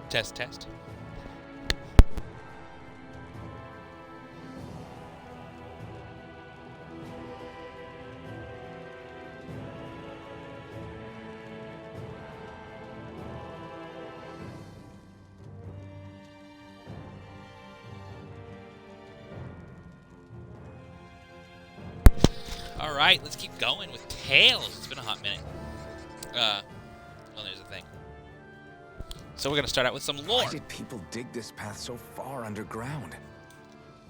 Test, test. Alright, let's keep going with Tails. It's been a hot minute. Well, there's a thing. So we're going to start out with some lore. Why did people dig this path so far underground?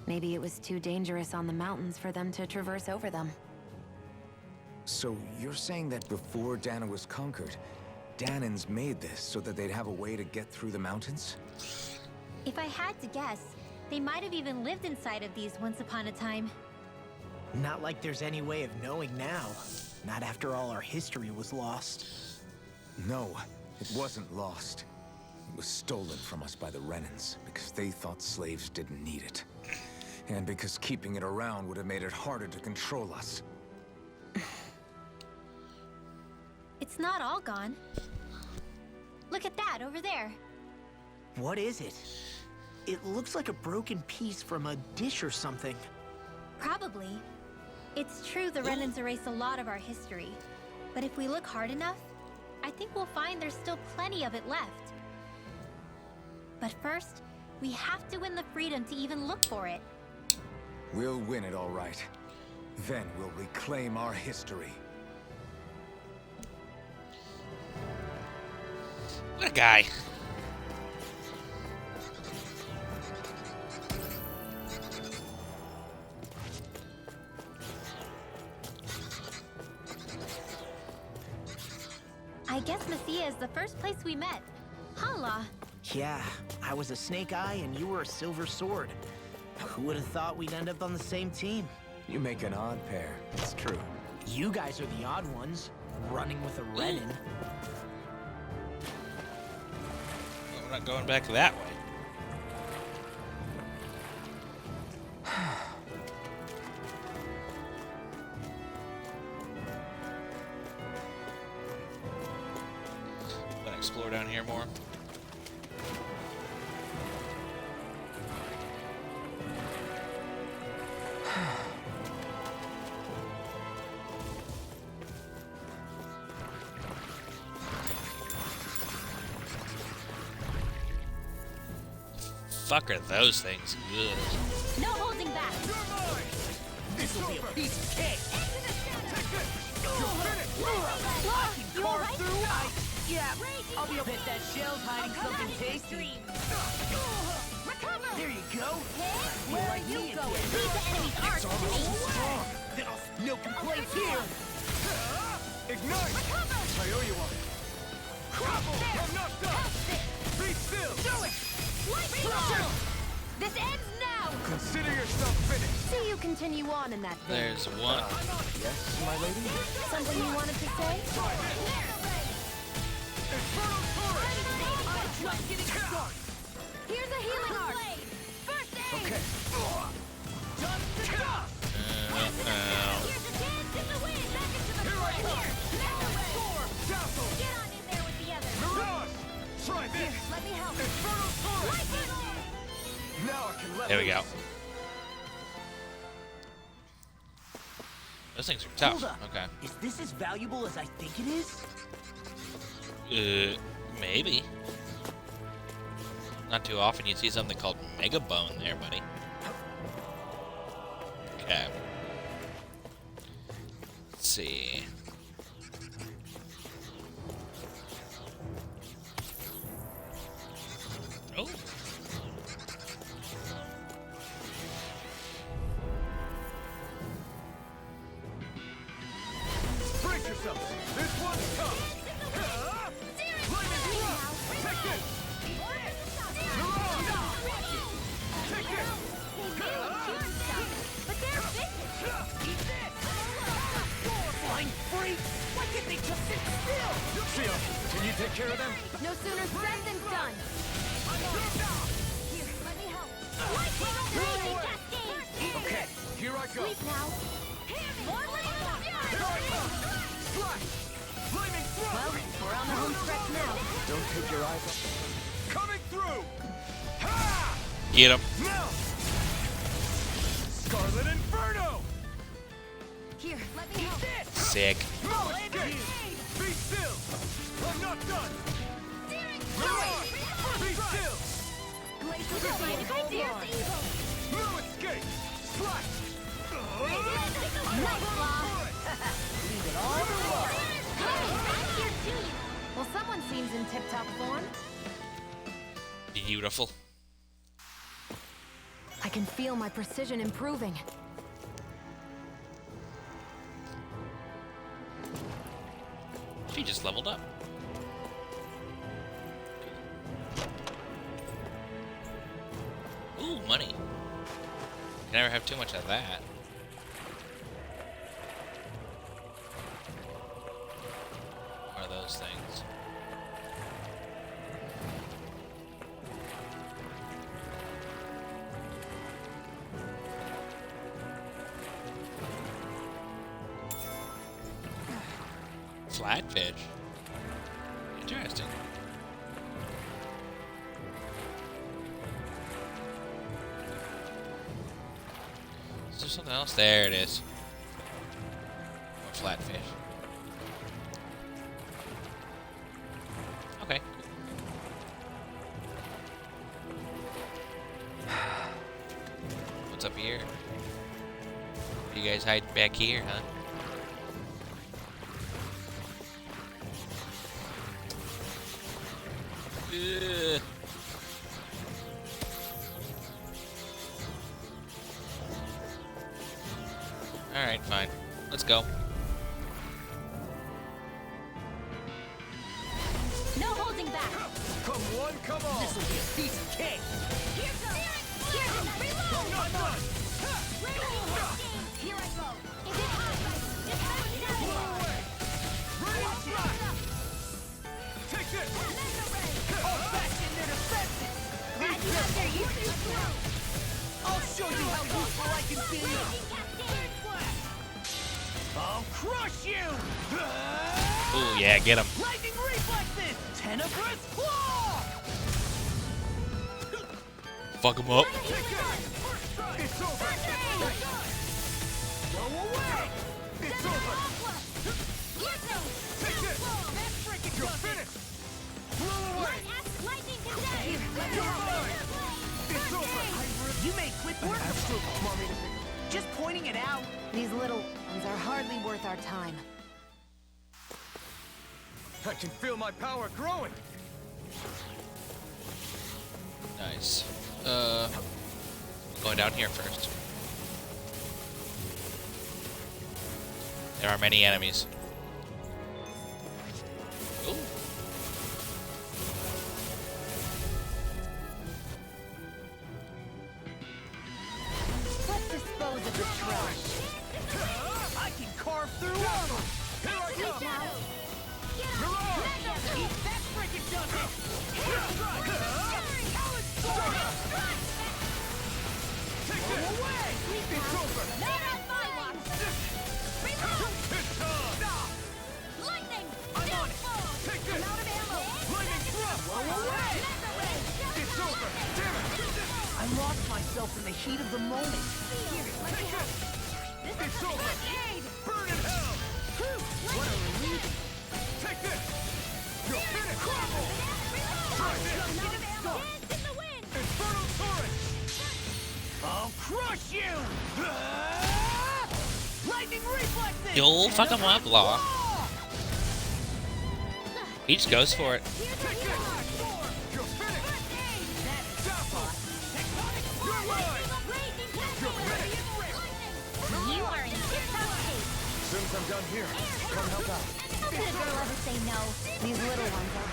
Maybe it was too dangerous on the mountains for them to traverse over them. So you're saying that before Dana was conquered, Danans made this so that they'd have a way to get through the mountains? If I had to guess, they might have even lived inside of these once upon a time. Not like there's any way of knowing now. Not after all our history was lost. No, it wasn't lost. It was stolen from us by the Renans because they thought slaves didn't need it. And because keeping it around would have made it harder to control us. It's not all gone. Look at that over there. What is it? It looks like a broken piece from a dish or something. Probably. It's true the Renans erased a lot of our history. But if we look hard enough, I think we'll find there's still plenty of it left. But first, we have to win the freedom to even look for it. We'll win it all right. Then we'll reclaim our history. What a guy. I guess Messia is the first place we met. Hala. Yeah, I was a snake eye and you were a silver sword. Who would have thought we'd end up on the same team? You make an odd pair, it's true. You guys are the odd ones, running with a Renan. Well, we're not going back that way. Gonna explore down here more. Fuck are those things? Ugh. No holding back. This'll be a piece of cake. You all right? Yeah, I'll be bet that shell's hiding something tasty. There you go. Where are you going? Leave the enemy's arch to me. No complaints here. Ignite! I owe you one. I'm not done! Be still! Do it! Reload! This ends now! Consider yourself finished! See you continue on in that vein. There's one. Yes, my lady? Something you wanted to say? Here's a healing blade! First aid! Okay. Here's a chance in the wind! Back into the fray! Here! Get on in there with the others! Mirage! Try this! Here, let me help! Infernal Torrent! Lightning! Now I can let There we go. loose. Those things are tough. Hold up. Okay. Is this as valuable as I think it is? Maybe. Not too often you see something called Mega Bone there, buddy. Okay. Let's see. Oh. Brace yourself! This one's tough! Lightning thrust! Take this! Mirage! Take this! But they're vicious! Flying freak! Why can't they just sit still? Lucio, can you take care of them? No sooner said than done. Here, let me help! Lightning cascade! Okay, here I go. Sleep now. More lightning! Here I come! Slash! Flaming thrust! Well, we're on the home stretch now. Don't take your eyes off. Coming through! Ha! Get him. Now! Scarlet Inferno! Here, let me help. Sick. No escape! Be still! I'm not done! Mirage! Be still! No escape! Slash! Well, someone seems in tip-top form. Beautiful. I can feel my precision improving. She just leveled up. Ooh, money. Can never have too much of that. What are those things? Flatfish. Interesting. Is there something else? There it is. More flatfish. Okay. What's up here? You guys hiding back here, huh? Ugh. Alright, fine. Let's go. No holding back. Come one, come all! This'll be a piece of cake. Here I'm not done! I go. Is it hot? Blow away! Ready, slash! Take this! I'll bash in their defenses. Glad you got there. You I'll show you how useful I can be. I'll crush you. Ooh, yeah, get him. Lightning reflexes. Tenebrous claw. Fuck him up. It's over! Go away! It's over! Take this! You're finished! Blow away! You're mine! It's over! You may quit work. Just pointing it out. These little ones are hardly worth our time. I can feel my power growing! Nice. Going down here first. There are many enemies. Ooh. Let's dispose of the trash. I can carve through armor. Here I come! Eat that frickin' justice. Take this! It's over! It's on! I'm on it! Take this! Lightning thrust! Blow away! It's over! Damn it! I lost myself in the heat of the moment. Take this! It's over! Burn in hell! What a relief. Take this! You're finished! Try this! Infernal Torrent! I'll crush you. Lightning reflexes. You'll fuck him up, Law. He just goes for it. Take this! You're finished! Dazzle! You're mine! You're finished! You are in tip-top shape. As soon as I'm done here, come help out. How could a girl ever say no? These little ones are...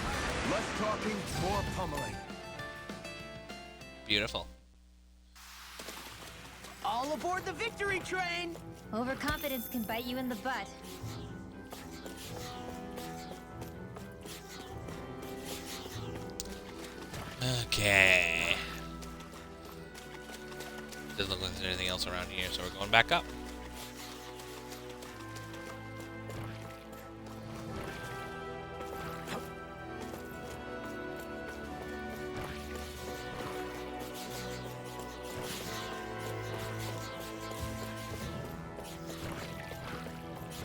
Less talking, more pummeling. Beautiful. All aboard the victory train. Overconfidence can bite you in the butt. Okay. Doesn't look like there's anything else around here, so we're going back up.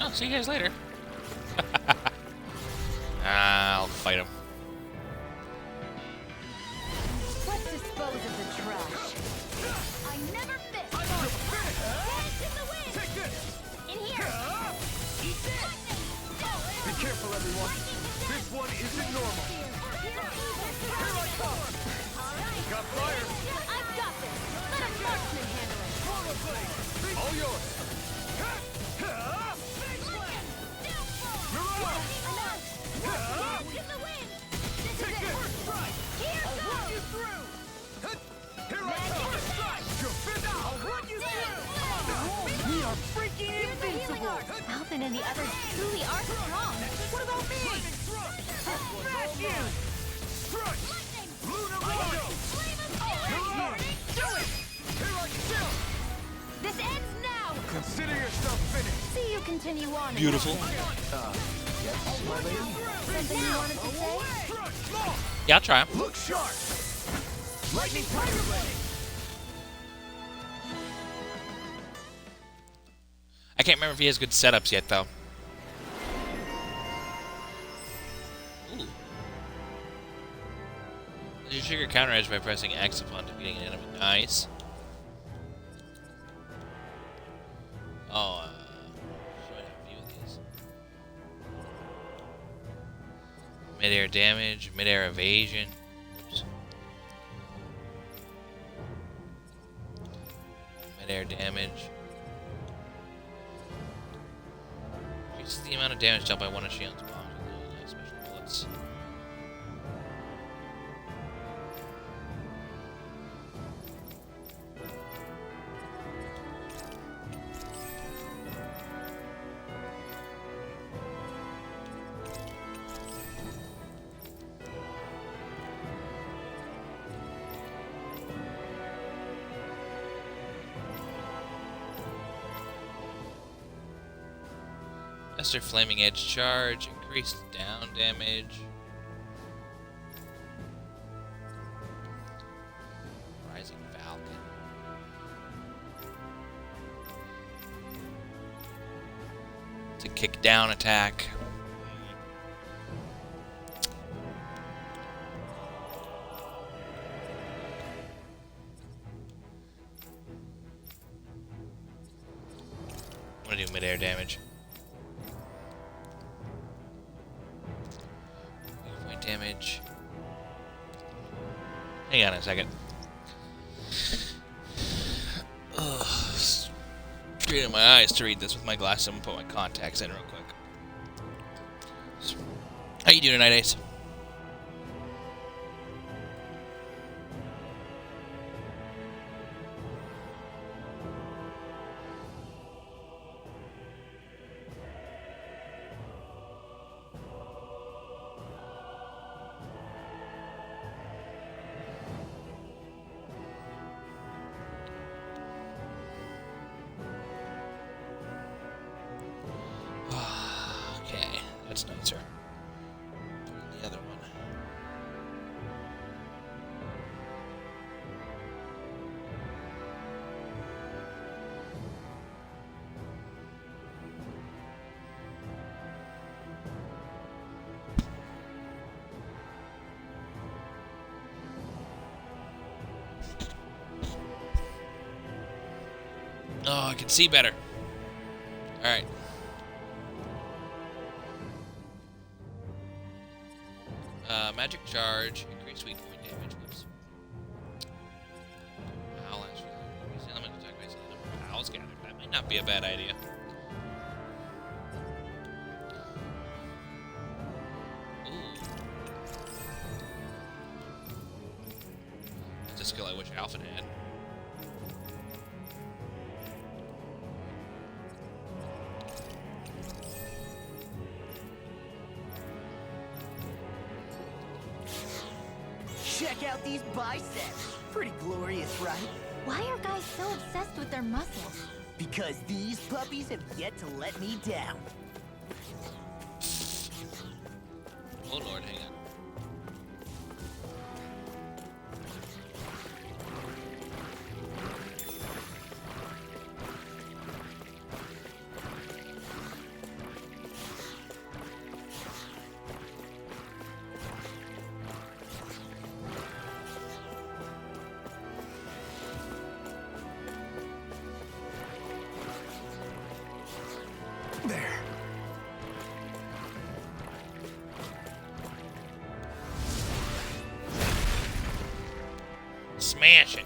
Oh, see you guys later. I'll fight him. Let's dispose of the trash. I never miss. Dance in the wind. Take this! In here. Eat this! Be careful, everyone. This one isn't normal. Here I come! Got fire! I've got this. Let a marksman handle it. All yours! Dance in the wind. This is it. Here goes. Here I come! You're finished! I'll run you through! We are freaking invincible! Alvin and the others truly are strong. What about me? Smash you! Crunch! Luna Rondo! Do it! Here I come! This ends now. Consider yourself finished! See you continue on. in Beautiful. that way. Something you wanted to say? Yeah, I'll try him. Look sharp! Lightning Tiger Blade! I can't remember if he has good setups yet, though. Ooh. You trigger counter edge by pressing X upon defeating an enemy. Nice. Oh, should I have a few of these? Mid-air damage, mid-air evasion. Oops. Mid-air damage. Increases the amount of damage dealt by one of Shion's bombs with those special bullets. Esther Flaming Edge Charge, increased down damage. Rising Falcon. It's a kick down attack. I'm gonna do mid-air damage. Damage. Hang on a second. Ugh. Straighten my eyes to read this with my glasses. I'm gonna put my contacts in real quick. How you doing tonight, Ace? That's nicer. The other one. Oh, I can see better. All right. Magic charge, increased weak point damage. Whoops. Owl has increased element attack based on the number of owls gathered. That might not be a bad idea. Ooh. That's a skill I wish Alpha had. Check out these biceps. Pretty glorious, right? Why are guys so obsessed with their muscles? Because these puppies have yet to let me down. Oh Lord, hang on. smash it.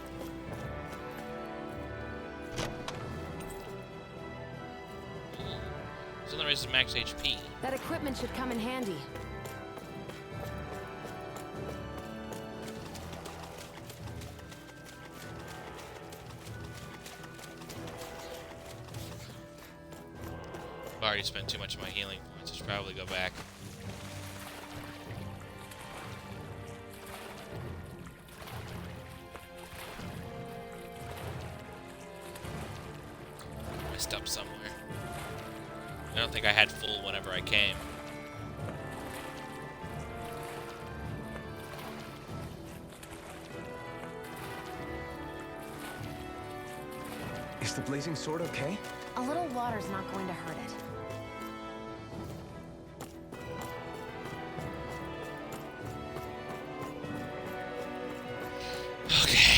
So there is max HP. That equipment should come in handy. I've already spent too much of my healing points. I should probably go back. Messed up somewhere. I don't think I had full whenever I came. Is the blazing sword okay? A little water's not going to hurt it. Okay.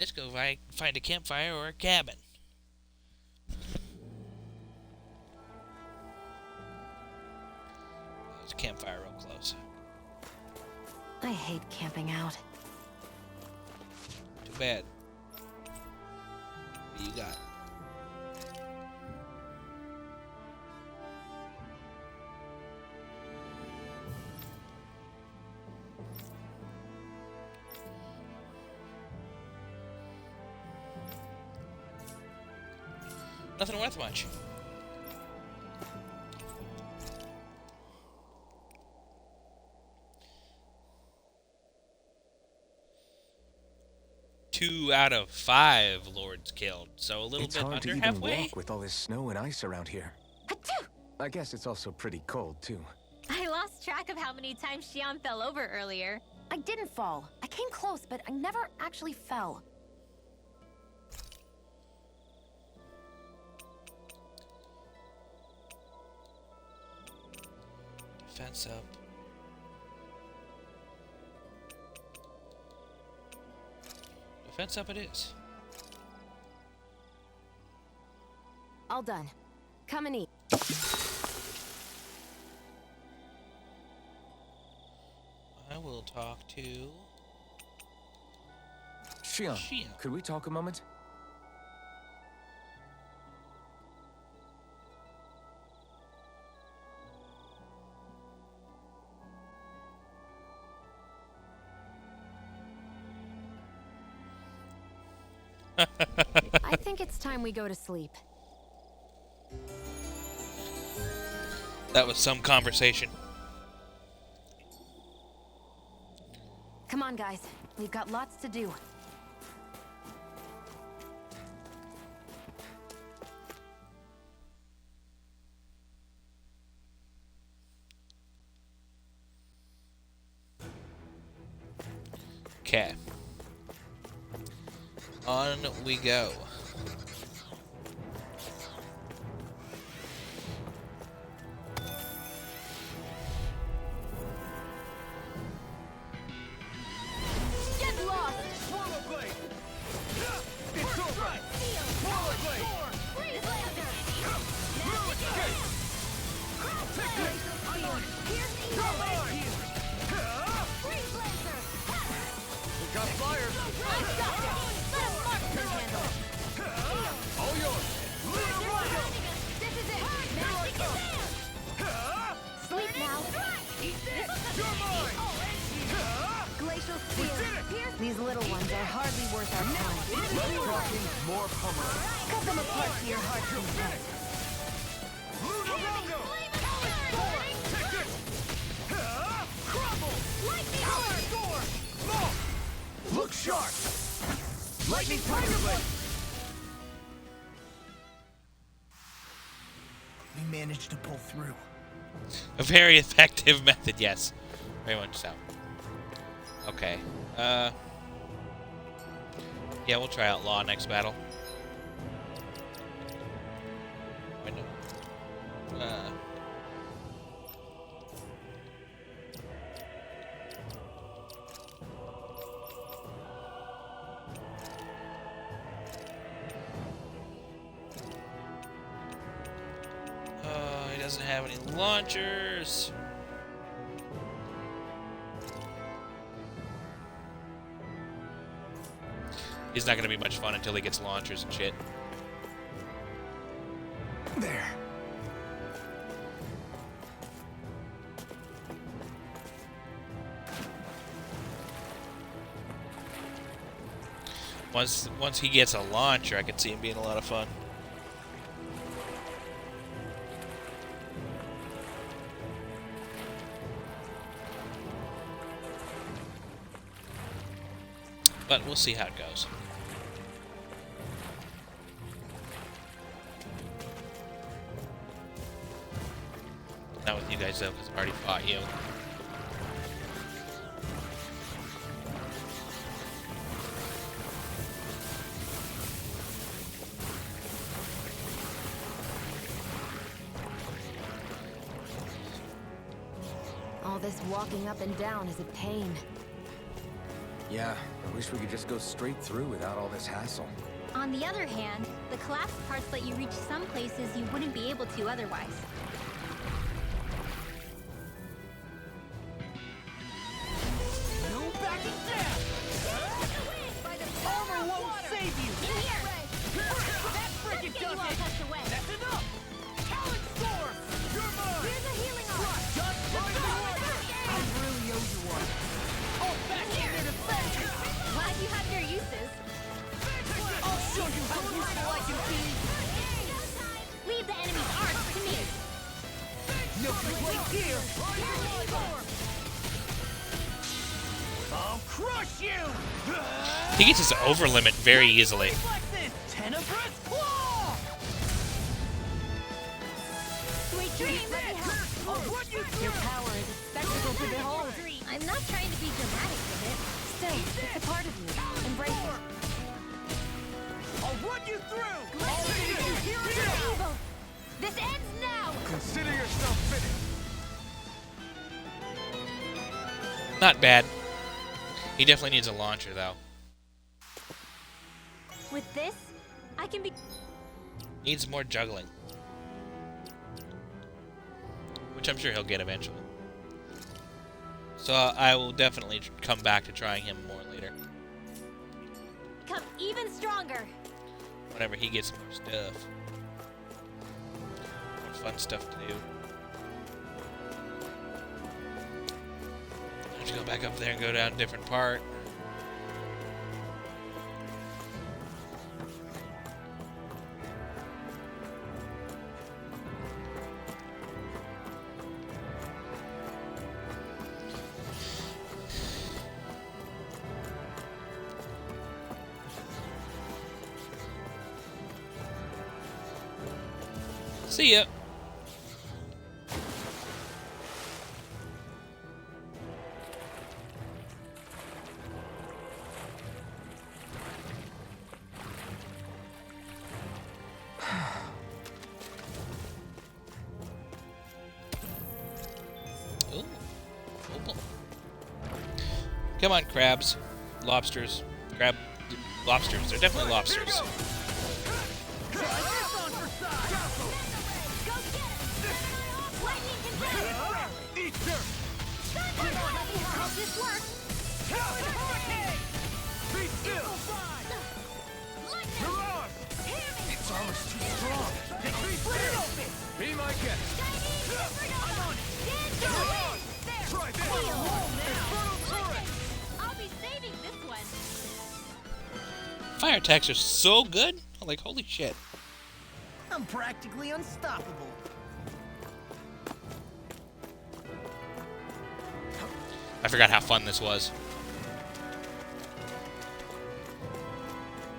Let's go find a campfire or a cabin. There's a campfire real close. I hate camping out. Too bad. What do you got? Nothing worth much. Two out of 5 lords killed, so a little It's bit hard to under even halfway. walk with all this snow and ice around here. I guess it's also pretty cold, too. I lost track of how many times Xian fell over earlier. I didn't fall. I came close, but I never actually fell. Defense up. Defense up it is. All done. Come and eat. I will talk to Xian, Xian. could we talk a moment? I think it's time we go to sleep. That was some conversation. Come on, guys. We've got lots to do. Okay. On we go. Get lost! Got fire! All yours! Sleep now. You're mine! Glacial spear. These little ones are hardly worth our time. More pummeling. Cut them apart to your heart's content. Take this! Crumble! Look sharp! Lightning Tiger Blade! We managed to pull through. A very effective method, yes. Very much so. Okay. Yeah, we'll try Outlaw next battle. Wait, no. He doesn't have any launchers. He's not gonna be much fun until he gets launchers and shit. There. Once he gets a launcher, I could see him being a lot of fun. But we'll see how it goes. Not with you guys though, because I've already fought you. All this walking up and down is a pain. Yeah, I wish we could just go straight through without all this hassle. On the other hand, the collapsed parts let you reach some places you wouldn't be able to otherwise. No backing down! Armor won't save you! That frickin' does it! That's enough! Talent Storm! You're mine! Here's a healing arm! Just I really owe you one. All back in your defense! Glad you have your uses. I'll show you how useful I can be! Leave the enemy's arts to me. No complaints here! I'll crush you! He gets his over limit very easily. Reflexes! Tenebrous Claw! Sweet dreams. I'll run you through! Your power is a spectacle to behold. I'm not trying to be dramatic with it. Still, it's a part of you. Embrace it. I'll run you through! Evil. This ends now. Consider yourself finished. Not bad. He definitely needs a launcher though. With this, I can be. Needs more juggling. Which I'm sure he'll get eventually. So I will definitely come back to trying him more later. Become even stronger. Whenever he gets more stuff. More fun stuff to do. I have to go back up there and go down a different part. See ya. Ooh. Opal. Come on, crabs. Lobsters. Lobsters. They're definitely lobsters. This works. Be still! Its armor's too strong. Split it open! Be my guest. I'm on it! Try this! I'll be saving this one. Fire attacks are so good. Like, holy shit. I'm practically unstoppable. I forgot how fun this was.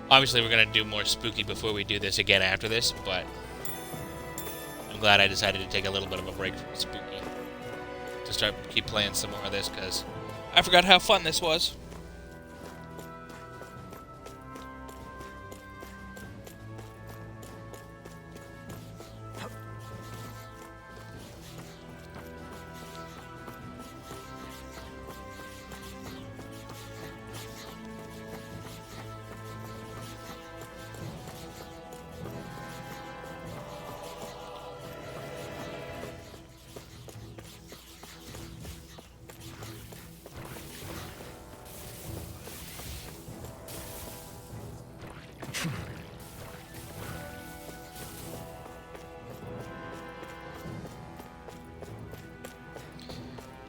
Obviously, we're going to do more spooky before we do this again after this, but I'm glad I decided to take a little bit of a break from spooky to keep playing some more of this, because I forgot how fun this was.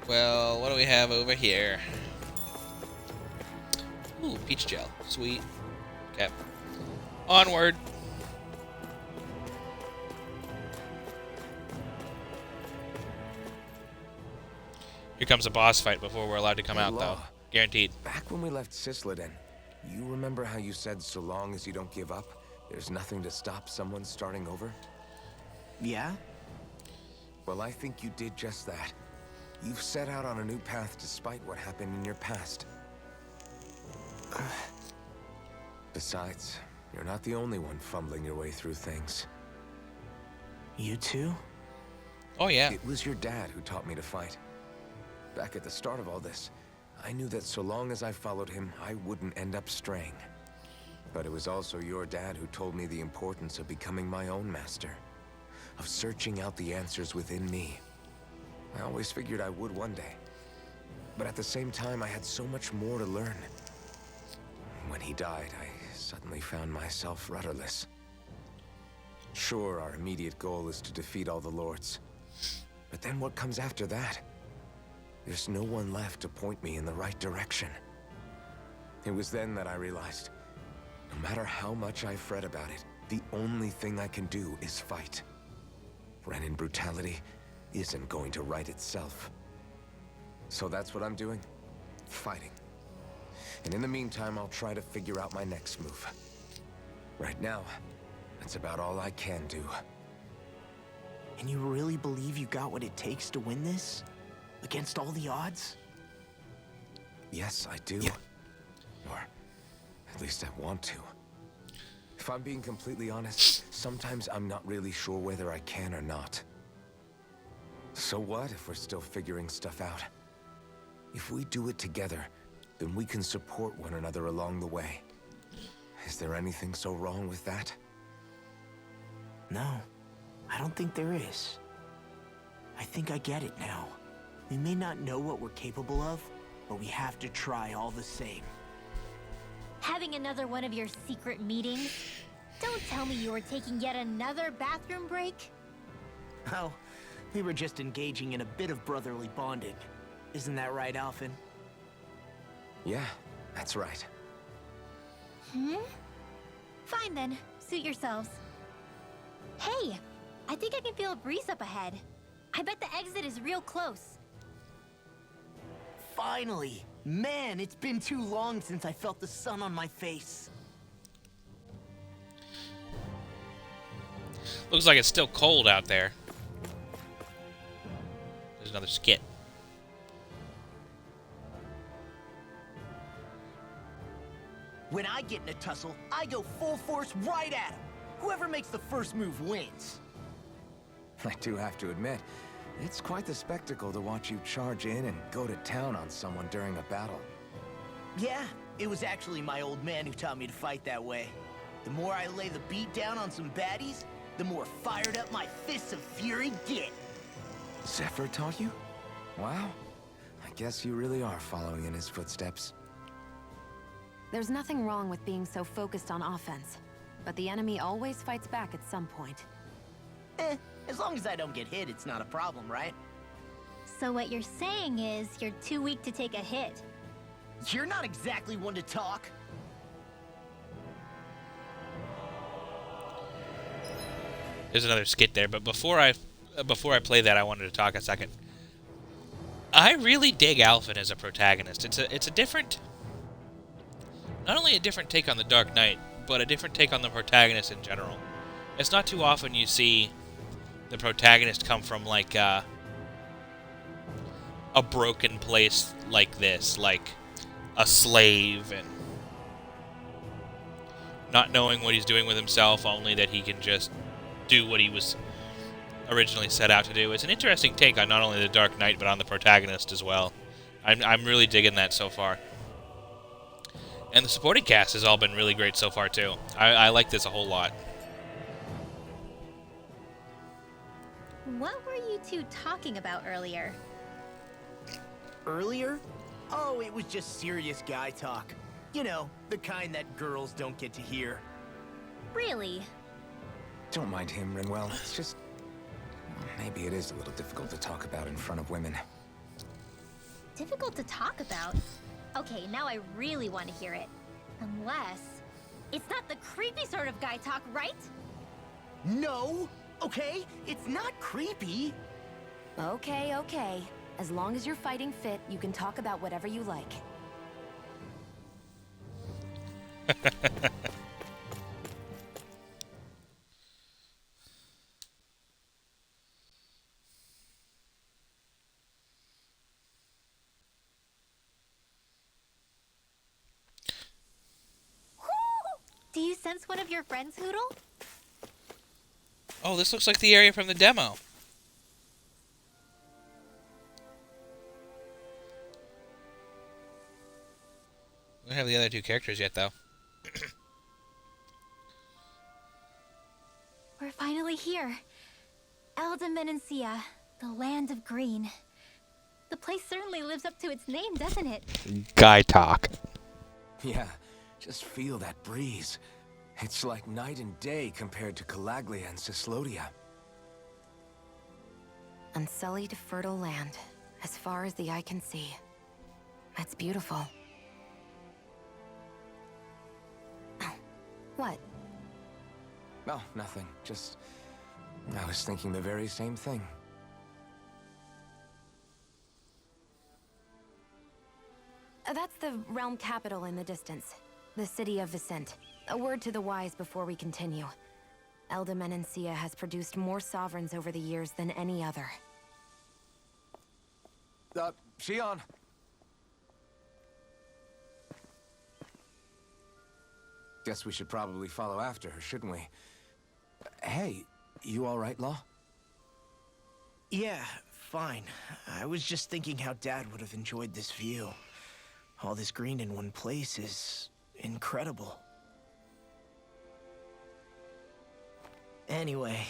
Well, what do we have over here? Ooh, peach gel. Sweet. Okay. Onward. Here comes a boss fight before we're allowed to come out, though. Guaranteed. Back when we left Cisleden, you remember how you said so long as you don't give up, there's nothing to stop someone starting over? Yeah? Well, I think you did just that. You've set out on a new path despite what happened in your past. Besides, you're not the only one fumbling your way through things. You too? Oh, yeah. It was your dad who taught me to fight. Back at the start of all this, I knew that so long as I followed him, I wouldn't end up straying. But it was also your dad who told me the importance of becoming my own master, of searching out the answers within me. I always figured I would one day. But at the same time, I had so much more to learn. When he died, I suddenly found myself rudderless. Sure, our immediate goal is to defeat all the lords. But then what comes after that? There's no one left to point me in the right direction. It was then that I realized, no matter how much I fret about it, the only thing I can do is fight. Renin brutality isn't going to right itself. So that's what I'm doing. Fighting. And in the meantime, I'll try to figure out my next move. Right now, that's about all I can do. And you really believe you got what it takes to win this? Against all the odds? Yes, I do. Or at least I want to. If I'm being completely honest, sometimes I'm not really sure whether I can or not. So what if we're still figuring stuff out? If we do it together, then we can support one another along the way. Is there anything so wrong with that? No, I don't think there is. I think I get it now. We may not know what we're capable of, but we have to try all the same. Having another one of your secret meetings? Don't tell me you were taking yet another bathroom break? Oh, we were just engaging in a bit of brotherly bonding. Isn't that right, Alphen? Yeah, that's right. Fine then. Suit yourselves. Hey, I think I can feel a breeze up ahead. I bet the exit is real close. Finally! Man, it's been too long since I felt the sun on my face. Looks like it's still cold out there. There's another skit. When I get in a tussle, I go full force right at him. Whoever makes the first move wins. I do have to admit, it's quite the spectacle to watch you charge in and go to town on someone during a battle. Yeah, it was actually my old man who taught me to fight that way. The more I lay the beat down on some baddies, the more fired up my fists of fury get. Zephyr taught you? Wow. I guess you really are following in his footsteps. There's nothing wrong with being so focused on offense, but the enemy always fights back at some point. As long as I don't get hit, it's not a problem, right? So what you're saying is you're too weak to take a hit. You're not exactly one to talk. There's another skit there, but before I play that, I wanted to talk a second. I really dig Alphen as a protagonist. It's a different, not only a different take on the Dark Knight, but a different take on the protagonist in general. It's not too often you see the protagonist come from like a a broken place like this, like a slave, and not knowing what he's doing with himself, only that he can just do what he was originally set out to do. It's an interesting take on not only the Dark Knight, but on the protagonist as well. I'm really digging that so far. And the supporting cast has all been really great so far, too. I like this a whole lot. What were you two talking about earlier? Earlier? Oh, it was just serious guy talk. You know, the kind that girls don't get to hear. Really? Don't mind him, Rinwell. It's just... maybe it is a little difficult to talk about in front of women. Difficult to talk about? Okay, now I really want to hear it. Unless... it's not the creepy sort of guy talk, right? No! Okay? It's not creepy! Okay, okay. As long as you're fighting fit, you can talk about whatever you like. Do you sense one of your friends, Hoodle? Oh, this looks like the area from the demo. We don't have the other two characters yet, though. We're finally here. Menencia, the land of green. The place certainly lives up to its name, doesn't it? Guy talk. Yeah, just feel that breeze. It's like night and day compared to Calaglia and Cislodia. Unsullied, fertile land, as far as the eye can see. That's beautiful. Oh, what? Oh, nothing. Just... I was thinking the very same thing. That's the realm capital in the distance. The city of Vicent. A word to the wise before we continue. Menencia has produced more sovereigns over the years than any other. Shion! Guess we should probably follow after her, shouldn't we? Hey, you alright, Law? Yeah, fine. I was just thinking how Dad would have enjoyed this view. All this green in one place is... incredible. Anyway,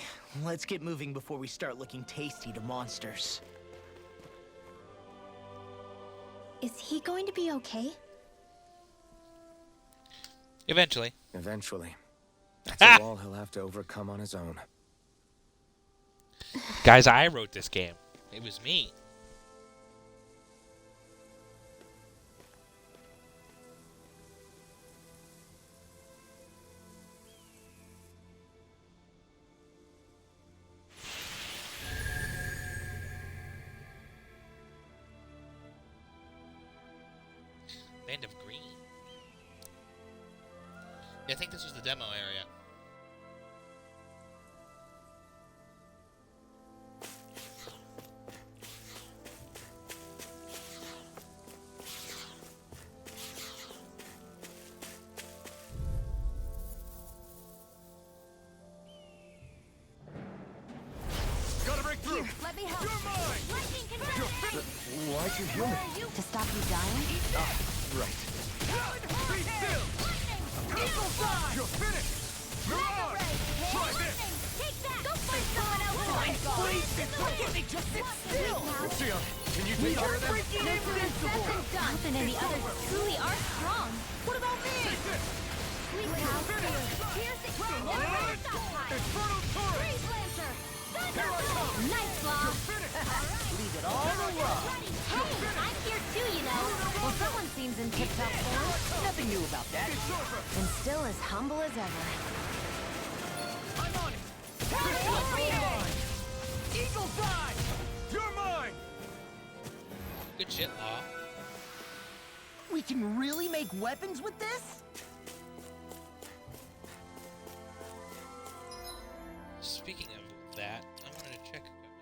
let's get moving before we start looking tasty to monsters. Is he going to be okay? Eventually. Eventually. That's a wall he'll have to overcome on his own. Guys, I wrote this game. It was me. Land of Green. Yeah, I think this was the demo area. Gotta break through! Here, let me help. You're mine! Lightning conversion! Why'd you heal me? To stop you dying? Right. Be still! Eagle Fly! You're finished! You're on! Try this! Take that! Go find someone else! Look at me, just sit still! Shion, can you take care of them? Freaking invincible! Jonathan and the others truly are strong. What about me? Sweet cow. Here's the never stockpile. Infernal Torrent! Freeze Lancer. Here I come! Nice, Law. Leave it all to love. Hey, I'm here too, you know. Well, someone seems in tip-top form. Nothing new about that. And still as humble as ever. I'm on it! Eagle Fly! You're mine! Good shit, Law. We can really make weapons with this? Speaking of that, I wanted to check equipment.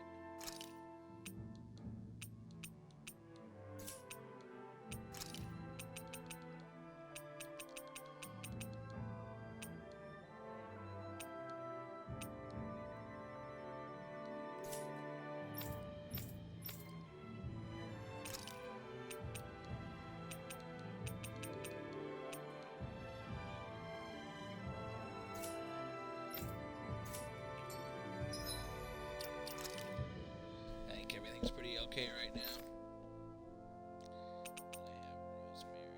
okay right now. I have Rosemary.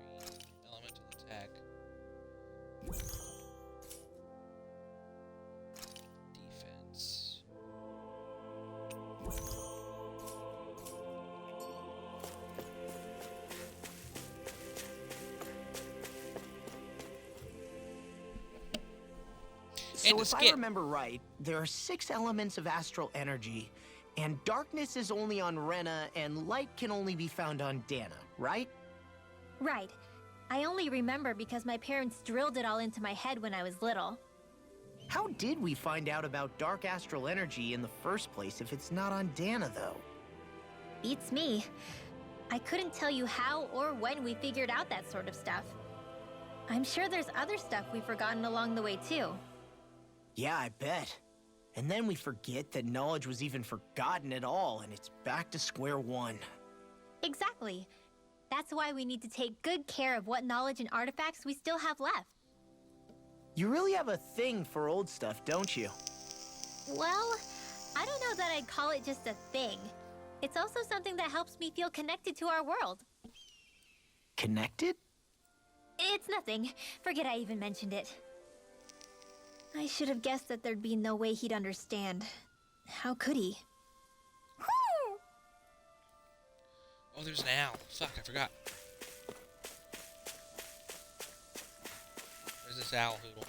Elemental attack. Defense. So if I remember right, there are 6 elements of astral energy, and darkness is only on Rena, and light can only be found on Dana, right? Right. I only remember because my parents drilled it all into my head when I was little. How did we find out about dark astral energy in the first place if it's not on Dana, though? Beats me. I couldn't tell you how or when we figured out that sort of stuff. I'm sure there's other stuff we've forgotten along the way, too. Yeah, I bet. And then we forget that knowledge was even forgotten at all, and it's back to square one. Exactly. That's why we need to take good care of what knowledge and artifacts we still have left. You really have a thing for old stuff, don't you? Well, I don't know that I'd call it just a thing. It's also something that helps me feel connected to our world. Connected? It's nothing. Forget I even mentioned it. I should have guessed that there'd be no way he'd understand. How could he? Oh, there's an owl. Fuck, I forgot. Where's this owl hoodle?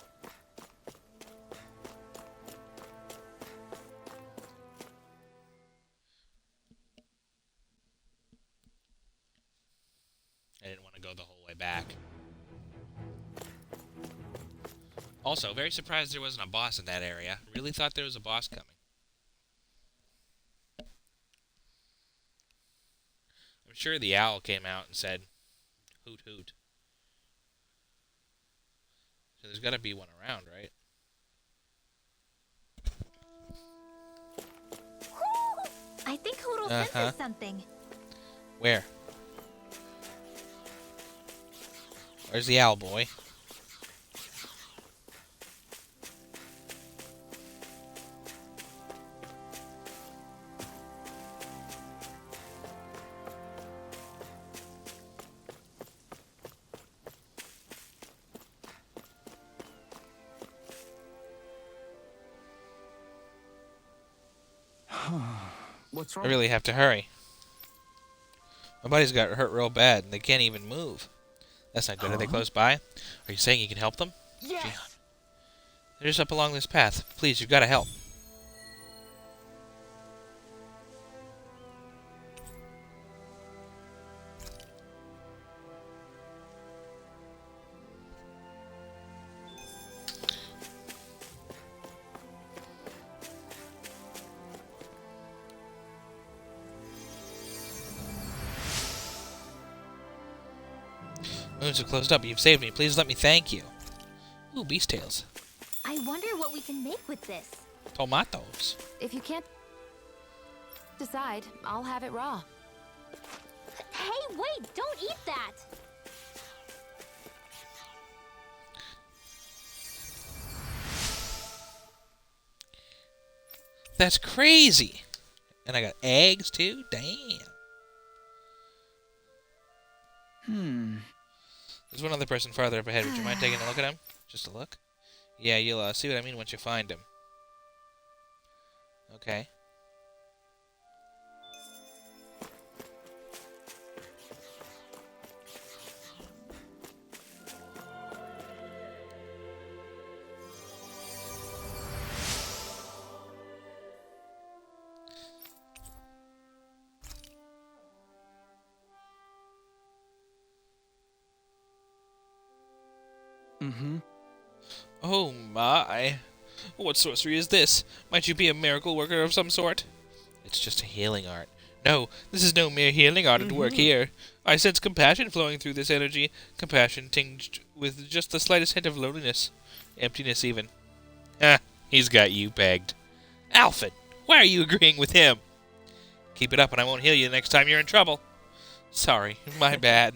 I didn't want to go the whole way back. Also, very surprised there wasn't a boss in that area. Really thought there was a boss coming. I'm sure the owl came out and said, hoot hoot. So there's got to be one around, right? I think Hoodle sent us something. Where? Where's the owl boy? What's I wrong? really have to hurry. My buddy's got hurt real bad, and they can't even move. That's not good. Are they close by? Are you saying you can help them? Yes! Jihan. They're just up along this path. Please, you've got to help. Moons are closed up. You've saved me. Please let me thank you. Ooh, beast tails. I wonder what we can make with this. Tomatoes. If you can't decide, I'll have it raw. Hey, wait! Don't eat that! That's crazy. And I got eggs, too? Damn. There's one other person farther up ahead. Would you mind taking a look at him? Just a look? Yeah, you'll see what I mean once you find him. Okay. Oh my. What sorcery is this? Might you be a miracle worker of some sort? It's just a healing art. No, this is no mere healing art at work here. I sense compassion flowing through this energy. Compassion tinged with just the slightest hint of loneliness. Emptiness even. Ah, he's got you pegged. Alfred, why are you agreeing with him? Keep it up and I won't heal you the next time you're in trouble. Sorry, my bad.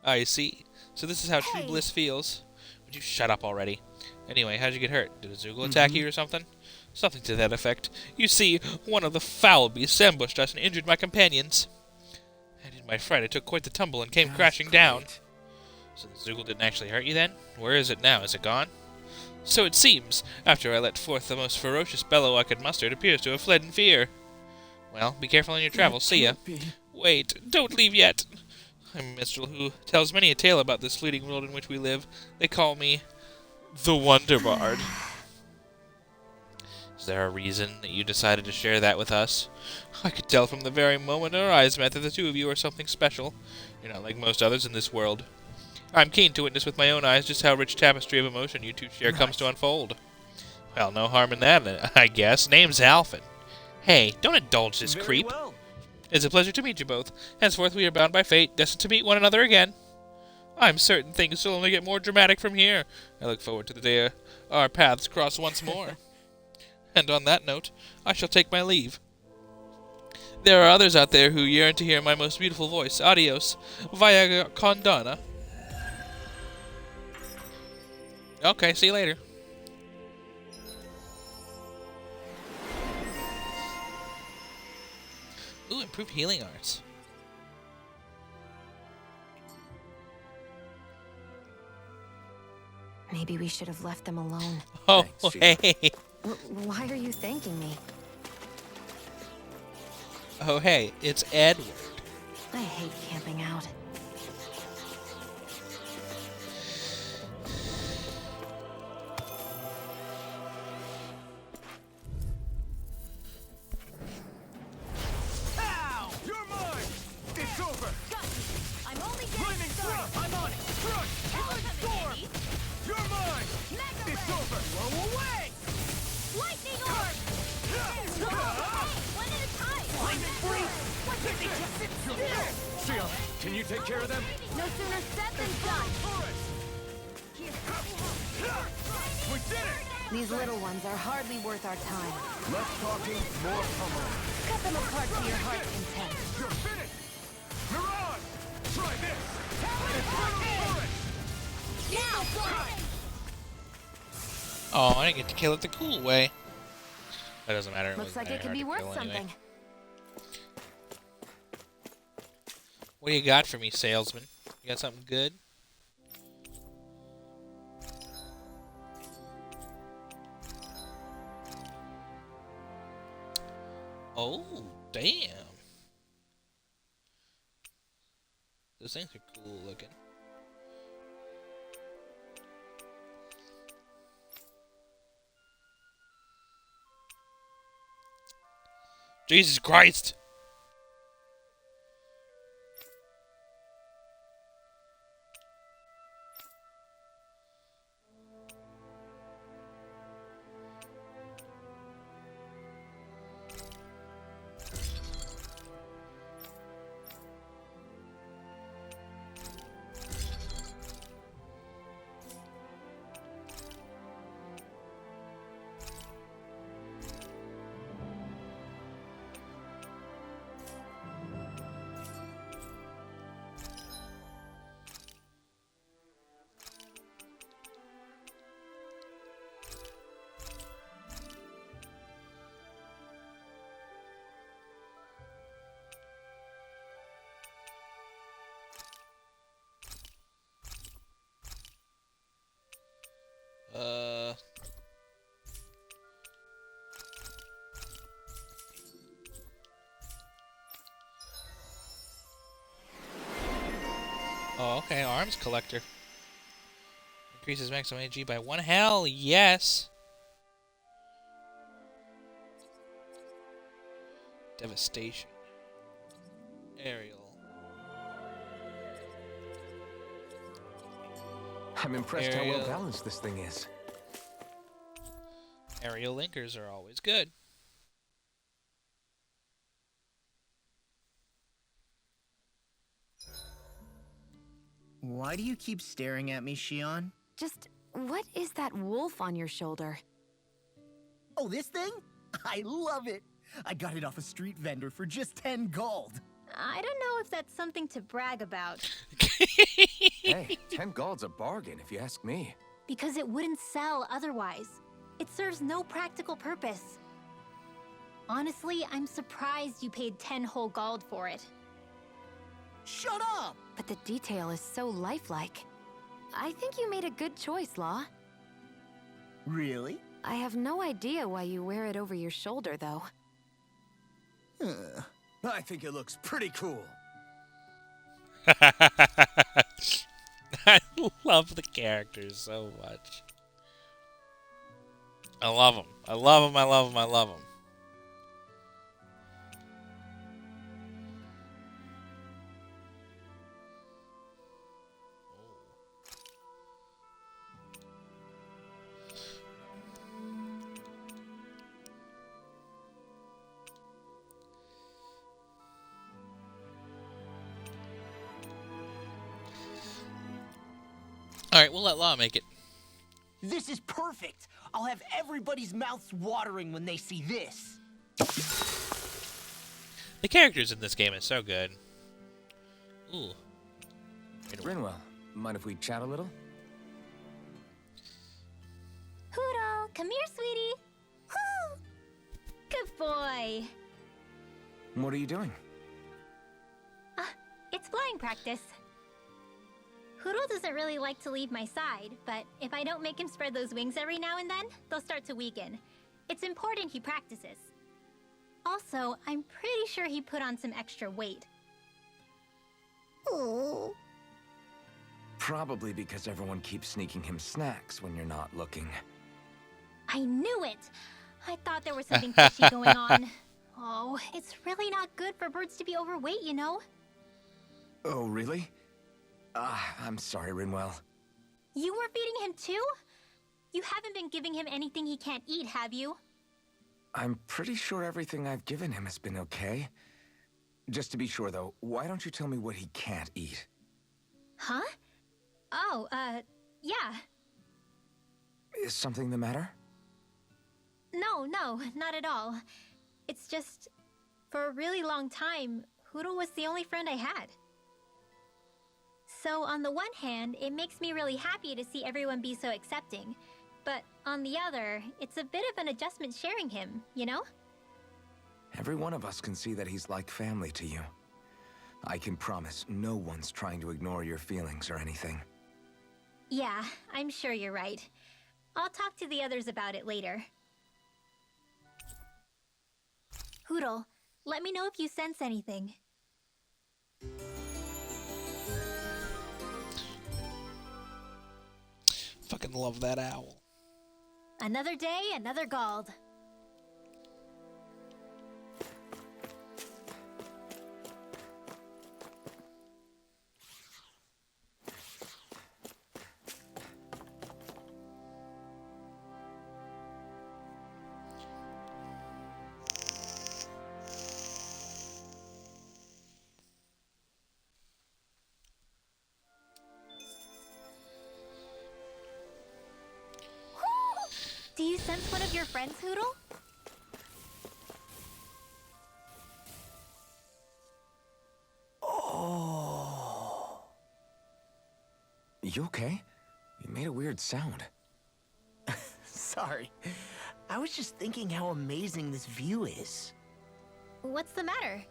I see. So this is how true bliss feels. Would you shut up already? Anyway, how'd you get hurt? Did a Zoogle attack you or something? Something to that effect. You see, one of the foul beasts ambushed us and injured my companions. And in my fright, I took quite the tumble and came crashing down. So the Zoogle didn't actually hurt you then? Where is it now? Is it gone? So it seems. After I let forth the most ferocious bellow I could muster, it appears to have fled in fear. Well, be careful on your travels. See ya. Wait, don't leave yet. I'm a minstrel who tells many a tale about this fleeting world in which we live. They call me the Wonder Bard. Is there a reason that you decided to share that with us? I could tell from the very moment our eyes met that the two of you are something special. You're not like most others in this world. I'm keen to witness with my own eyes just how rich tapestry of emotion you two share comes to unfold. Well, no harm in that, I guess. Name's Alphen. Hey, don't indulge this creep. Well. It's a pleasure to meet you both. Henceforth we are bound by fate, destined to meet one another again. I'm certain things will only get more dramatic from here. I look forward to the day our paths cross once more. And on that note, I shall take my leave. There are others out there who yearn to hear my most beautiful voice. Adios, via Condana. Okay, see you later. Ooh, improved healing arts. Maybe we should have left them alone. Oh, Thanks, hey. Why are you thanking me? Oh, hey, it's Edward. I hate camping out. Ow! You're mine! It's over! I'm only Flaming getting thrust! started. I'm on it! Crush! Killing storm! You're mine! Mega It's Ray! over! Blow away! Lightning orb! One at a time! Flaming freeze! What did they just sit still? Shion, can you take care of them? No sooner said than done! We did it! These little ones are hardly worth our time. Less talking, more pummeling. Cut them apart to your heart's content. You're finished! Mirage! Try this! Infernal Torrent! Oh, I didn't get to kill it the cool way. That doesn't matter. Looks wasn't like it very could be hard to worth kill anyway. something. What do you got for me, salesman? You got something good? Oh, damn. Those things are cool looking. Jesus Christ! Oh, okay, arms collector. Increases maximum AG by 1. Hell yes! Devastation. Aerial. I'm impressed how Area. well balanced this thing is. Aerial linkers are always good. Why do you keep staring at me, Shion? Just, what is that wolf on your shoulder? Oh, this thing? I love it. I got it off a street vendor for just 10 gold. I don't know if that's something to brag about, Hey, 10 gold's a bargain if you ask me. because it wouldn't sell otherwise. It serves no practical purpose. Honestly, I'm surprised you paid 10 whole gold for it. Shut up! But the detail is so lifelike. I think you made a good choice, Law. Really? I have no idea why you wear it over your shoulder, though. I think it looks pretty cool. I love the characters so much. I love them. I love them. I love them. I love them. All right, we'll let Law make it. This is perfect. I'll have everybody's mouths watering when they see this. The characters in this game are so good. Ooh. Rinwell, mind if we chat a little? Hoodle, come here, sweetie. Woo! Good boy. What are you doing? It's flying practice. Hoodle doesn't really like to leave my side, but if I don't make him spread those wings every now and then, they'll start to weaken. It's important he practices. Also, I'm pretty sure he put on some extra weight. Oh. Probably because everyone keeps sneaking him snacks when you're not looking. I knew it! I thought there was something fishy going on. Oh, it's really not good for birds to be overweight, you know? Oh, really? I'm sorry, Rinwell. You were feeding him too? You haven't been giving him anything he can't eat, have you? I'm pretty sure everything I've given him has been okay. Just to be sure, though, why don't you tell me what he can't eat? Huh? Oh, yeah. Is something the matter? No, not at all. It's just, for a really long time, Hoodle was the only friend I had. So on the one hand, it makes me really happy to see everyone be so accepting. But on the other, it's a bit of an adjustment sharing him, you know? Every one of us can see that he's like family to you. I can promise no one's trying to ignore your feelings or anything. Yeah, I'm sure you're right. I'll talk to the others about it later. Hoodle, let me know if you sense anything. Fucking love that owl. Another day, another Gald. Do you sense one of your friends, Hoodle? Oh. You okay? You made a weird sound. Sorry. I was just thinking how amazing this view is. What's the matter?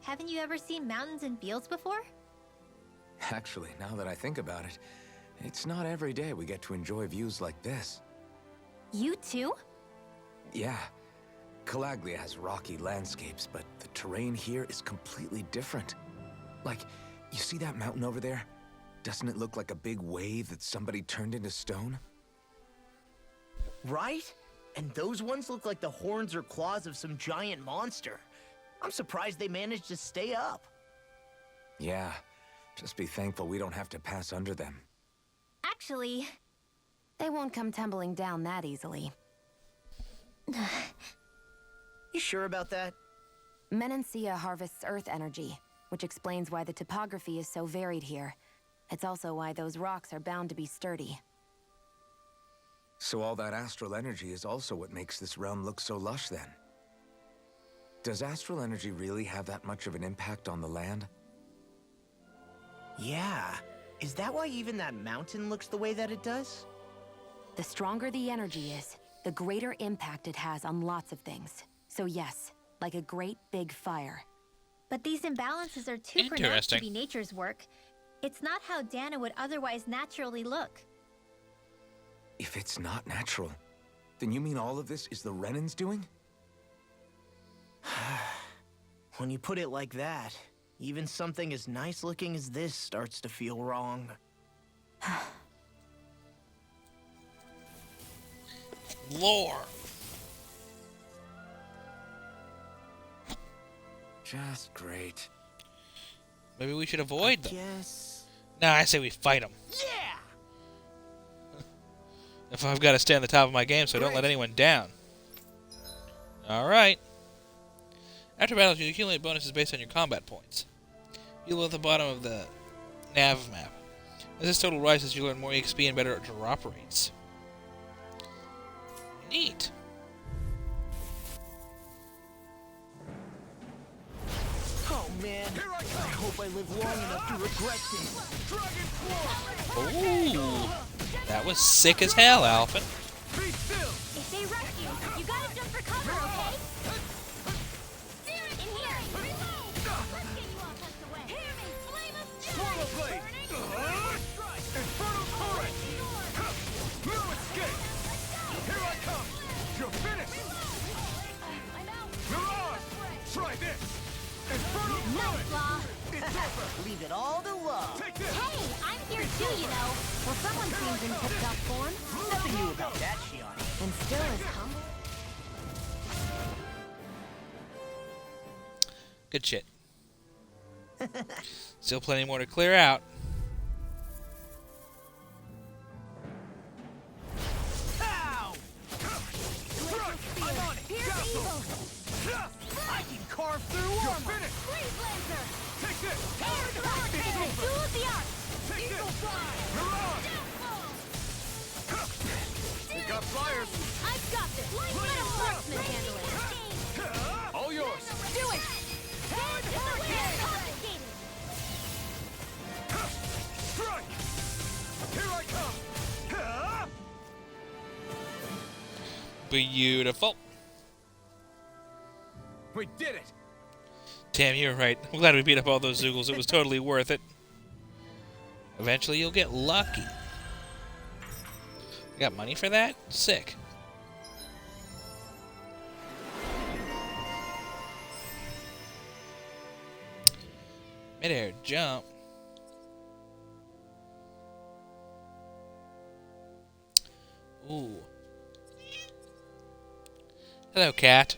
Haven't you ever seen mountains and fields before? Actually, now that I think about it, it's not every day we get to enjoy views like this. You too? Yeah. Calaglia has rocky landscapes, but the terrain here is completely different. Like, you see that mountain over there? Doesn't it look like a big wave that somebody turned into stone? Right? And those ones look like the horns or claws of some giant monster. I'm surprised they managed to stay up. Yeah. Just be thankful we don't have to pass under them. Actually, They won't come tumbling down that easily. You sure about that? Menancia harvests earth energy, which explains why the topography is so varied here. It's also why those rocks are bound to be sturdy. So all that astral energy is also what makes this realm look so lush then? Does astral energy really have that much of an impact on the land? Yeah. Is that why even that mountain looks the way that it does? The stronger the energy is, the greater impact it has on lots of things. So yes, like a great big fire. But these imbalances are too pronounced Interesting. to be nature's work. It's not how Dana would otherwise naturally look. If it's not natural, then you mean all of this is the Renans doing? When you put it like that, even something as nice looking as this starts to feel wrong. Lore. Just great. Maybe we should avoid them. Yes. No, I say we fight them. Yeah! If I've got to stay on the top of my game, so don't let anyone down. Alright. After battles, you accumulate bonuses based on your combat points. You look at the bottom of the nav map. As this total rises, you learn more XP and better drop rates. Neat. Oh man, I hope I live long enough to regret this. Ooh. That was sick as hell, Alphen. If they rush you, you gotta jump for cover, okay? In here! Let's get you all tucked away. Hear me! Flame of Swallow blade! Inferno torrent! No escape! Here I come! You're finished! I'm out! Mirage! Try this! Inferno torrent! Law. It's over! Leave it all to love. Take this! Hey, I'm here too, you know. Well, someone seems in tip-top form, Nothing new about that, Shion. and still as humble. Good shit. Still plenty more to clear out. Ow! I'm on it! Dazzle! I can carve through You're armor. finished! Freeze Lancer! Take this! Duel of the Arts! Take this! Mirage! We got flyers! I've got this! Let a marksman handle it! All yours! Do it! Confiscated! Strike! Here I come! Beautiful. We did it! Damn, you're right. I'm glad we beat up all those Zoogles. It was totally worth it. Eventually, you'll get lucky. You got money for that? Sick. Mid-air jump. Ooh. Hello, cat.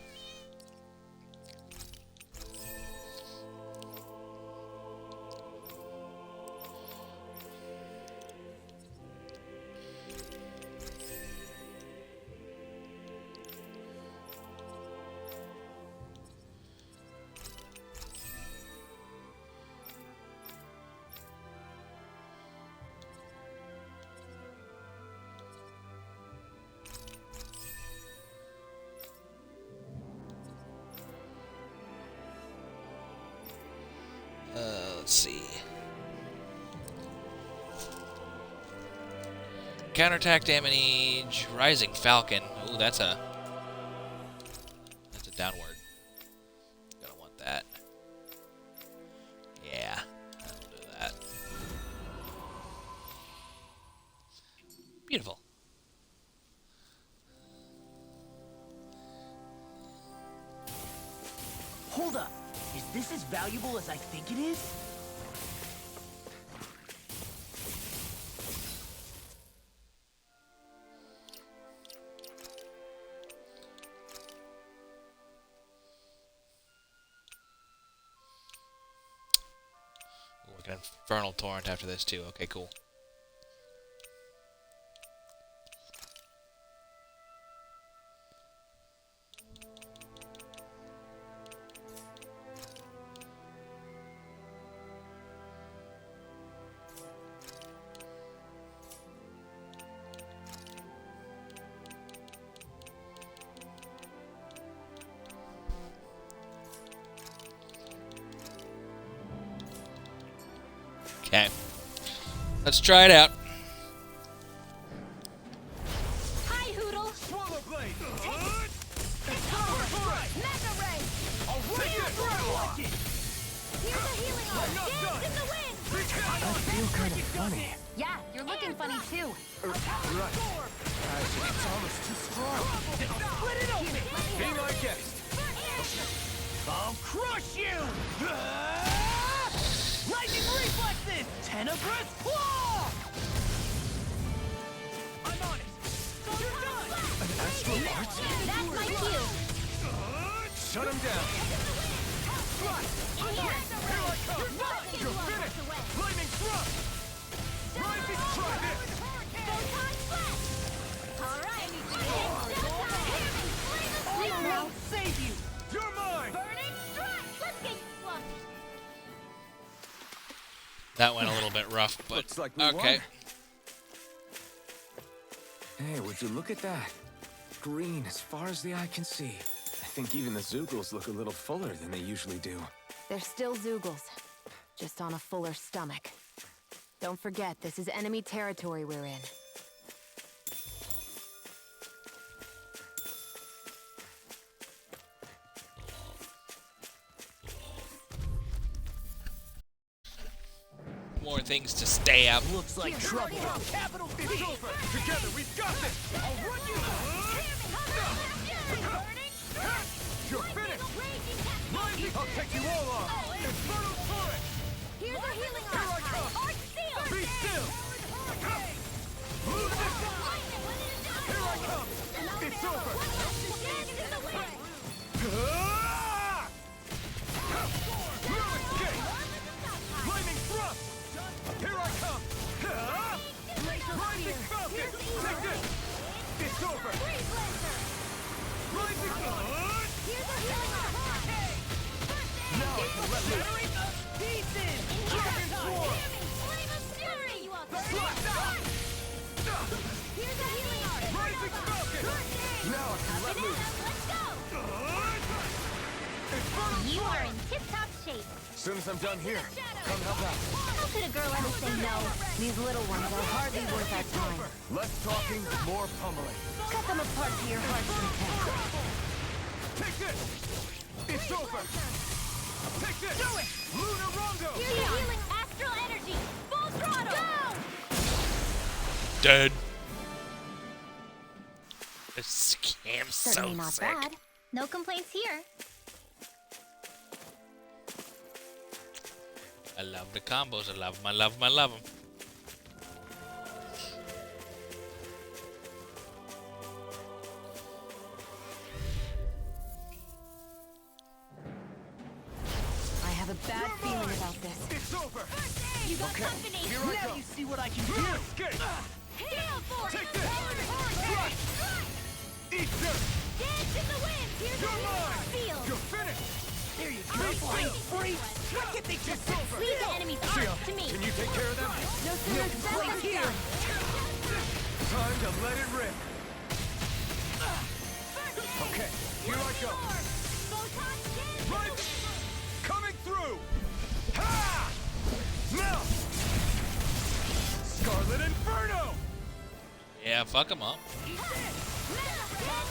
Let's see. Counterattack damage, Rising Falcon. Ooh, that's a downward. Gonna want that. Yeah, I'll do that. Beautiful. Hold up. Is this as valuable as I think it is? Ooh, like an Infernal Torrent after this too. Okay, cool. Okay. Let's try it out. Hi, Hoodle! Swallow blade! I feel kind of funny. Yeah, you're looking funny too. Right. It's almost too strong. Split it open! Be my guest. I'll crush you! Lightning reflexes! Tenebrous claw! I'm on it! You're done! An astral art? That's my cue. Shut him down. In here. Here I come. You're finished. Lightning thrust. Rising strike. Photon blast. All right. I'll save you! You're mine. Burning strike. Let's get fluffed. That went a little bit rough, but Looks like we okay. won. Hey, would you look at that? Green as far as the eye can see. I think even the Zoogles look a little fuller than they usually do. They're still Zoogles, just on a fuller stomach. Don't forget, this is enemy territory we're in. More things to stay up. Looks like trouble. Capital P! Together, we've got this. I'll run you! You're finished. I'll take you all on. Infernal turret. Here's a healing Here I come. Art seal. Be still. Move this. Here I come. It's over. Ah! No escape. Flaming thrust. Here I come. Ah! Rising falcon. Take this. It's over. Rising Now I can let loose. Pieces! Dragon swarm. Rising falcon. Now I can let loose. Infernal You are in tip-top shape. As soon as I'm done here, come help out. How could a girl ever say no? These little ones are hardly worth our time. Less talking, more pummeling. Cut them apart to your heart's content. Take this! It's over! Take this! Do it! Lunar Rondo! Here's your healing astral energy. Full throttle. Go! Dead. This scam's so Certainly not sick. bad. No complaints here. I love the combos. I love them. I love them. I love them. I have a bad feeling about this. It's over! You got company. Here I Now go! you see what I can do! Escape! Gale force. Take this! Eat dirt! Dance in the wind. Here's You're a mine! field. You're finished! There you go, flying freak! What can they just over? Leave the enemy's arms to me. Can you take care of them? No sooner said complaints than here. done. Time to let it rip. Okay, here I go. Photon skin. Right! Coming through! Ha! Now! Scarlet Inferno! Yeah, fuck them up. Here I come!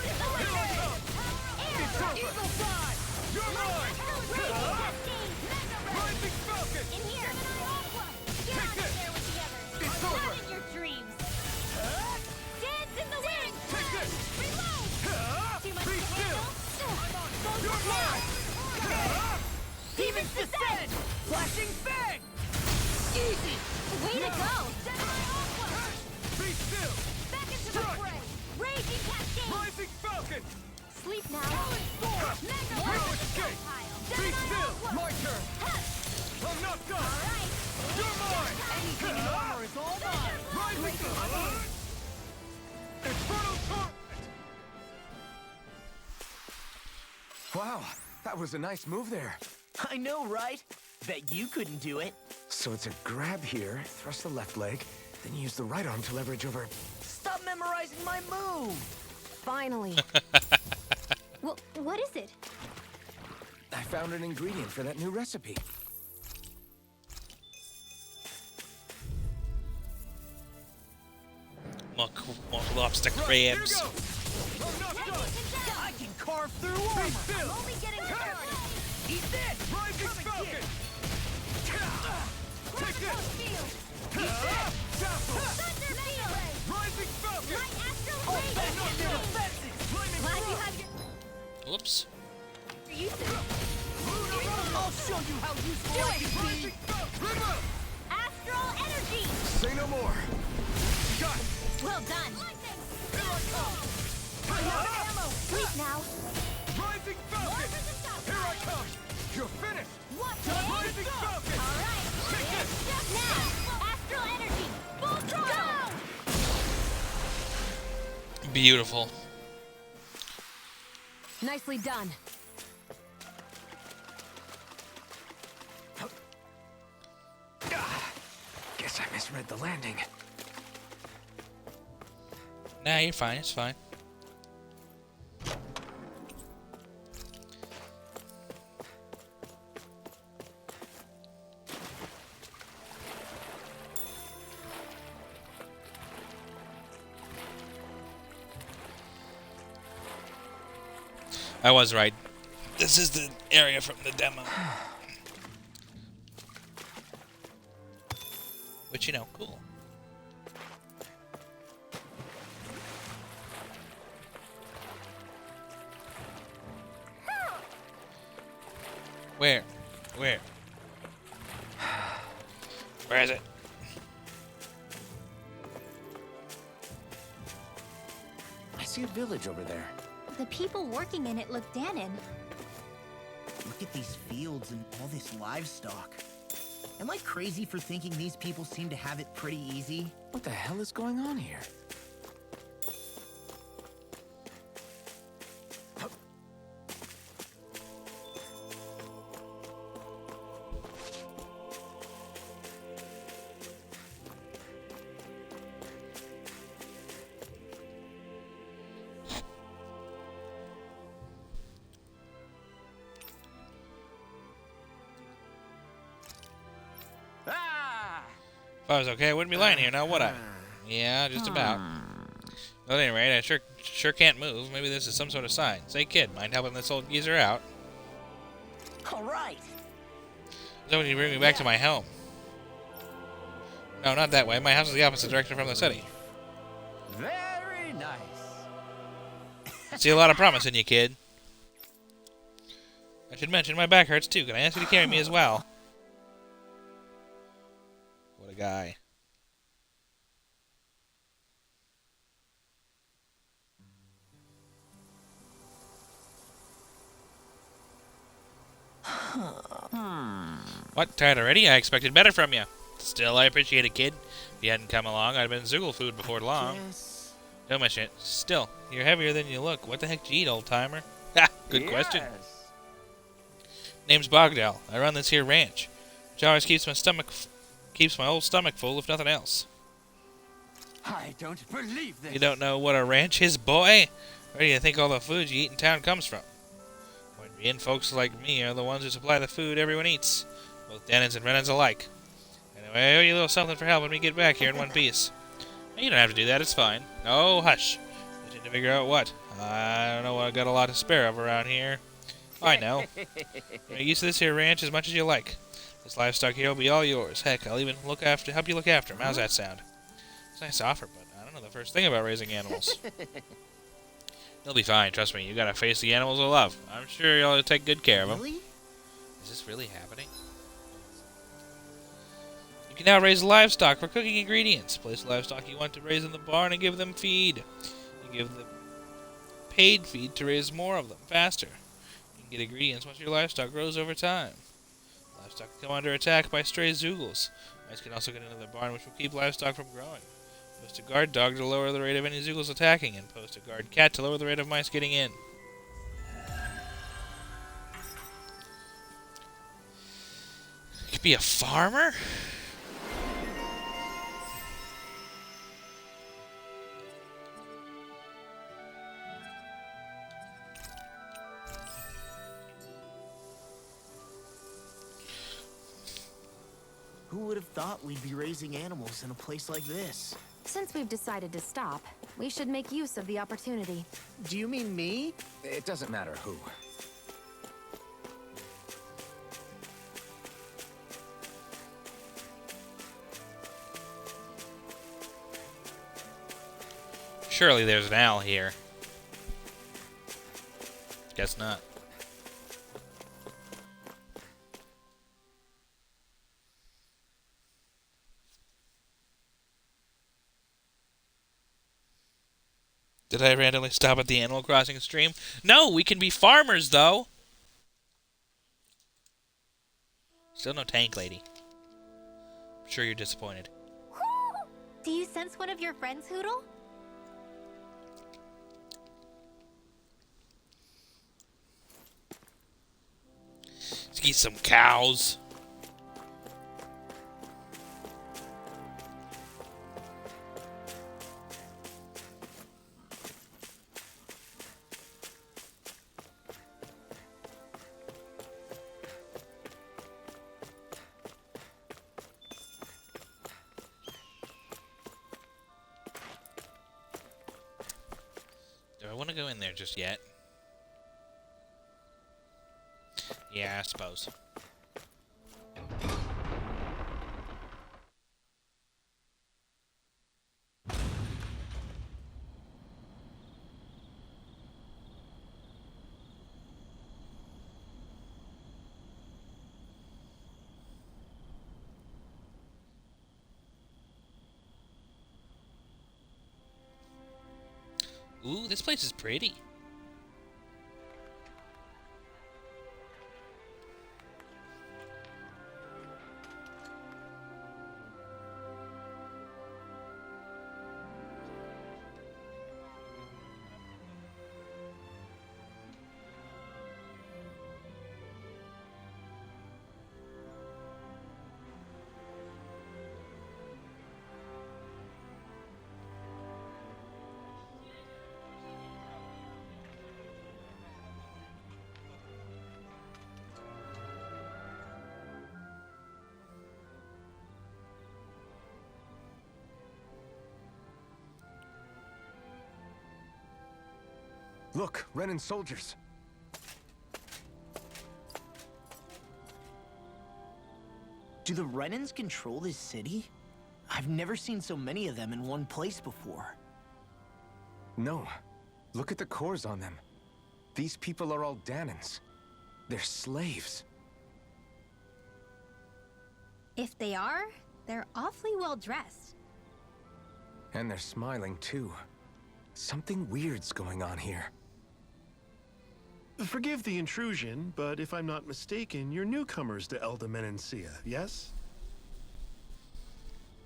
It's over! Eagle fly! You're mine! Rising Falcon! In here. Get Take out this. of there with the others. It's Not over. in your dreams. Dance in the wind. Take this! Reload. Ha! Too much Be to still! handle. You're mine! Ha! Demons descend! Flashing fang! Easy! Way to go. Be still! Back into the Strike. fray. Raging cascade. Rising Falcon! Sleep now. No escape! Be still! My turn! I'm not done! All right. You're mine! Anything in armor is all mine! Rising! Infernal torment! Wow, that was a nice move there. I know, right? Bet you couldn't do it. So it's a grab here, thrust the left leg, then use the right arm to leverage over. Stop memorizing my move! Finally. Well, what is it? I found an ingredient for that new recipe. More lobster crabs. I'm not done! I can carve through armor! Still! Only getting started. Eat this! Rising Come and Falcon! get Whoops. I'll show you how useful I can be. Astral energy! Say no more. Got it. Well done. Sleep now. Rising Falcon. Here I come. You're finished. Rising Falcon. All right. Now, astral energy. Full throttle. Beautiful. Nicely done. Guess I misread the landing. Nah, you're fine. It's fine. I was right. This is the area from the demo. Which, you know, cool. Where? Where? Where is it? I see a village over there. The people working in it look Danon. Look at these fields and all this livestock. Am I crazy for thinking these people seem to have it pretty easy? What the hell is going on here? If I was okay, I wouldn't be lying here, now would I? Yeah, just about. Well, at any rate, I sure can't move. Maybe this is some sort of sign. Say, kid, mind helping this old geezer out? All right. So when you bring me back to my home? No, not that way. My house is the opposite direction from the city. Very nice. See a lot of promise in you, kid. I should mention my back hurts too. Can I ask you to carry me as well? What a guy. What, tired already? I expected better from you. Still, I appreciate it, kid. If you hadn't come along, I'd have been Zoogle food before long. Yes. No, my shit. Still, you're heavier than you look. What the heck do you eat, old timer? Ha! Good question. Name's Bogdell. I run this here ranch, which always keeps my old stomach full, if nothing else. I don't believe this. You don't know what a ranch is, boy? Where do you think all the food you eat in town comes from? And folks like me are the ones who supply the food everyone eats, both Danons and Renans alike. Anyway, I owe you a little something for helping me get back here in one piece. You don't have to do that, it's fine. Oh, hush. I need to figure out what. I don't know, I got a lot to spare of around here. I know. Make use of this here ranch as much as you like. This livestock here will be all yours. Heck, I'll even help you look after them. How's that sound? It's a nice offer, but I don't know the first thing about raising animals. You'll be fine, trust me. You gotta face the animals with love. I'm sure you'll take good care of them. Really? Is this really happening? You can now raise livestock for cooking ingredients. Place the livestock you want to raise in the barn and give them feed. You give them paid feed to raise more of them faster. You can get ingredients once your livestock grows over time. Livestock can come under attack by stray Zoogles. Mice can also get into the barn, which will keep livestock from growing. Post a guard dog to lower the rate of any Zoogles attacking, and post a guard cat to lower the rate of mice getting in. You could be a farmer? Who would have thought we'd be raising animals in a place like this? Since we've decided to stop, we should make use of the opportunity. Do you mean me? It doesn't matter who. Surely there's an owl here. Guess not. Did I randomly stop at the Animal Crossing stream? No, we can be farmers, though. Still no tank lady. I'm sure you're disappointed. Do you sense one of your friends, Hoodle? Let's get some cows. Do I want to go in there just yet? Yeah, I suppose. Ooh, this place is pretty. Look, Renan soldiers. Do the Renans control this city? I've never seen so many of them in one place before. No. Look at the cores on them. These people are all Danans. They're slaves. If they are, they're awfully well dressed. And they're smiling, too. Something weird's going on here. Forgive the intrusion, but if I'm not mistaken, you're newcomers to Elda Menencia, yes?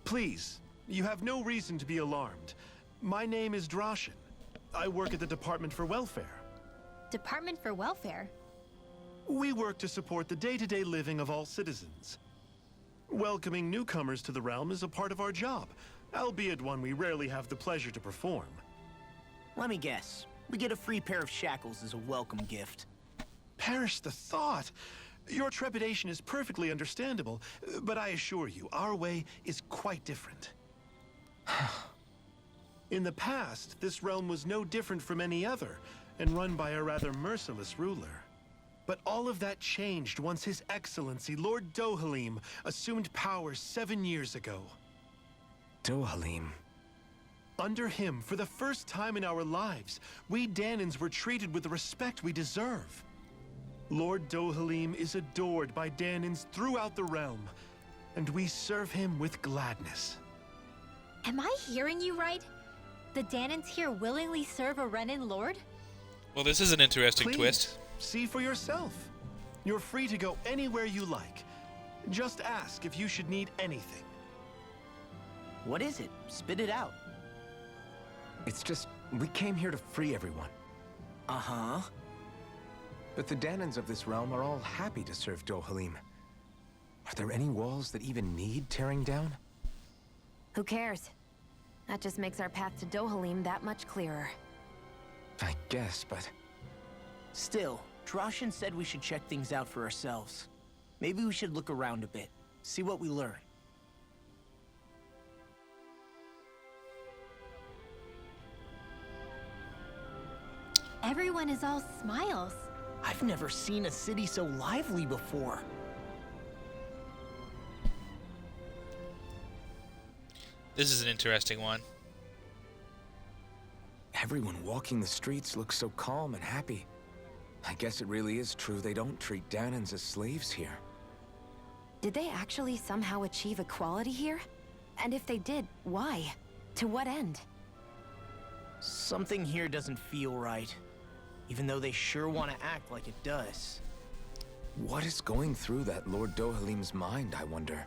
Please, you have no reason to be alarmed. My name is Droshin. I work at the Department for Welfare. Department for Welfare? We work to support the day-to-day living of all citizens. Welcoming newcomers to the realm is a part of our job, albeit one we rarely have the pleasure to perform. Let me guess. We get a free pair of shackles as a welcome gift. Perish the thought! Your trepidation is perfectly understandable, but I assure you, our way is quite different. In the past, this realm was no different from any other, and run by a rather merciless ruler. But all of that changed once His Excellency, Lord Dohalim, assumed power 7 years ago. Dohalim. Under him, for the first time in our lives, we Danans were treated with the respect we deserve. Lord Dohalim is adored by Danans throughout the realm, and we serve him with gladness. Am I hearing you right? The Danans here willingly serve a Renan lord? Well, this is an interesting Please, twist. see for yourself. You're free to go anywhere you like. Just ask if you should need anything. What is it? Spit it out. It's just, we came here to free everyone. Uh-huh. But the Danans of this realm are all happy to serve Dohalim. Are there any walls that even need tearing down? Who cares? That just makes our path to Dohalim that much clearer. I guess, but... Still, Droshin said we should check things out for ourselves. Maybe we should look around a bit, see what we learn. Everyone is all smiles. I've never seen a city so lively before. This is an interesting one. Everyone walking the streets looks so calm and happy. I guess it really is true they don't treat Danans as slaves here. Did they actually somehow achieve equality here? And if they did, why? To what end? Something here doesn't feel right, even though they sure want to act like it does. What is going through that Lord Dohalim's mind, I wonder?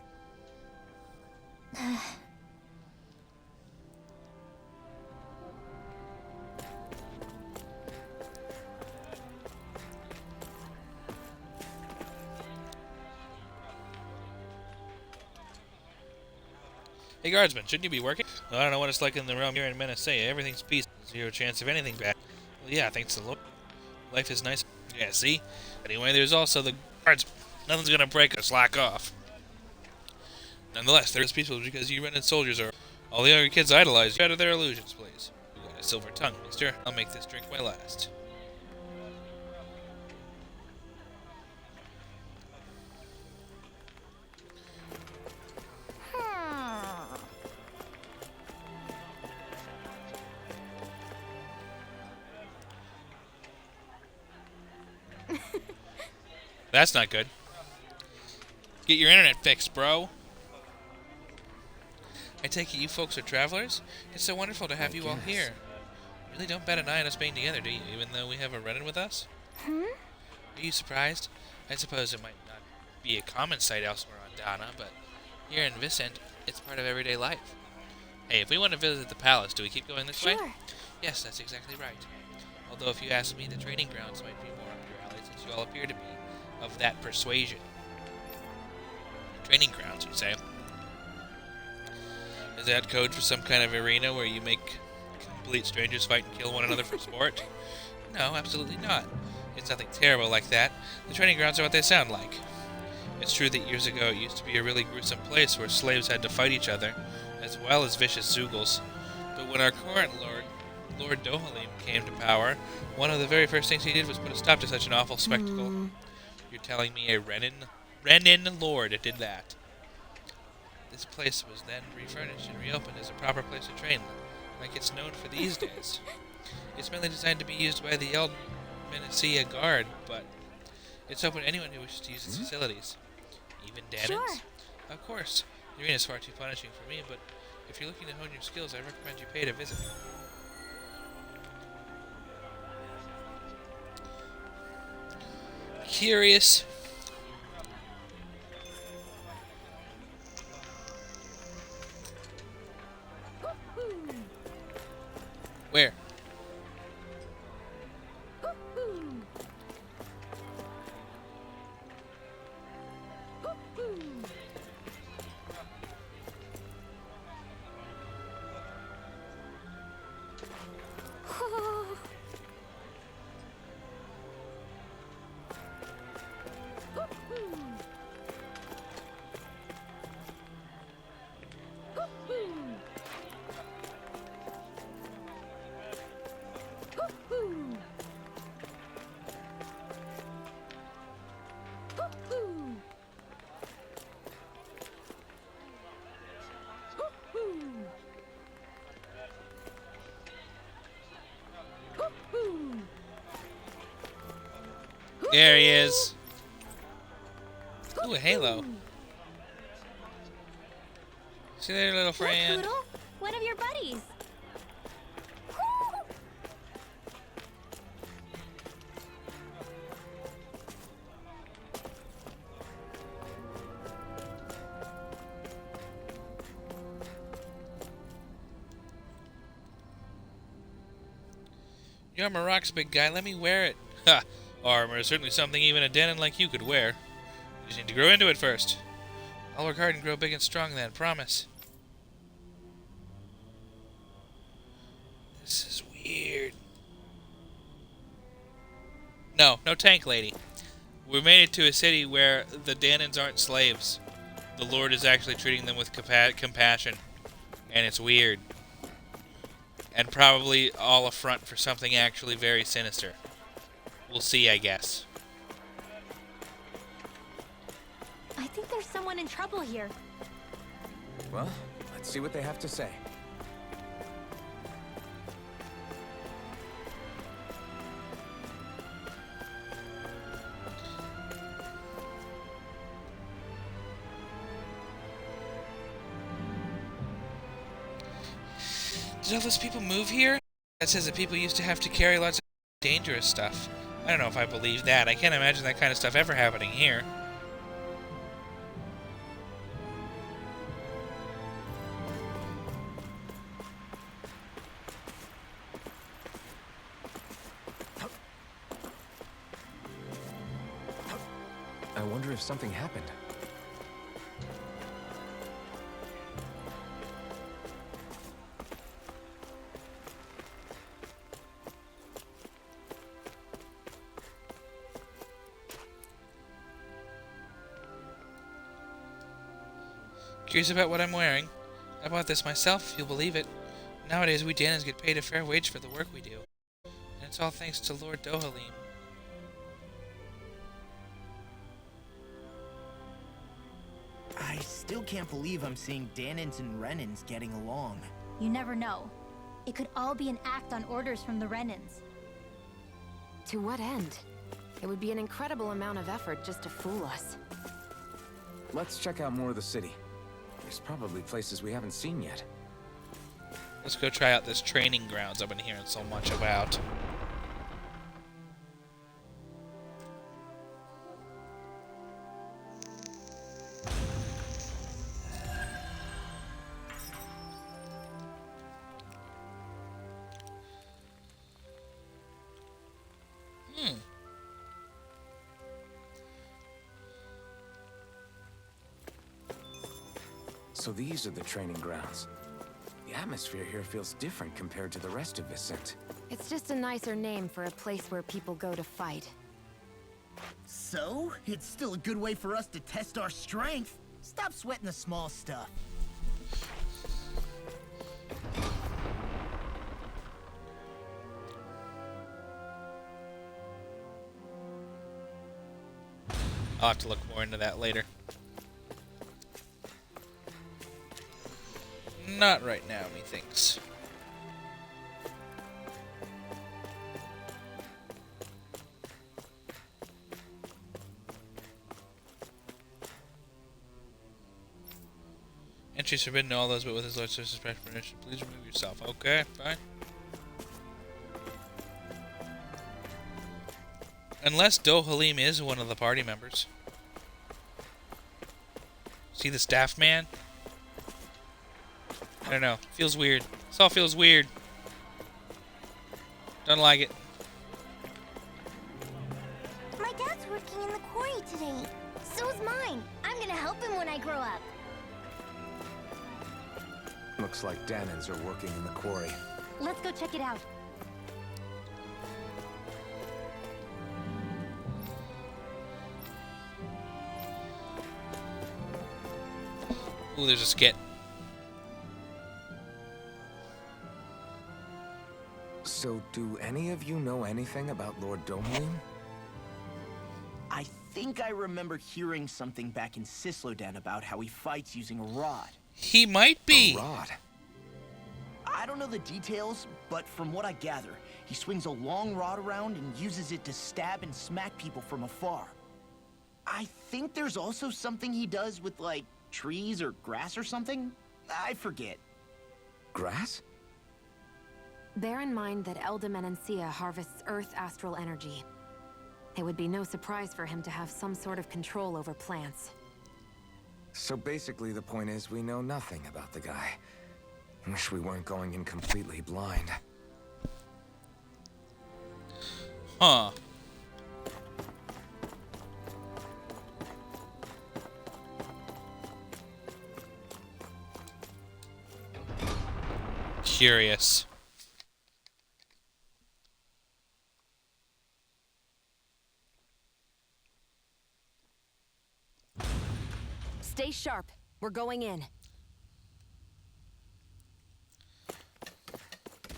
Hey guardsman, shouldn't you be working? Well, I don't know what it's like in the realm here in Menacea. Everything's peaceful. Zero chance of anything bad. Well, yeah, thanks to the Lord. Life is nice. Yeah, see? Anyway, there's also the guards. Nothing's gonna break us. Slack off. Nonetheless, they're as peaceful because you rented soldiers are. All the other kids idolize you out of their illusions, please. You got a silver tongue, mister. I'll make this drink my last. That's not good. Get your internet fixed, bro. I take it you folks are travelers? It's so wonderful to have you all here. You really don't bat an eye on us being together, do you? Even though we have a Renin with us? Are you surprised? I suppose it might not be a common sight elsewhere on Dana, but here in Vicent, it's part of everyday life. Hey, if we want to visit the palace, do we keep going this way? Yes, that's exactly right. Although if you ask me, the training grounds might be more up your alley since you all appear to be of that persuasion. Training grounds, you say? Is that code for some kind of arena where you make complete strangers fight and kill one another for sport? No, absolutely not. It's nothing terrible like that. The training grounds are what they sound like. It's true that years ago it used to be a really gruesome place where slaves had to fight each other, as well as vicious Zoogles. But when our current Lord Dohalim, came to power, one of the very first things he did was put a stop to such an awful spectacle. You're telling me a Renin Lord did that? This place was then refurnished and reopened as a proper place to train, like it's known for these days. It's mainly designed to be used by the Menacea Guard, but it's open to anyone who wishes to use its facilities. Even Danans? Sure. Of course. The arena's far too punishing for me, but if you're looking to hone your skills, I recommend you pay to visit. Curious. Where? There he is. Ooh, a halo. See there, little friend. Look, Poodle, one of your buddies. Your armor rocks, big guy. Let me wear it. Ha! Armor is certainly something even a Denon like you could wear. You just need to grow into it first. I'll work hard and grow big and strong then, promise. This is weird. No tank lady. We made it to a city where the Danans aren't slaves. The Lord is actually treating them with compassion. And it's weird. And probably all a front for something actually very sinister. We'll see, I guess. I think there's someone in trouble here. Well, let's see what they have to say. Did all those people move here? That says that people used to have to carry lots of dangerous stuff. I don't know if I believe that. I can't imagine that kind of stuff ever happening here. I wonder if something happened. Curious about what I'm wearing. I bought this myself, if you'll believe it. Nowadays, we Danans get paid a fair wage for the work we do. And it's all thanks to Lord Dohalim. I still can't believe I'm seeing Danins and Renans getting along. You never know. It could all be an act on orders from the Renans. To what end? It would be an incredible amount of effort just to fool us. Let's check out more of the city. There's probably places we haven't seen yet. Let's go try out this training grounds I've been hearing so much about. So these are the training grounds. The atmosphere here feels different compared to the rest of Vicent. It's just a nicer name for a place where people go to fight. So, it's still a good way for us to test our strength. Stop sweating the small stuff. I'll have to look more into that later. Not right now, methinks. Entries forbidden to all those but with his Lord's Service's permission. Please remove yourself. Okay, fine. Unless Dohalim is one of the party members. See the staff man? I don't know. Feels weird. This all feels weird. Don't like it. My dad's working in the quarry today. So is mine. I'm gonna help him when I grow up. Looks like Danans are working in the quarry. Let's go check it out. Ooh, there's a skit. So, do any of you know anything about Lord Dohalim? I think I remember hearing something back in Sislodan about how he fights using a rod. He might be. A rod? I don't know the details, but from what I gather, he swings a long rod around and uses it to stab and smack people from afar. I think there's also something he does with, like, trees or grass or something? I forget. Grass? Bear in mind that Elda Menancia harvests Earth astral energy. It would be no surprise for him to have some sort of control over plants. So basically the point is we know nothing about the guy. Wish we weren't going in completely blind. Huh. Curious. Stay sharp. We're going in.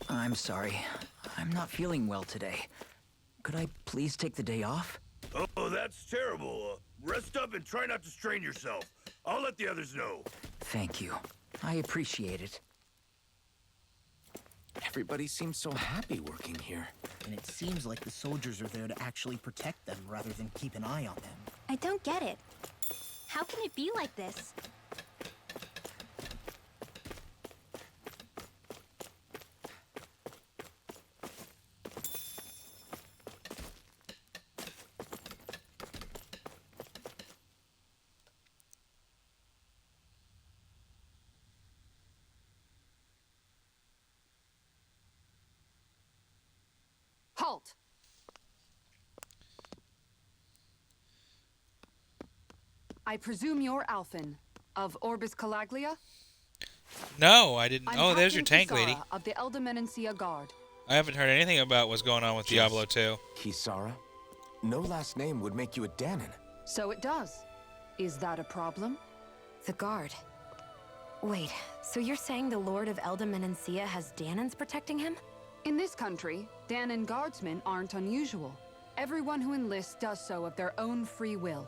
I'm sorry. I'm not feeling well today. Could I please take the day off? Oh, that's terrible. Rest up and try not to strain yourself. I'll let the others know. Thank you. I appreciate it. Everybody seems so happy working here. And it seems like the soldiers are there to actually protect them rather than keep an eye on them. I don't get it. How can it be like this? halt! I presume you're Alphen, of Orbis Calaglia? No, I didn't. I'm Oh, there's your Captain tank lady. Kisara of the Elder Guard. I haven't heard anything about what's going on with Diablo 2. Kisara? No last name would make you a Danon. So it does. Is that a problem? The guard. Wait, so you're saying the Lord of Elda Menancia has Danons protecting him? In this country, Danon guardsmen aren't unusual. Everyone who enlists does so of their own free will.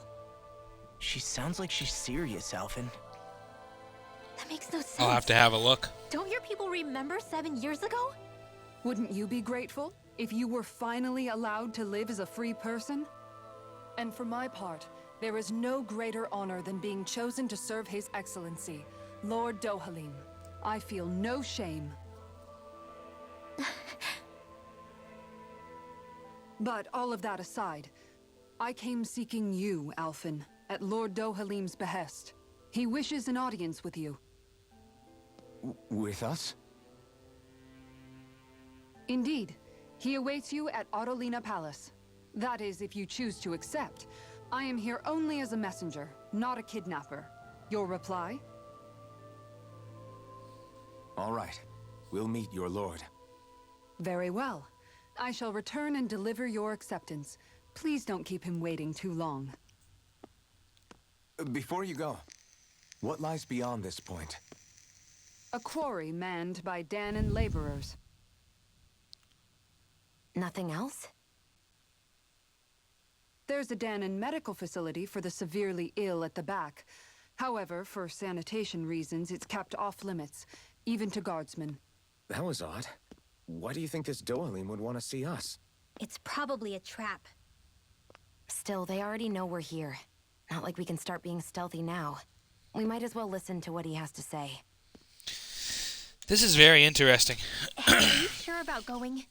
She sounds like she's serious, Alphen. That makes no sense. I'll have to have a look. Don't your people remember 7 years ago? Wouldn't you be grateful if you were finally allowed to live as a free person? And for my part, there is no greater honor than being chosen to serve His Excellency, Lord Dohalim. I feel no shame. But all of that aside, I came seeking you, Alphen, at Lord Dohalim's behest. He wishes an audience with you. With us? Indeed. He awaits you at Autolina Palace. That is, if you choose to accept. I am here only as a messenger, not a kidnapper. Your reply? All right. We'll meet your lord. Very well. I shall return and deliver your acceptance. Please don't keep him waiting too long. Before you go, what lies beyond this point? A quarry manned by Danon laborers. Nothing else? There's a Danon medical facility for the severely ill at the back. However, for sanitation reasons, it's kept off limits, even to guardsmen. That was odd. Why do you think this Dohalim would want to see us? It's probably a trap. Still, they already know we're here. Not like we can start being stealthy now. We might as well listen to what he has to say. This is very interesting. Hey, are you sure about going?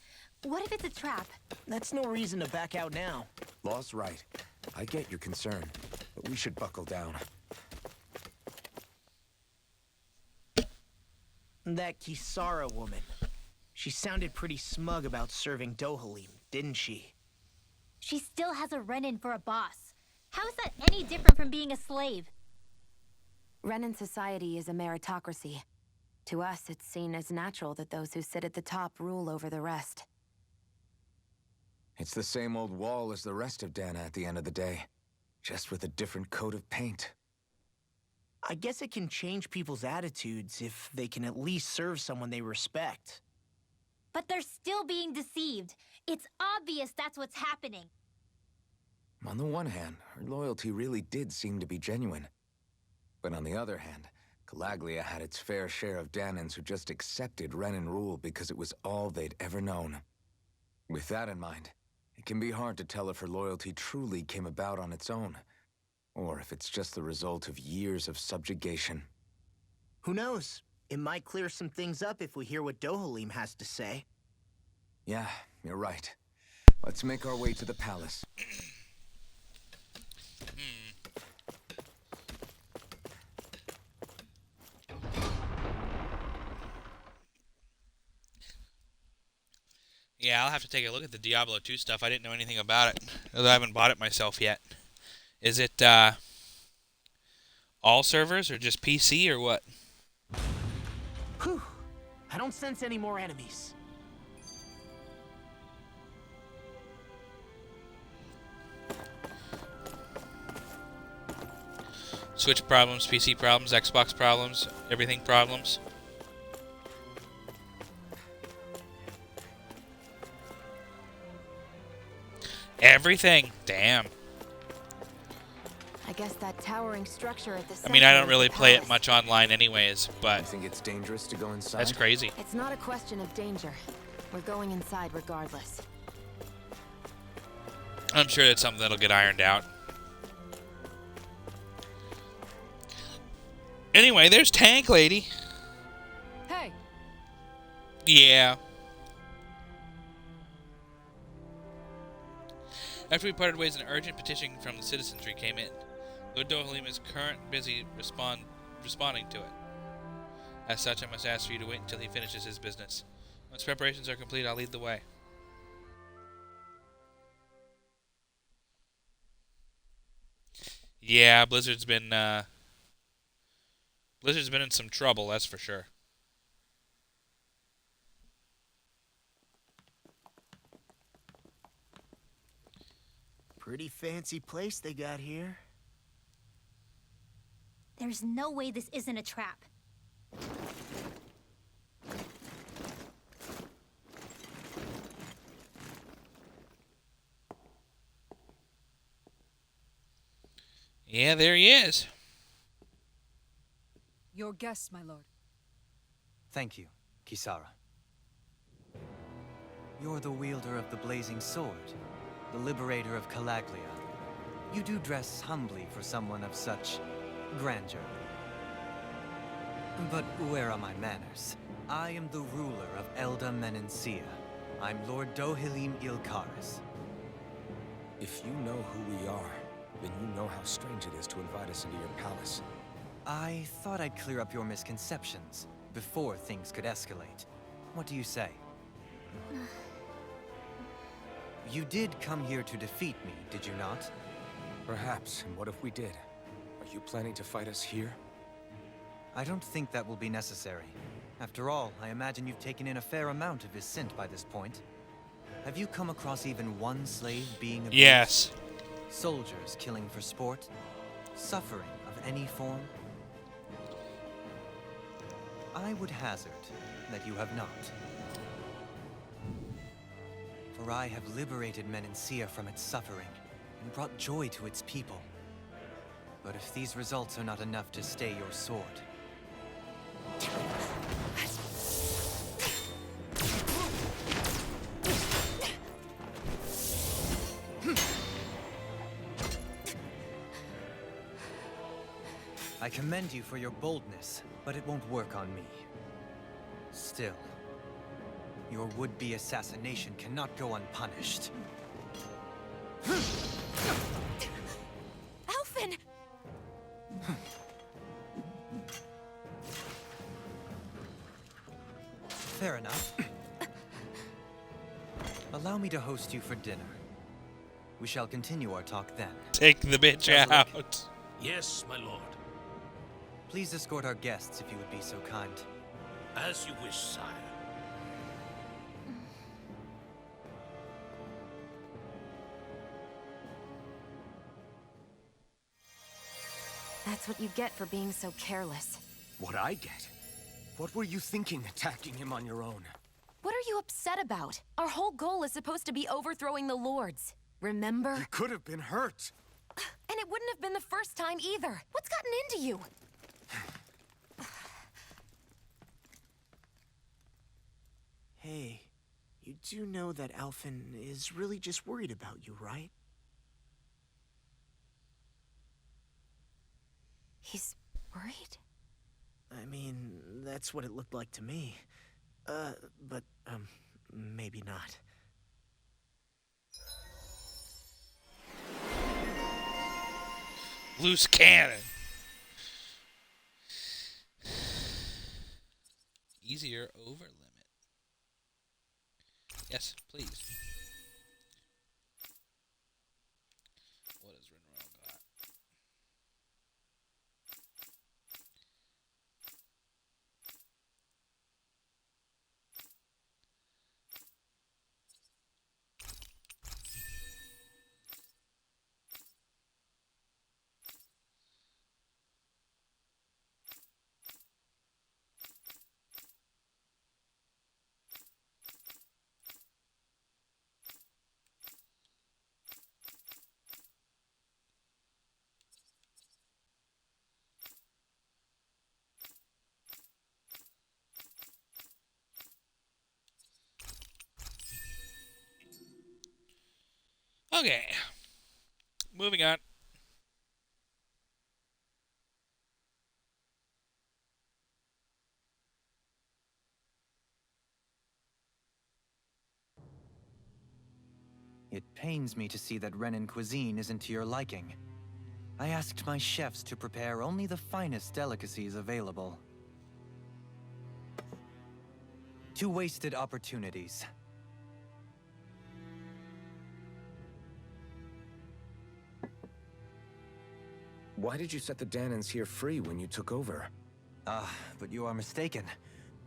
What if it's a trap? That's no reason to back out now. Law's right. I get your concern, but we should buckle down. That Kisara woman. She sounded pretty smug about serving Dohalim, didn't she? She still has a Renin for a boss. How is that any different from being a slave? Renin society is a meritocracy. To us, it's seen as natural that those who sit at the top rule over the rest. It's the same old wall as the rest of Dana at the end of the day, just with a different coat of paint. I guess it can change people's attitudes if they can at least serve someone they respect. But they're still being deceived. It's obvious that's what's happening. On the one hand, her loyalty really did seem to be genuine. But on the other hand, Calaglia had its fair share of Danons who just accepted Renin rule because it was all they'd ever known. With that in mind, it can be hard to tell if her loyalty truly came about on its own, or if it's just the result of years of subjugation. Who knows? It might clear some things up if we hear what Dohalim has to say. Yeah, you're right. Let's make our way to the palace. Yeah, I'll have to take a look at the Diablo 2 stuff. I didn't know anything about it, although I haven't bought it myself yet. Is it all servers or just PC or what? Whew. I don't sense any more enemies. Switch problems, PC problems, Xbox problems, everything problems. Everything. Damn. I guess that towering structure at the I mean, I center don't is really the play it palace. much online anyways, but You think it's dangerous to go inside? that's crazy. It's not a question of danger. We're going inside regardless. I'm sure it's something that'll get ironed out. Anyway, there's Tank Lady. Hey! Yeah. After we parted ways, an urgent petition from the citizenry came in. Lord Dohalim is busy responding to it. As such, I must ask for you to wait until he finishes his business. Once preparations are complete, I'll lead the way. Yeah, Blizzard's been in some trouble, that's for sure. Pretty fancy place they got here. There's no way this isn't a trap. Yeah, there he is. Your guests, my lord. Thank you, Kisara. You're the wielder of the blazing sword, the liberator of Calaglia. You do dress humbly for someone of such grandeur. But where are my manners? I am the ruler of Elda Menencia. I'm Lord Dohalim Ilkaris. If you know who we are, then you know how strange it is to invite us into your palace. I thought I'd clear up your misconceptions before things could escalate. What do you say? You did come here to defeat me, did you not? Perhaps, and what if we did? Are you planning to fight us here? I don't think that will be necessary. After all, I imagine you've taken in a fair amount of his scent by this point. Have you come across even one slave being abused? Yes. Soldiers killing for sport? Suffering of any form? I would hazard that you have not. For I have liberated Menencia from its suffering and brought joy to its people. But if these results are not enough to stay your sword... I commend you for your boldness, but it won't work on me. Still, your would-be assassination cannot go unpunished. Alphen! Fair enough. Allow me to host you for dinner. We shall continue our talk then. Take the bitch out. Yes, my lord. Please escort our guests if you would be so kind. As you wish, sire. That's what you get for being so careless. What I get? What were you thinking attacking him on your own? What are you upset about? Our whole goal is supposed to be overthrowing the lords. Remember? He could have been hurt. And it wouldn't have been the first time either. What's gotten into you? Hey, you do know that Alphen is really just worried about you, right? He's worried? I mean, that's what it looked like to me. But maybe not. Loose cannon. Easier over limit. Yes, please. What has Rinrel got? Okay. Moving on. It pains me to see that Renan cuisine isn't to your liking. I asked my chefs to prepare only the finest delicacies available. 2 wasted opportunities. Why did you set the Danans here free when you took over? But you are mistaken.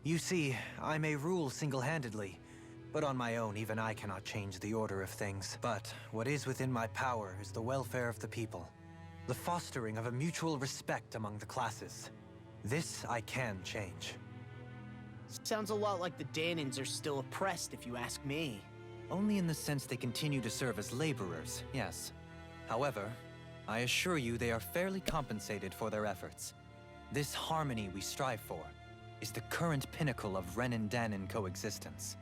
You see, I may rule single-handedly, but on my own, even I cannot change the order of things. But what is within my power is the welfare of the people, the fostering of a mutual respect among the classes. This I can change. Sounds a lot like the Danans are still oppressed, if you ask me. Only in the sense they continue to serve as laborers, yes. However, I assure you they are fairly compensated for their efforts. This harmony we strive for is the current pinnacle of Renin-Danan coexistence.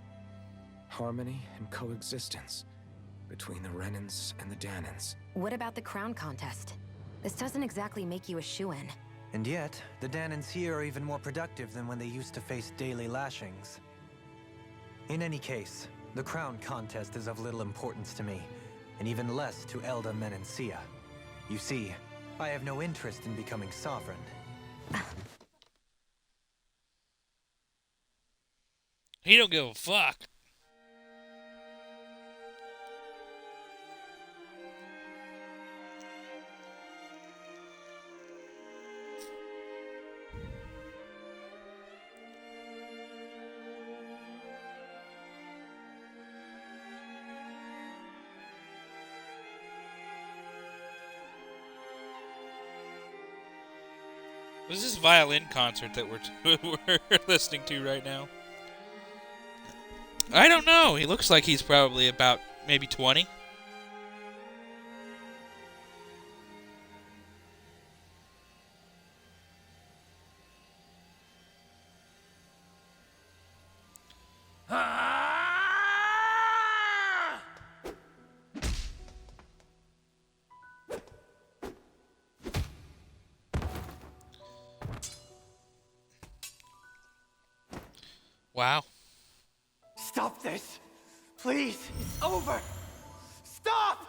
Harmony and coexistence between the Renins and the Danans. What about the crown contest? This doesn't exactly make you a shoo-in. And yet, the Danans here are even more productive than when they used to face daily lashings. In any case, the crown contest is of little importance to me, and even less to Elda Menencia. You see, I have no interest in becoming sovereign. He don't give a fuck. What's this violin concert that we're listening to right now? I don't know. He looks like he's probably about maybe 20. Wow. Stop this! Please! It's over! Stop!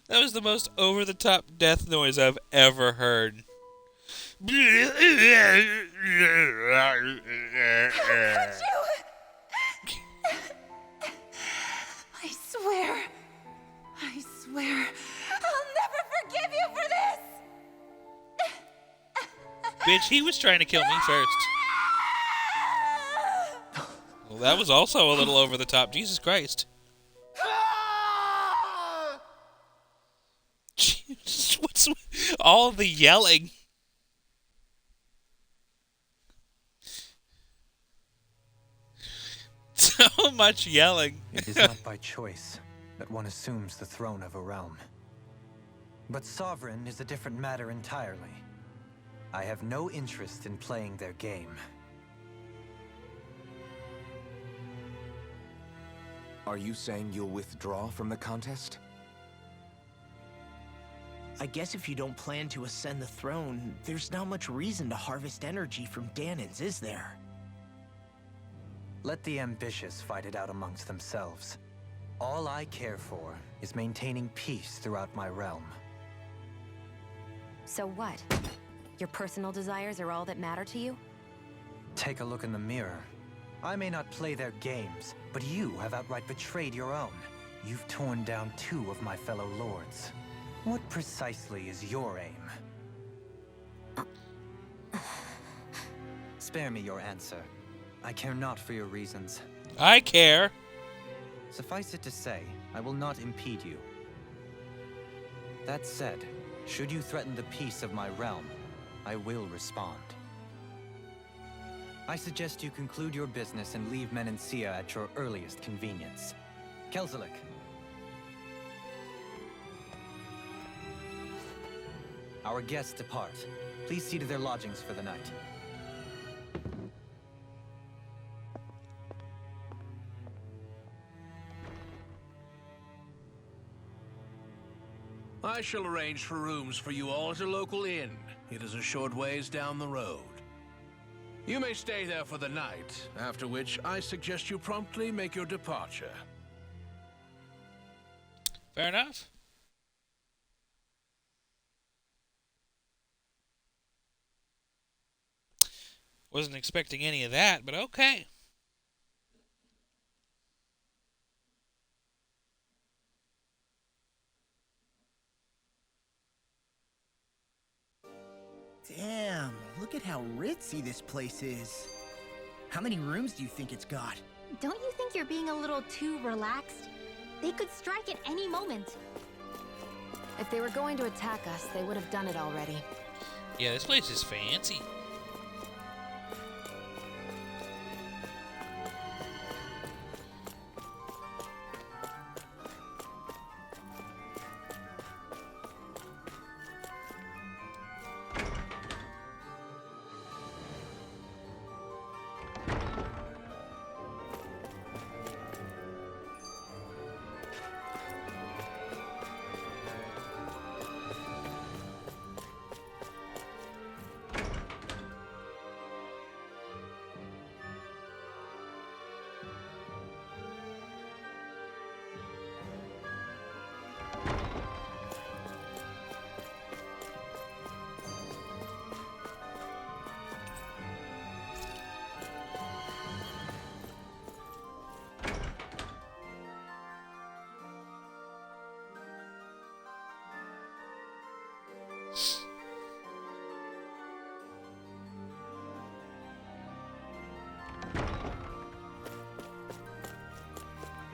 That was the most over-the-top death noise I've ever heard. How could you? I swear, I'll never forgive you for this! Bitch, he was trying to kill me first. Well, that was also a little over the top. Jesus Christ. Jesus, what's all the yelling? So much yelling. It is not by choice that one assumes the throne of a realm. But sovereign is a different matter entirely. I have no interest in playing their game. Are you saying you'll withdraw from the contest? I guess if you don't plan to ascend the throne, there's not much reason to harvest energy from Danans, is there? Let the ambitious fight it out amongst themselves. All I care for is maintaining peace throughout my realm. So what? Your personal desires are all that matter to you? Take a look in the mirror. I may not play their games, but you have outright betrayed your own. You've torn down 2 of my fellow lords. What precisely is your aim? Spare me your answer. I care not for your reasons. I care. Suffice it to say, I will not impede you. That said, should you threaten the peace of my realm, I will respond. I suggest you conclude your business and leave Menencia at your earliest convenience. Kelzelik. Our guests depart. Please see to their lodgings for the night. I shall arrange for rooms for you all at a local inn. It is a short ways down the road. You may stay there for the night, after which I suggest you promptly make your departure. Fair enough. Wasn't expecting any of that, but okay. Damn, look at how ritzy this place is. How many rooms do you think it's got? Don't you think you're being a little too relaxed? They could strike at any moment. If they were going to attack us, they would have done it already. Yeah, this place is fancy.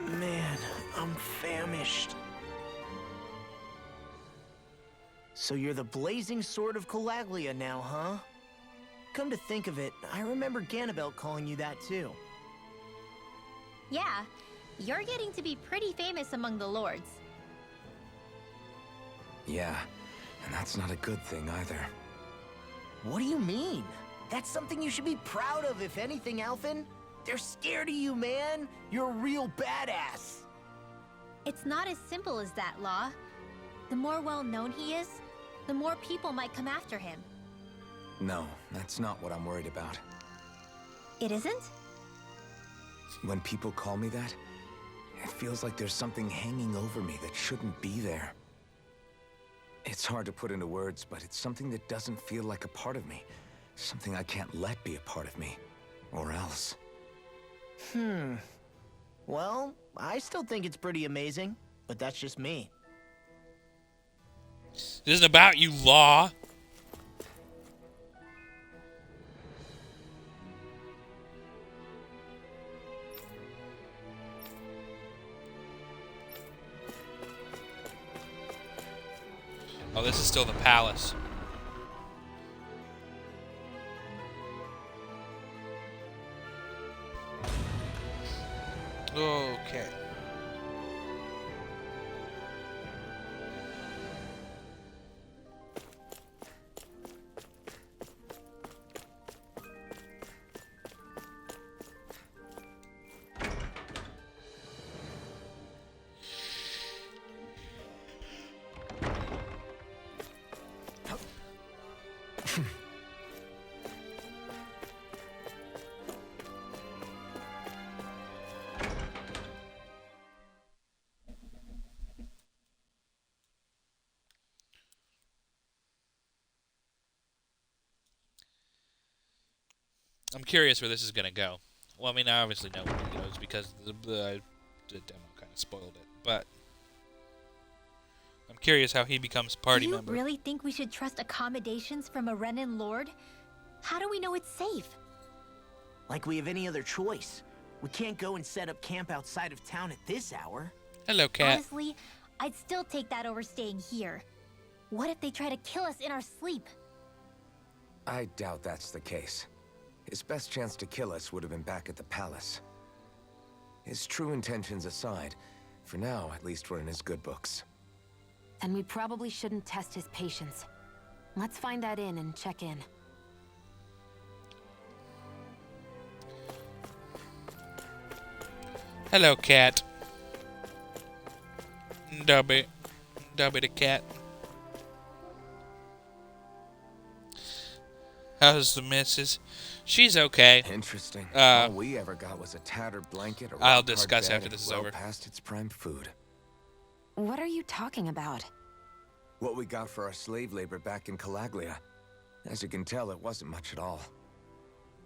Man, I'm famished. So you're the blazing sword of Calaglia now, huh? Come to think of it, I remember Ganabelt calling you that too. Yeah, you're getting to be pretty famous among the lords. Yeah, and that's not a good thing either. What do you mean? That's something you should be proud of, if anything, Alphen. They're scared of you, man. You're a real badass. It's not as simple as that, Law. The more well-known he is, the more people might come after him. No, that's not what I'm worried about. It isn't? When people call me that, it feels like there's something hanging over me that shouldn't be there. It's hard to put into words, but it's something that doesn't feel like a part of me. Something I can't let be a part of me. Or else. Well, I still think it's pretty amazing, but that's just me. This isn't about you, Law. Oh, this is still the palace. Okay. I'm curious where this is going to go. Well, I mean, I obviously know where it goes because the demo kind of spoiled it. But I'm curious how he becomes party member. Do you really think we should trust accommodations from a Renan lord? How do we know it's safe? Like we have any other choice. We can't go and set up camp outside of town at this hour. Hello, cat. Honestly, I'd still take that over staying here. What if they try to kill us in our sleep? I doubt that's the case. His best chance to kill us would have been back at the palace. His true intentions aside, for now, at least we're in his good books. Then we probably shouldn't test his patience. Let's find that inn and check in. Hello, cat. Dubby. Dubby the cat. How's the missus? She's okay. Interesting. All we ever got was a tattered blanket. I'll discuss after this is over. Past its prime food. What are you talking about? What we got for our slave labor back in Calaglia. As you can tell, it wasn't much at all.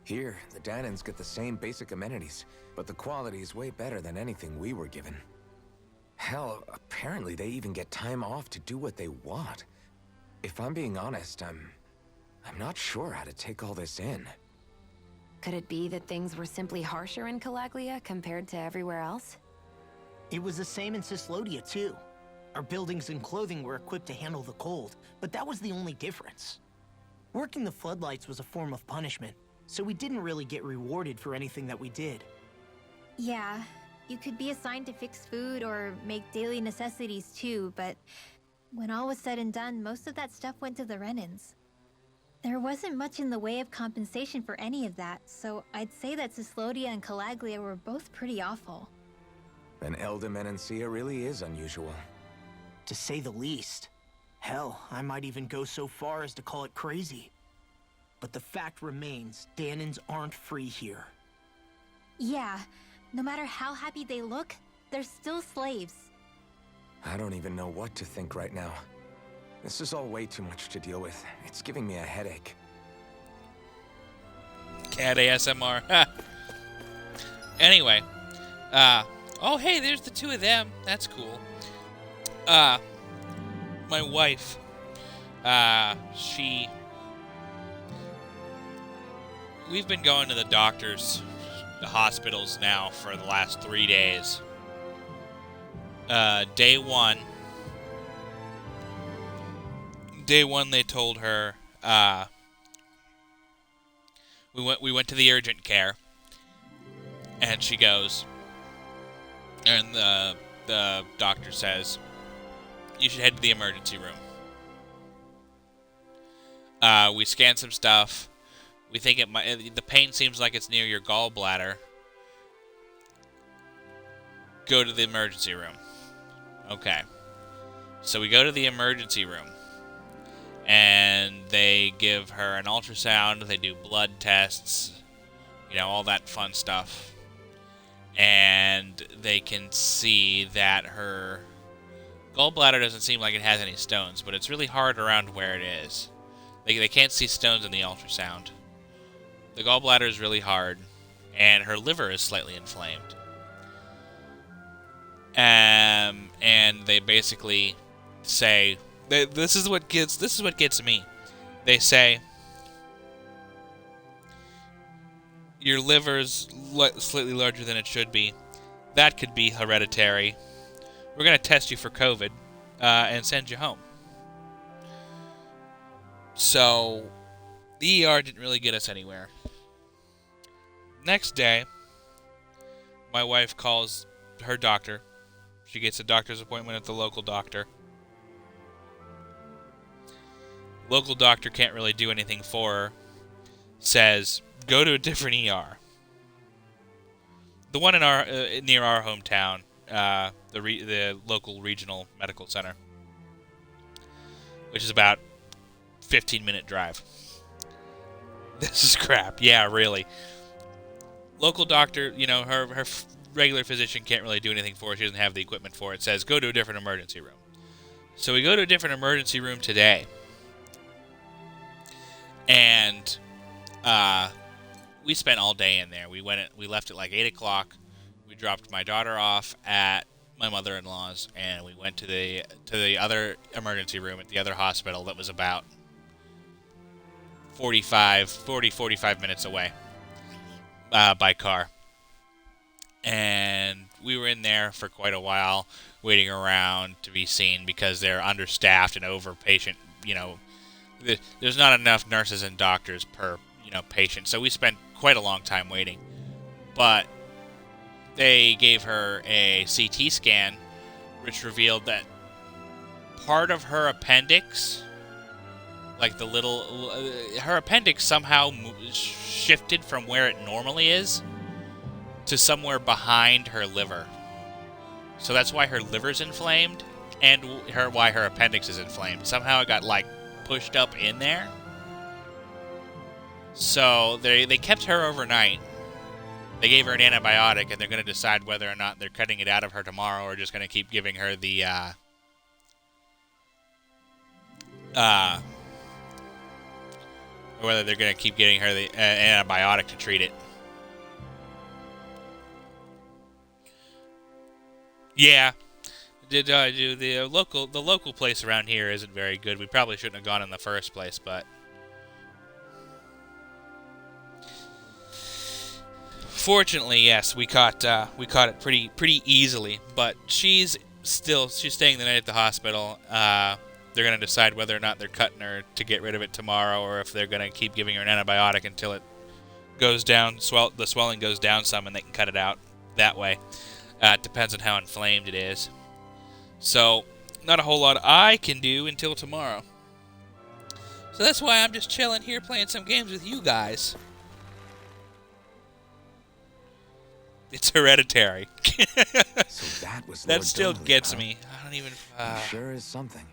Here, the Danans get the same basic amenities, but the quality is way better than anything we were given. Hell, apparently they even get time off to do what they want. If I'm being honest, I'm not sure how to take all this in. Could it be that things were simply harsher in Calaglia compared to everywhere else? It was the same in Cislodia, too. Our buildings and clothing were equipped to handle the cold, but that was the only difference. Working the floodlights was a form of punishment, so we didn't really get rewarded for anything that we did. Yeah, you could be assigned to fix food or make daily necessities too, but when all was said and done, most of that stuff went to the Renans. There wasn't much in the way of compensation for any of that, so I'd say that Cislodia and Calaglia were both pretty awful. Then Elda Menancia really is unusual. To say the least. Hell, I might even go so far as to call it crazy. But the fact remains, Danans aren't free here. Yeah, no matter how happy they look, they're still slaves. I don't even know what to think right now. This is all way too much to deal with. It's giving me a headache. Cat ASMR. Anyway. Oh hey, there's the two of them. That's cool. My wife, we've been going to the doctors, the hospitals now for the last 3 days. Day one they told her, we went to the urgent care, and she goes, and the doctor says, you should head to the emergency room. We scanned some stuff. We think the pain seems like it's near your gallbladder. Go to the emergency room. Okay. So we go to the emergency room. And they give her an ultrasound. They do blood tests. You know, all that fun stuff. And they can see that her gallbladder doesn't seem like it has any stones, but it's really hard around where it is. They can't see stones in the ultrasound. The gallbladder is really hard, and her liver is slightly inflamed. And they basically say, this is what gets me. They say, your liver's slightly larger than it should be. That could be hereditary. We're going to test you for COVID and send you home. So, the ER didn't really get us anywhere. Next day, my wife calls her doctor. She gets a doctor's appointment at the local doctor. Local doctor can't really do anything for her. Says, go to a different ER. The one in our near our hometown. The local regional medical center, which is about 15-minute drive. This is crap. Yeah, really. Local doctor, you know, her regular physician can't really do anything for her. She doesn't have the equipment for it. Says, go to a different emergency room. So we go to a different emergency room today. And we spent all day in there. We left at like 8 o'clock. We dropped my daughter off at my mother-in-law's, and we went to the other emergency room at the other hospital that was about 45 minutes away by car. And we were in there for quite a while, waiting around to be seen because they're understaffed and overpatient. You know, there's not enough nurses and doctors per patient, so we spent quite a long time waiting. But they gave her a CT scan, which revealed that part of her appendix, like her appendix somehow shifted from where it normally is to somewhere behind her liver. So that's why her liver's inflamed, and why her appendix is inflamed. Somehow it got pushed up in there. So they kept her overnight. They gave her an antibiotic, and they're going to decide whether or not they're cutting it out of her tomorrow or just going to keep giving her the or whether they're going to keep getting her the antibiotic to treat it. Yeah, the local place around here isn't very good. We probably shouldn't have gone in the first place, but fortunately, yes, we caught it pretty easily. But she's staying the night at the hospital. They're gonna decide whether or not they're cutting her to get rid of it tomorrow, or if they're gonna keep giving her an antibiotic until it goes down, the swelling goes down some, and they can cut it out that way. It depends on how inflamed it is. So, not a whole lot I can do until tomorrow. So that's why I'm just chilling here playing some games with you guys. It's Hereditary. So that was that Lord still Dohalim, gets huh? me. I don't even... Sure is something.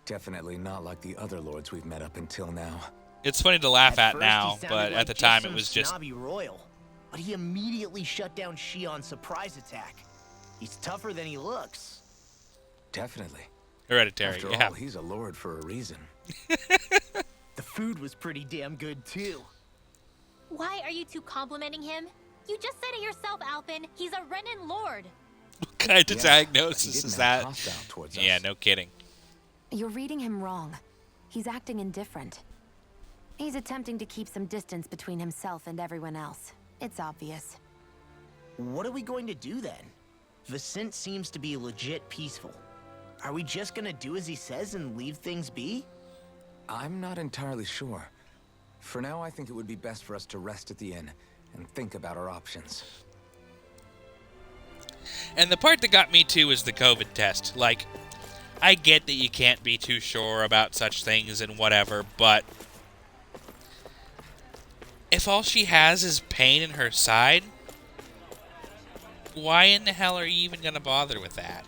Definitely not like the other lords we've met up until now. It's funny to laugh at first, now, he sounded but like at the time it some was just... snobby royal. But he immediately shut down Shion's surprise attack. He's tougher than he looks. Definitely. Hereditary, After yeah. all, he's a lord for a reason. The food was pretty damn good, too. Why are you two complimenting him? You just said it yourself, Alpin. He's a Renan Lord. What kind of Yeah, diagnosis he didn't is act that? hostile towards us. Yeah, no kidding. You're reading him wrong. He's acting indifferent. He's attempting to keep some distance between himself and everyone else. It's obvious. What are we going to do then? Vicent seems to be legit peaceful. Are we just gonna do as he says and leave things be? I'm not entirely sure. For now, I think it would be best for us to rest at the inn and think about our options. And the part that got me too is the COVID test. Like, I get that you can't be too sure about such things and whatever, but if all she has is pain in her side, why in the hell are you even gonna bother with that?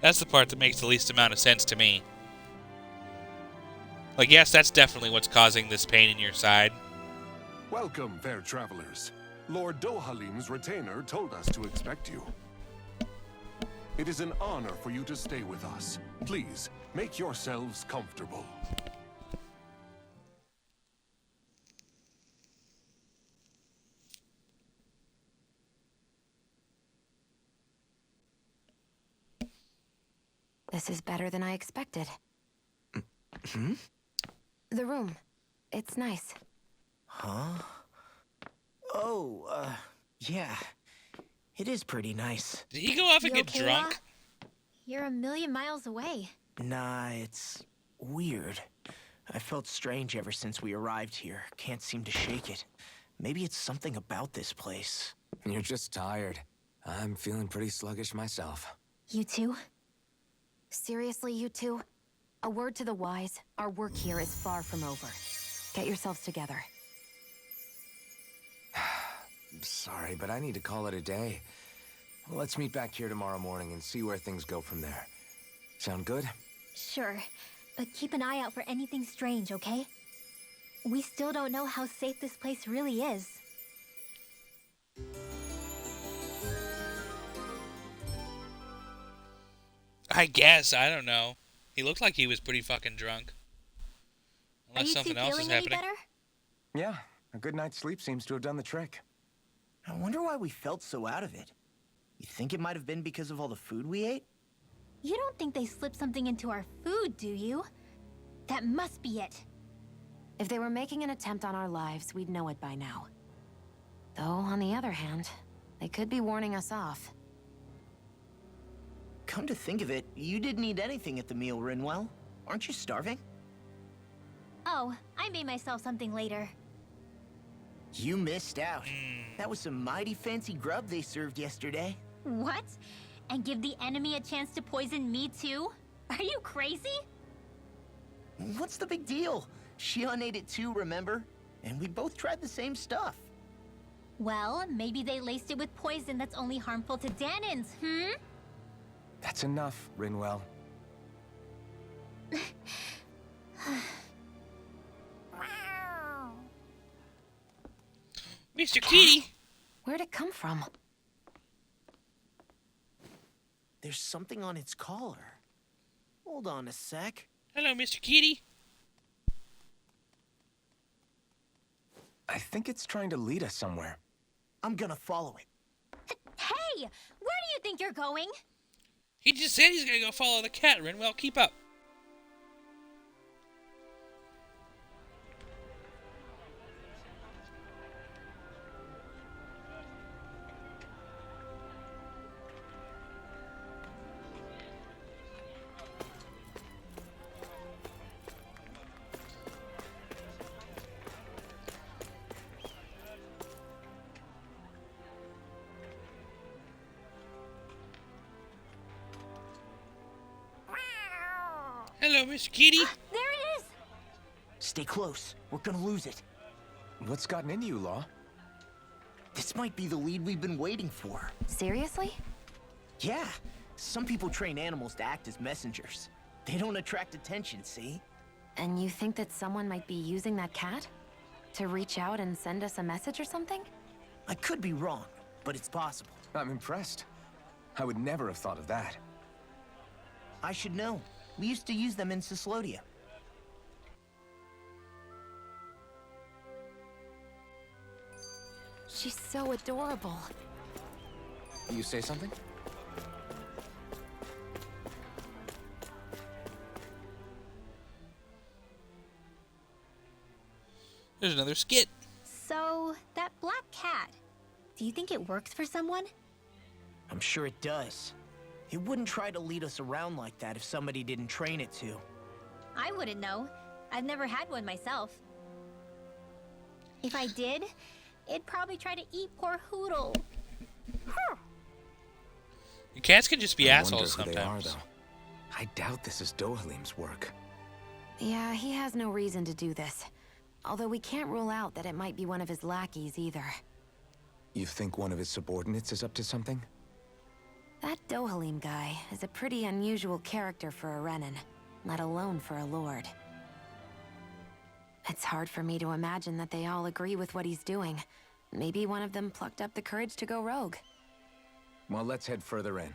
That's the part that makes the least amount of sense to me. Like, yes, that's definitely what's causing this pain in your side. Welcome, fair travelers. Lord Dohalim's retainer told us to expect you. It is an honor for you to stay with us. Please, make yourselves comfortable. This is better than I expected. Hmm? The room. It's nice. Huh? Oh, yeah. It is pretty nice. Did he go off and You get okay, drunk? La? You're a million miles away. Nah, it's weird. I felt strange ever since we arrived here. Can't seem to shake it. Maybe it's something about this place. You're just tired. I'm feeling pretty sluggish myself. You two? Seriously, you two? A word to the wise, our work here is far from over. Get yourselves together. Sorry, but I need to call it a day. Let's meet back here tomorrow morning and see where things go from there. Sound good? Sure, but keep an eye out for anything strange, okay? We still don't know how safe this place really is. I guess. I don't know. He looked like he was pretty fucking drunk. Are Unless you two something else is feeling any happening. better? Yeah, a good night's sleep seems to have done the trick. I wonder why we felt so out of it. You think it might have been because of all the food we ate? You don't think they slipped something into our food, do you? That must be it. If they were making an attempt on our lives, we'd know it by now. Though, on the other hand, they could be warning us off. Come to think of it, you didn't eat anything at the meal, Rinwell. Aren't you starving? Oh, I made myself something later. You missed out. That was some mighty fancy grub they served yesterday. What? And give the enemy a chance to poison me too? Are you crazy? What's the big deal? Shion ate it too, remember? And we both tried the same stuff. Well, maybe they laced it with poison that's only harmful to Danins, That's enough, Rinwell. Mr. Kitty! Where'd it come from? There's something on its collar. Hold on a sec. Hello, Mr. Kitty. I think it's trying to lead us somewhere. I'm gonna follow it. Hey! Where do you think you're going? He just said he's gonna go follow the cat, Renwell. Keep up. Hello, Mr. Kitty. There it is! Stay close. We're gonna lose it. What's gotten into you, Law? This might be the lead we've been waiting for. Seriously? Yeah. Some people train animals to act as messengers. They don't attract attention, see? And you think that someone might be using that cat? To reach out and send us a message or something? I could be wrong, but it's possible. I'm impressed. I would never have thought of that. I should know. We used to use them in Cyslodia. She's so adorable. You say something? There's another skit. So, that black cat, do you think it works for someone? I'm sure it does. It wouldn't try to lead us around like that if somebody didn't train it to. I wouldn't know. I've never had one myself. If I did, it'd probably try to eat poor Hoodle. Cats can just be I assholes wonder who sometimes. they are, though. I doubt this is Dohalim's work. Yeah, he has no reason to do this. Although we can't rule out that it might be one of his lackeys either. You think one of his subordinates is up to something? That Dohalim guy is a pretty unusual character for a Renan, let alone for a lord. It's hard for me to imagine that they all agree with what he's doing. Maybe one of them plucked up the courage to go rogue. Well, let's head further in.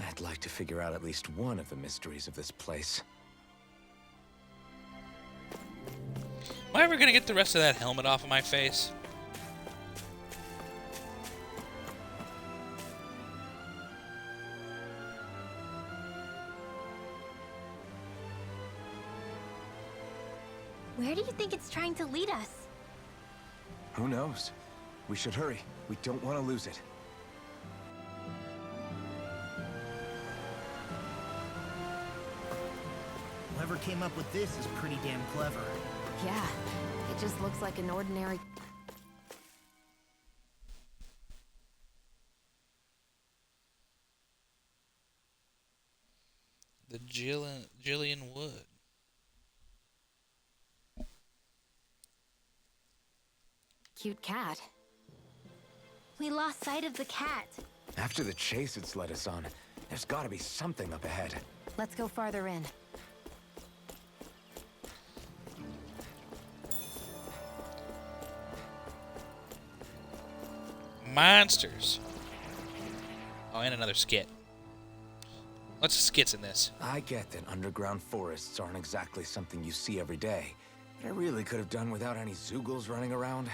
I'd like to figure out at least one of the mysteries of this place. Am I ever gonna get the rest of that helmet off of my face? Where do you think it's trying to lead us? Who knows? We should hurry. We don't want to lose it. Whoever came up with this is pretty damn clever. Yeah, it just looks like an ordinary... The Jillian Wood. Cute cat. We lost sight of the cat. After the chase it's led us on, there's gotta be something up ahead. Let's go farther in. Monsters. Oh, and another skit. Lots of skits in this. I get that underground forests aren't exactly something you see every day, but I really could have done without any Zoogles running around.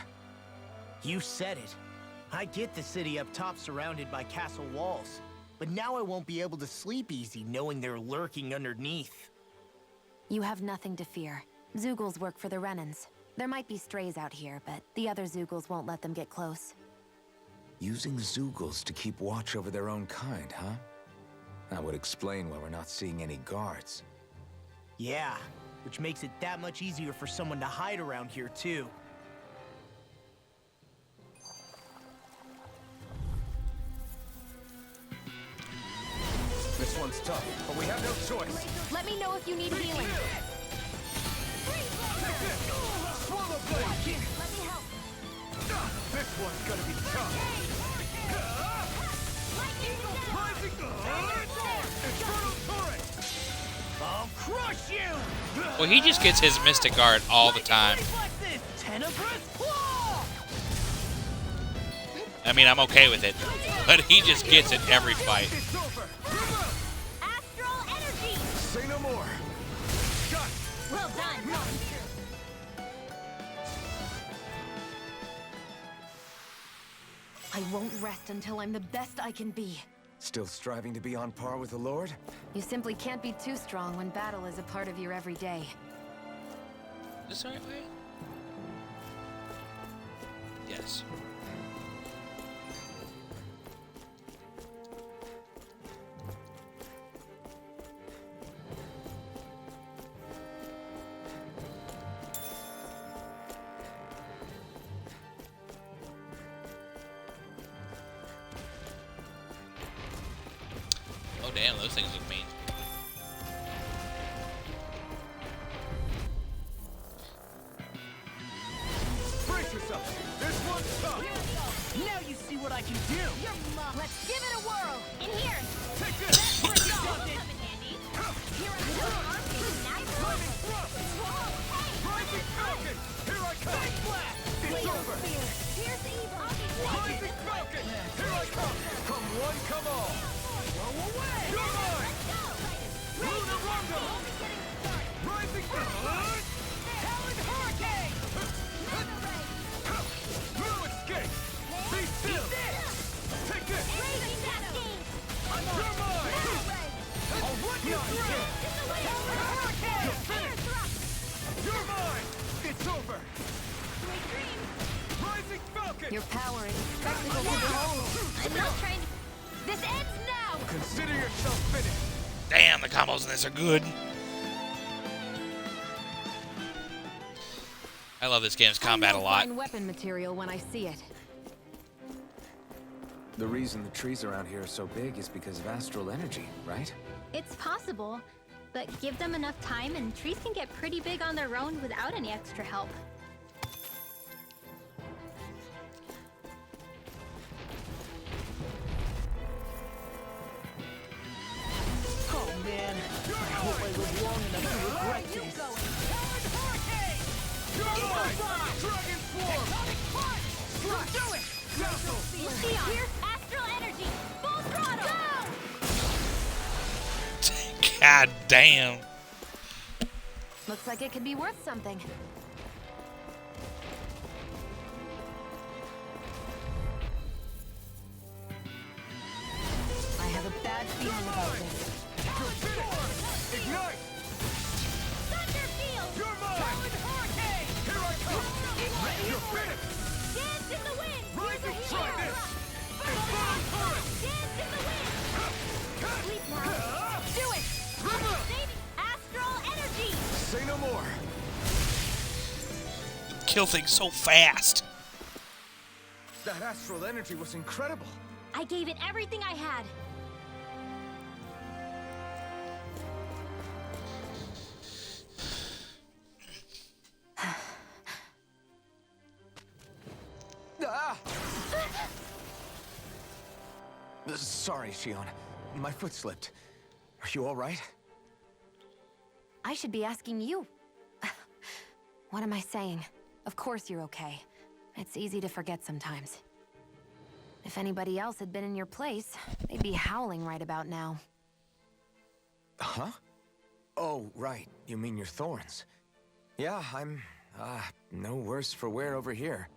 You said it. I get the city up top surrounded by castle walls, but now I won't be able to sleep easy knowing they're lurking underneath. You have nothing to fear. Zoogles work for the Renans. There might be strays out here, but the other Zoogles won't let them get close. Using Zoogles to keep watch over their own kind, huh? That would explain why we're not seeing any guards. Yeah, which makes it that much easier for someone to hide around here, too. This one's tough, but we have no choice. Let me know if you need healing. Swallow blade! Let me help. This one's gonna be tough. I'll crush you! Well, he just gets his Mystic Art all the time. Tenebrous Claw! I mean, I'm okay with it, but he just gets it every fight. It's over. Astral energy. Say no more. Well done. I won't rest until I'm the best I can be. Still striving to be on par with the Lord? You simply can't be too strong when battle is a part of your everyday. Is this the right way? Yes. Oh damn, those things look mean. Brace yourself. This one's tough. Now you see what I can do. Let's give it a whirl. In here. Take this. Come in handy. Here I go. Lightning thrust. Rising Falcon. Here I come. Big blast. It's over. Here's the evil. Rising Falcon. Here I come. Come one, come all. Go away. You're mine. Lunar Rondo. Rising Falcon. Talon Hurricane. No escape. Be still. Take this. You're mine. I'll run you through. You're finished. You're mine. It's over. Rising Falcon. Your power is a spectacle to behold. I'm not trying to... This ends now! Consider yourself finished. Damn, the combos in this are good. I love this game's combat a lot. Fine weapon material when I see it. The reason the trees around here are so big is because of astral energy, right? It's possible, but give them enough time and trees can get pretty big on their own without any extra help. Oh man, I hope I live long enough to regret this. You're mine. Dragon Swarm. Do it! Here's astral energy! Full throttle! God damn. Looks like it could be worth something. I have a bad feeling about this. Ignite. Thunder field! You're mine. Hurricane! Here I come. You're finished. Dance in the wind! Rising, Here's a try hero this. thrust. It's burn current. Dance in the wind! Sleep now. Do it! Saving astral energy! Say no more. Kill things so fast. That astral energy was incredible. I gave it everything I had. Ah! Sorry, Shion. My foot slipped. Are you all right? I should be asking you. What am I saying? Of course you're okay. It's easy to forget sometimes. If anybody else had been in your place, they'd be howling right about now. Huh? Oh, right. You mean your thorns. Yeah, I'm, no worse for wear over here.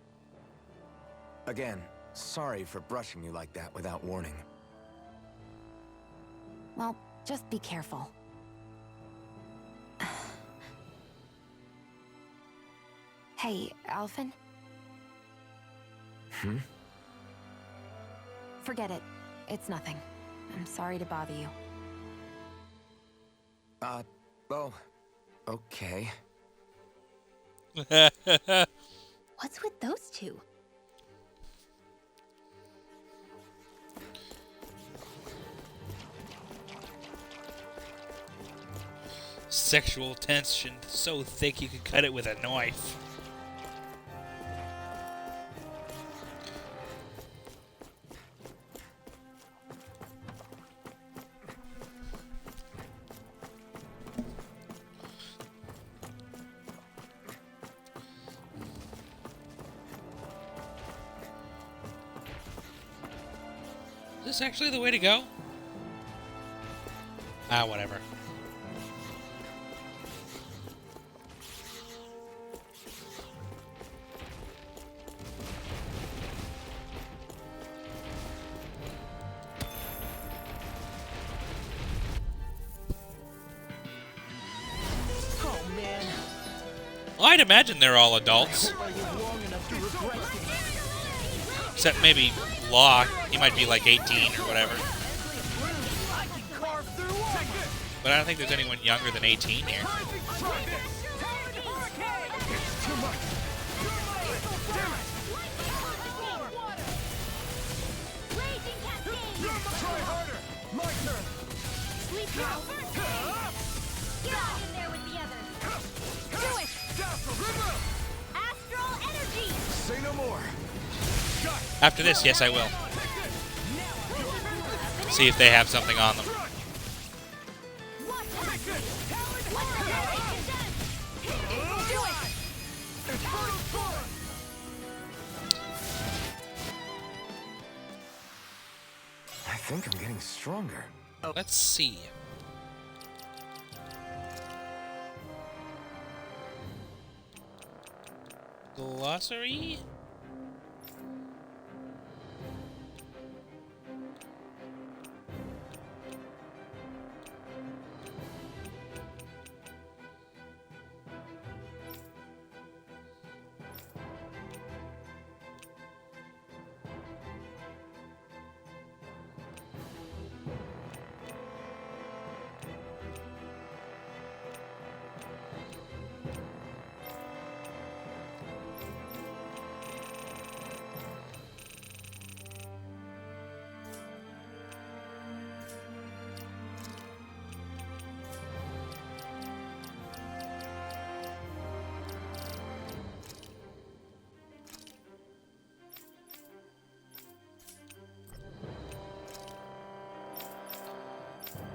Again, sorry for brushing you like that without warning. Well, just be careful. Hey, Alphen? Hmm? Forget it. It's nothing. I'm sorry to bother you. Oh, okay. What's with those two? Sexual tension so thick you could cut it with a knife. Is this actually the way to go? Ah, whatever. Oh man. Well, I'd imagine they're all adults. I live long enough to regret things. Except maybe Law. He might be like 18 or whatever. I can carve through walls. But I don't think there's anyone younger than 18 here. It's too much. Damn it. Raging cascade! Try harder. My turn. Sleep now! Get on in there with the others! Do it! Astral energy! Say no more. After this, yes, I will. See if they have something on them. I think I'm getting stronger. Let's see. Glossary?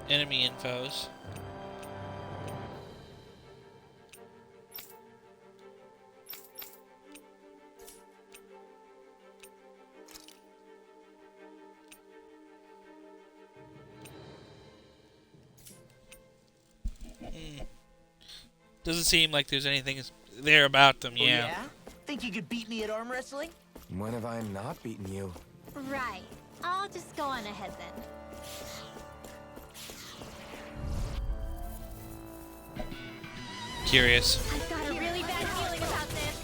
Enemy infos. Doesn't seem like there's anything there about them, Oh, yeah. yeah? Think you could beat me at arm wrestling? When have I not beaten you? Right. I'll just go on ahead then. Curious. I've got a really bad feeling about this.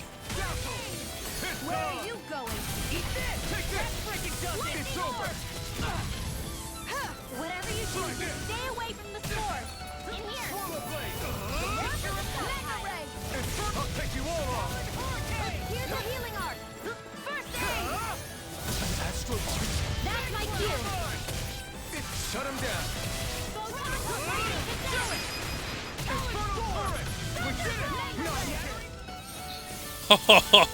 Where are you Going. Eat this! Take this! Freaking does it! It's over. Whatever you do, stay away from the spores. In here. Swallow blade. Mega ray! I'll take you all off. Here's a healing art! First aid! Astral Arch. That's my cue! Shut him down. Do it! We did it. Not yet.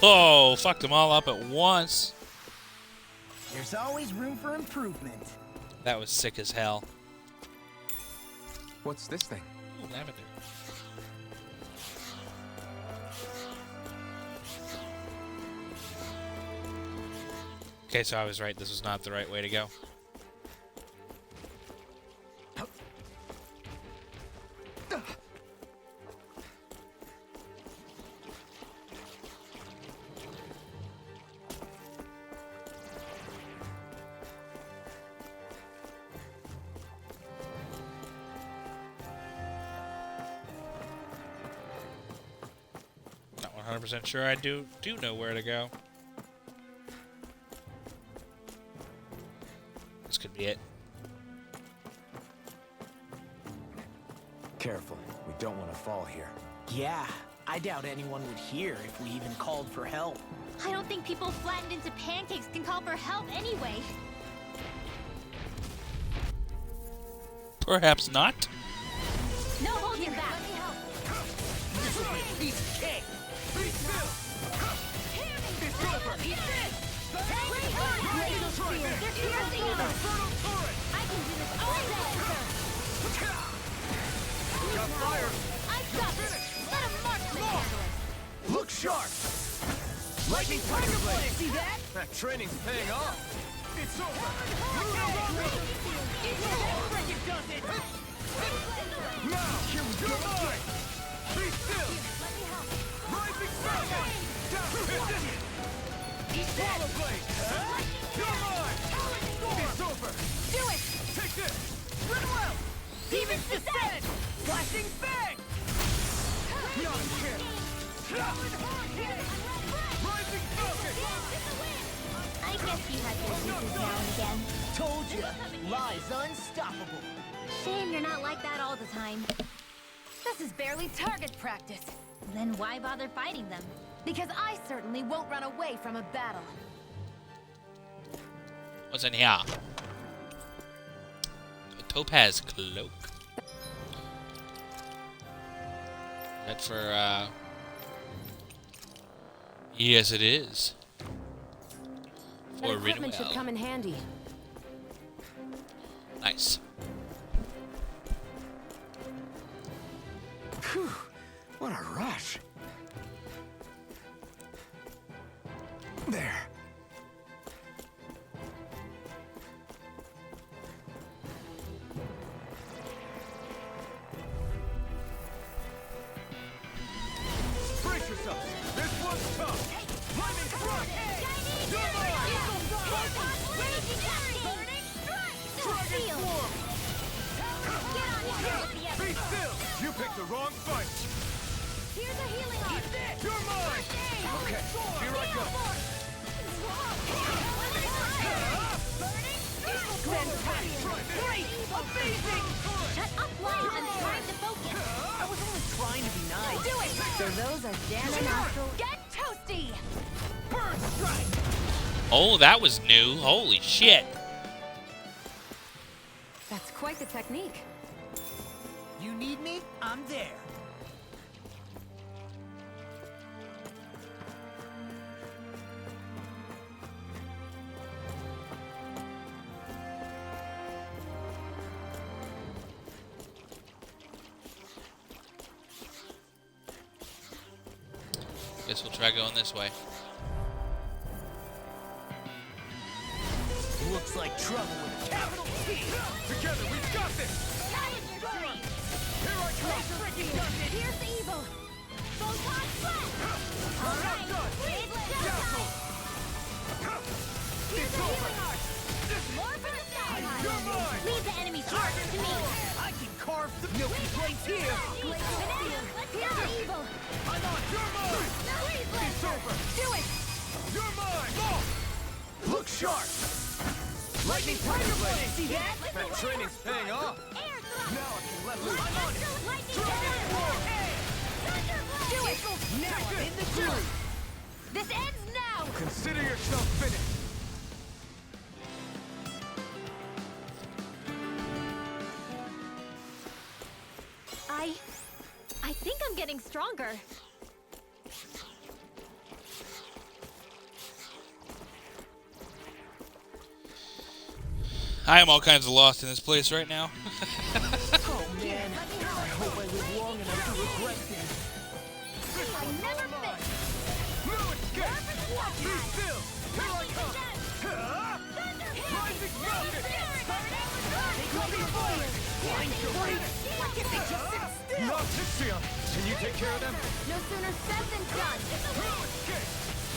Oh, fucked them all up at once. There's always room for improvement. That was sick as hell. What's this thing? Ooh, lavender. Okay, so I was right. This was not the right way to go. Not 100% sure I do know where to go. This could be it. Careful. We don't want to fall here. Yeah, I doubt anyone would hear if we even called for help. I don't think people flattened into pancakes can call for help anyway. Perhaps not. No holding back. This will be a piece of cake. Be still. It's over. Eat this! Laser spear! They're piercing us! Infernal turret. I can do this all day! Got fire. I've got this! Let him march the handle it! Look sharp. Lightning tiger blade. See that? That training's paying off. It's It's over! Luna Rondo! Freaking does it! Now! You're mine! Be still! Rising Falcon! Down! Swallow Blade! You're mine! It's over! Do it! Take this! Run well! Demon's Descent! Flashing Fang! Not here! Rising Falcon! I guess you have your uses now and again. Told ya! Lie's unstoppable! Shame you're not like that all the time. This is barely target practice. Then why bother fighting them? Because I certainly won't run away from a battle. What's in here? A topaz cloak. That for, yes, it is. That For equipment should Rinwell. come in handy. Nice. Phew, what a rush. There. Brace yourself! This one's tough! Lightning Thrust! You're mine! Dragon Swarm! Be still! You picked the wrong fight! Here's a healing arm. You're mine! Okay, here I go! Great! Amazing! Shut up, Lion! I'm trying to focus. I was only trying to be nice. Do it! So those are damn nostrils. Get toasty! Burn Strike! Oh, that was new. Holy shit. That's quite the technique. You need me? I'm there. Guess we'll try going this way. Looks like trouble with a capital T. Together, we've got this! Here I come! Here's the evil. Photon Flash. All right. Dazzle! Here's the healing arc. More for the sky. You're mine! Leave the enemy target to me. I can carve the milky blades here. Here's the evil. I'm on! You're mine! It's over! Do it. You're mine! Look sharp. Lightning Tiger Blade! See that? That training's paying off! Air thrust. Now I can let loose! I'm on it. Lightning Thunderblade. Do it. Now I'm in the groove. This ends now! Consider yourself finished! I think I'm getting stronger. I am all kinds of lost in this place right now. Oh man, I hope I live long enough to regret this. I never miss. No escape! Be still! Here I come! Rising Falcon! Blind Great! Why can't they just sit still? Not Tixia! Can you take care of them? No sooner said than done. No escape!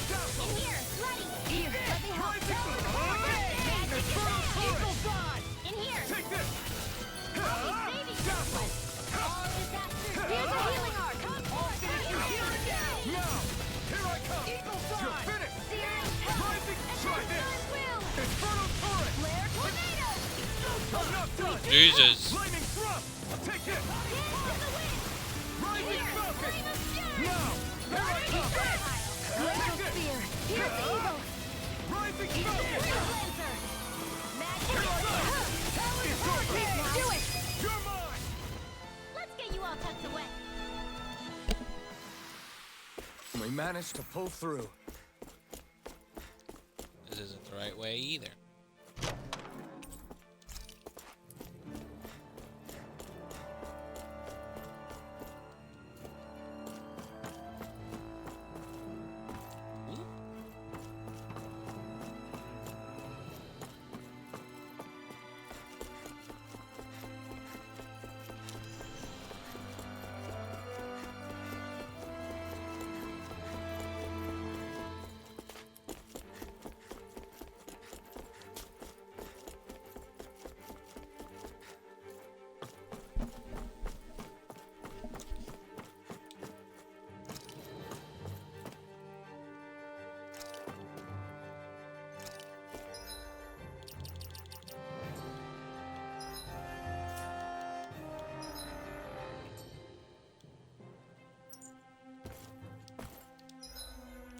Dazzle! Here, ready. Here, let me help. Eagle's on! In here. Take this! Saving Dazzle! all disasters. Here's a healing arc. Now! Here I come! You're finished! Rising! Try this! Inferno Turret! Flare tornado. I'm not done! Jesus. Lightning Thrust! Take it! Rising Falcon! Now! Here I come! Take it! Spear. Here's the evil. Rising Falcon! It's over! Do it! You're mine! Let's get you all tucked away. We managed to pull through. This isn't the right way either.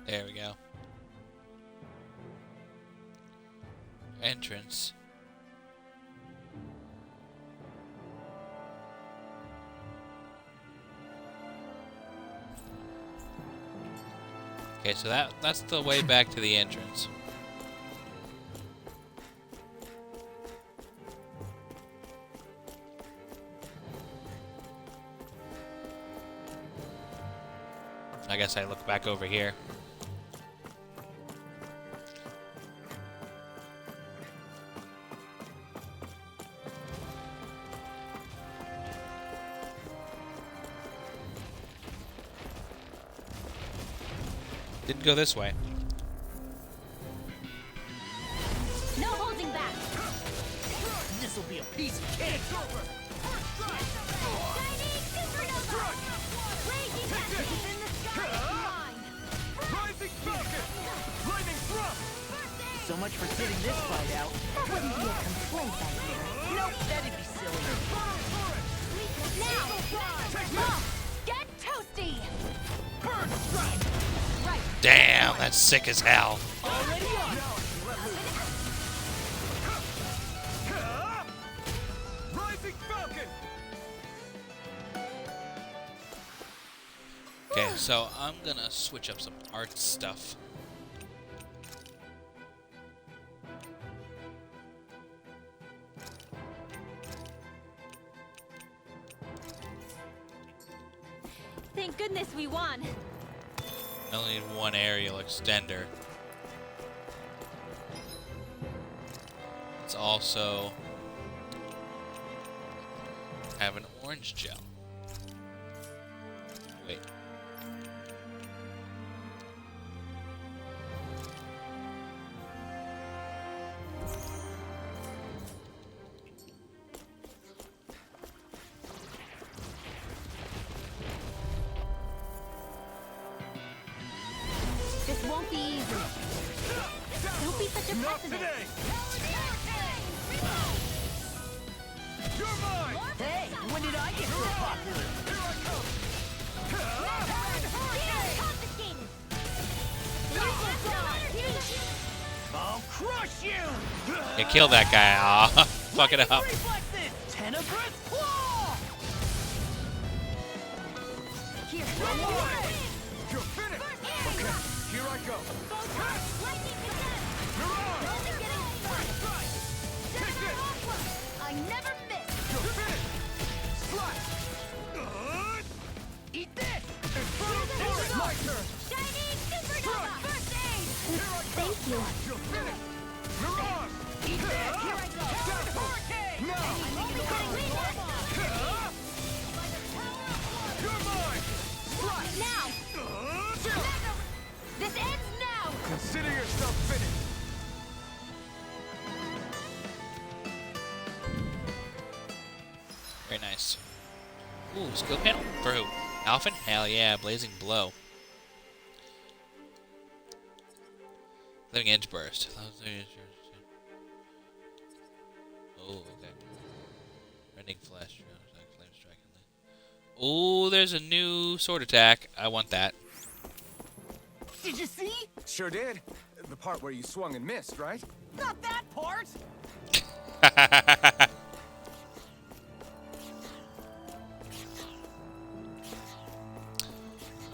There we go. Entrance. Okay, so that's the way back to the entrance. I guess I look back over here. Didn't go this way. No holding back. This'll be a piece of cake. So much for sitting this fight out. That wouldn't be a complaint, I hear. Nope, that'd be silly. Now! Get toasty! Bird strike! Right. Damn, that's sick as hell. Already on! Rising Falcon! Okay, so I'm gonna switch up some art stuff. Thank goodness we won. I only need one aerial extender. Let's also have an orange gel. Wait. This won't be easy. Don't be such a Not pessimist. today! You're mine! Hey, when did I get so popular? Here I come! I'll crush you! Yeah, kill that guy. Aw, fuck it up. Reflexes! Tenebrous claw! Here, You're finished! Okay, here I go! Take this! I never miss. You're finished! Slash! Eat this! Inferno! My turn! Shining supernova! First aid! Here I go! Thank you. You're finished! Mirage! Eat this! Here I go! Hurricane! Now! You're mine! Slash! Now! This ends now! Consider yourself finished! Very nice. Ooh, skill panel? For who? Alphen? Hell yeah, Blazing Blow. Living Edge Burst. Oh, okay. Rending Flesh. Flame Strike. Ooh, there's a new sword attack. I want that. Did you see? Sure did. The part where you swung and missed, right? Not that part!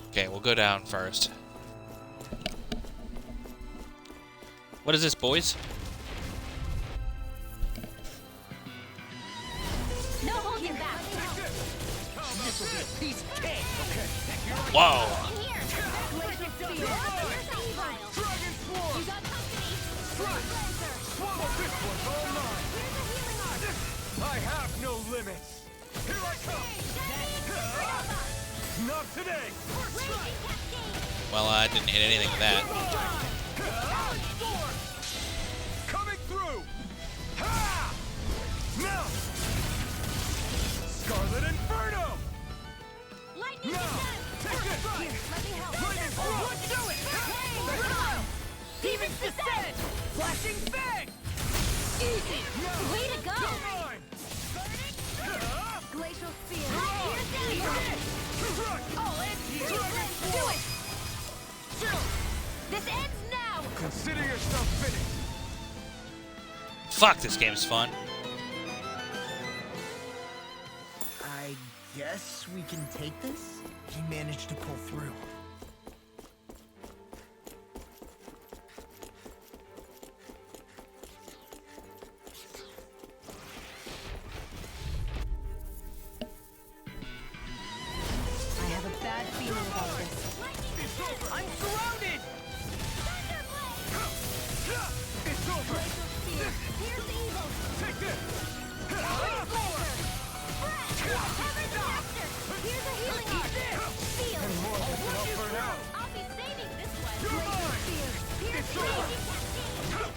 Okay, we'll go down first. What is this, boys? No holding back. This'll be a piece of cake! Whoa! Dragon Swarm! You got company. Swallow this one, all mine! I have no limits! Here I come! Not today! Well, I didn't hit anything with that. Coming through! Ha! Now! Scarlet Inferno! Lightning Now! Take this! Lightning Swarm! Do it! Demon's Descent! Flashing Fang! Easy! Way to go. Mine! Glacial Spear. Crush! All in. Dragon Do Swarm! it. Chill! Consider yourself finished. Fuck, this game's fun. I guess we can take this? He managed to pull through. I have a bad feeling about this. I'm surrounded! It's over! Here's evil! Take this! Here's a healing arc! Feel! I'll be saving this one! You're mine! Here's It's crazy over! cascade!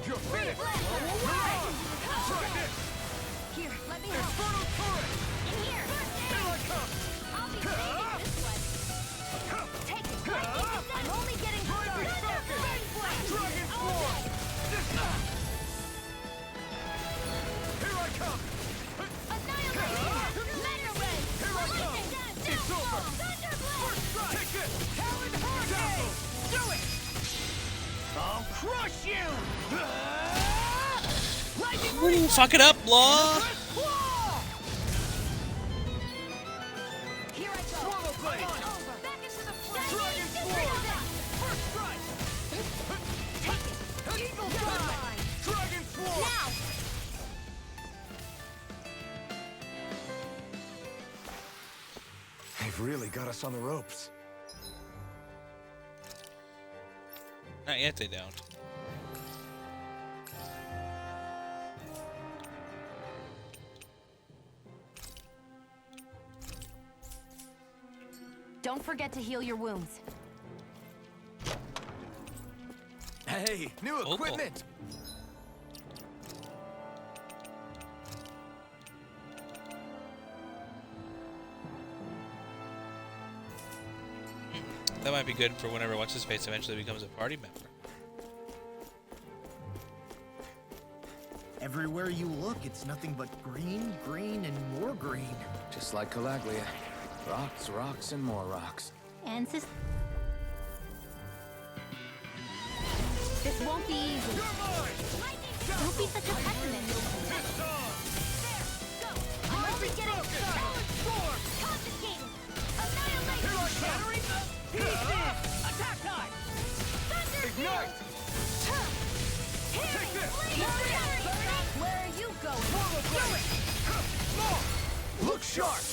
You're finished! Blaster! Try this! Here, let me help! Infernal turret! In here! Here I come! I'll be saving this one! Take it! I'm only getting started! Dragon Swarm! Here I come! Annihilate! Mega Ray! Here I come! It's over! First strike! Take this! Talon Hurricane! Do it! I'll crush you! Ooh, fuck it up, blah. Here I go! Swallow Blade! Over! Back into the flash! Dragon Swarm! First strike! Take it! Eagle Drive! Dragon Swarm! Now! They've really got us on the ropes. Not yet, they don't. Don't forget to heal your wounds. Hey, new Oh, equipment! That might be good for whenever What's-His-Face eventually becomes a party member. Everywhere you look, it's nothing but green, green, and more green. Just like Calaglia. Rocks, rocks, and more rocks. And This won't be easy. don't be such a pessimist. I'm only getting started! Confiscated! Annihilate! Shattering the pieces! Attack time! Ignite! Take this! Where are you going? Swallow Blade! Look sharp!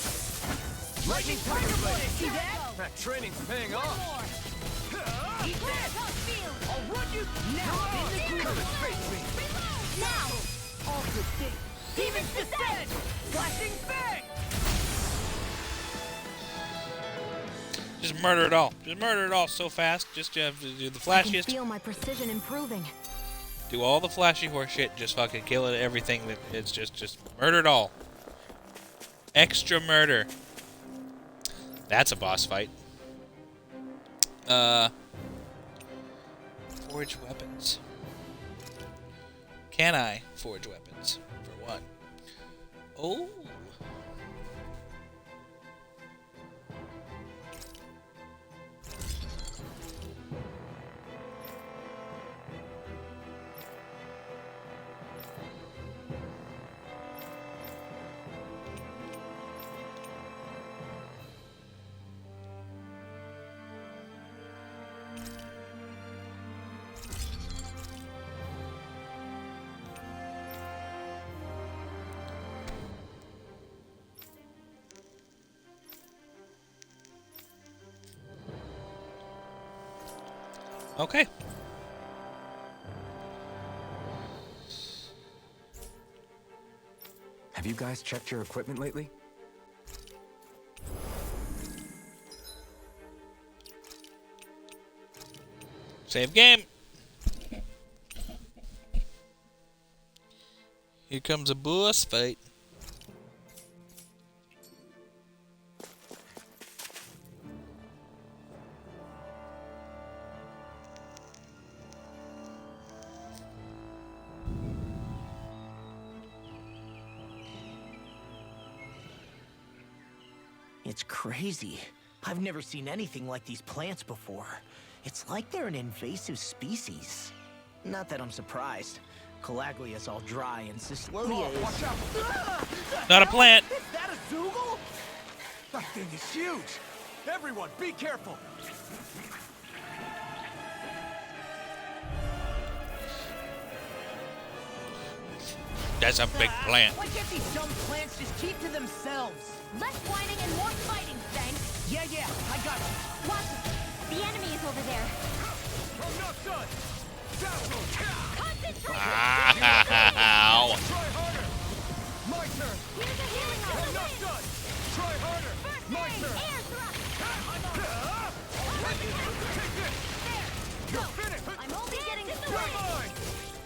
Lightning Tiger Blade! See that? That training's paying off! Eat this! I'll run you now! Come and face me! Now! All good things! Demon's Descent! Flashing Bang! Just murder it all. Just murder it all so fast. Just you have to do the I can flashiest. feel my precision improving. Do all the flashy horse shit. Just fucking kill it. Everything that it's just murder it all. Extra murder. That's a boss fight. Forge weapons. Can I forge weapons? For one. Oh. Okay. Have you guys checked your equipment lately? Save game. Here comes a boss fight. It's crazy. I've never seen anything like these plants before. It's like they're an invasive species. Not that I'm surprised. Calaglia's all dry and Cyslovia is... Watch out! Not a plant. Is that a Zoogle? That thing is huge! Everyone, be careful! That's a big plant. Why can't these dumb plants just keep to themselves? Less whining and more fighting, thanks. Yeah, I got you. Watch it. The enemy is over there. I'm not done! Dazzle! Concentrate! Ow. Try harder! My turn! Here's a healing I'm arm. not done! Try harder! My turn! Air thrust. Take this! You're finished! I'm only getting You're started. mine!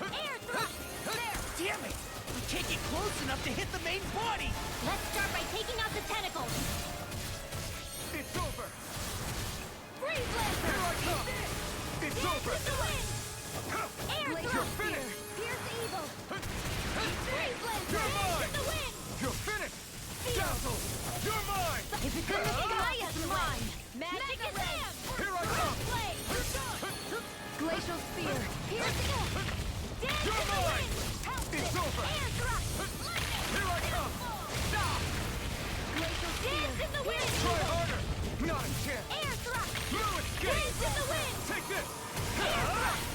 Air thrust. There. Damn it! We can't get close enough to hit the main body! Let's start by taking out the tentacles. It's over! Freeze Here laser. I come! It's over! To the wind. Air You're thrust. finished! Pierce evil. Freeze laser. You're mine! To the wind. You're finished! Dazzle! You're mine! If it's in the sky, it's mine. Magic is hand. Here I come! Blade. Glacial spear. Pierce evil. Dance You're to the mine! wind. It's over! Air thrust. Here I come! Stop! Glacial spear. Dance in the wind. Try harder! Not a chance! Air thrust. No escape! Dance in the wind. Take this! Air thrust.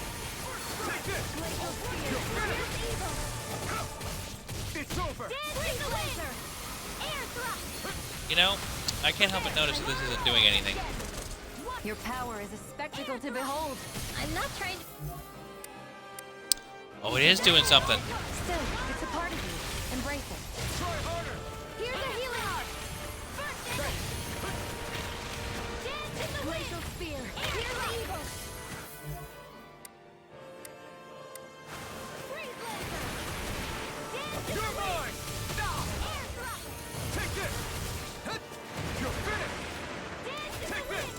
Take this! Glacial spear. You're finished! Pierce evil. It's over! Dance in the wind. Air thrust. You know, I can't help but notice that this isn't doing anything. Your power is a spectacle to behold. I'm not trying to... Oh, it is doing something. Still, it's a part of you. Embrace it. Try harder! Here's a healing arm. First aid. Dance in the Glacial spear. Here's evil. Freeze laser. Dance in You're the mine! Stop! air thrust. Take this! You're finished! Dance in Take the this! wind.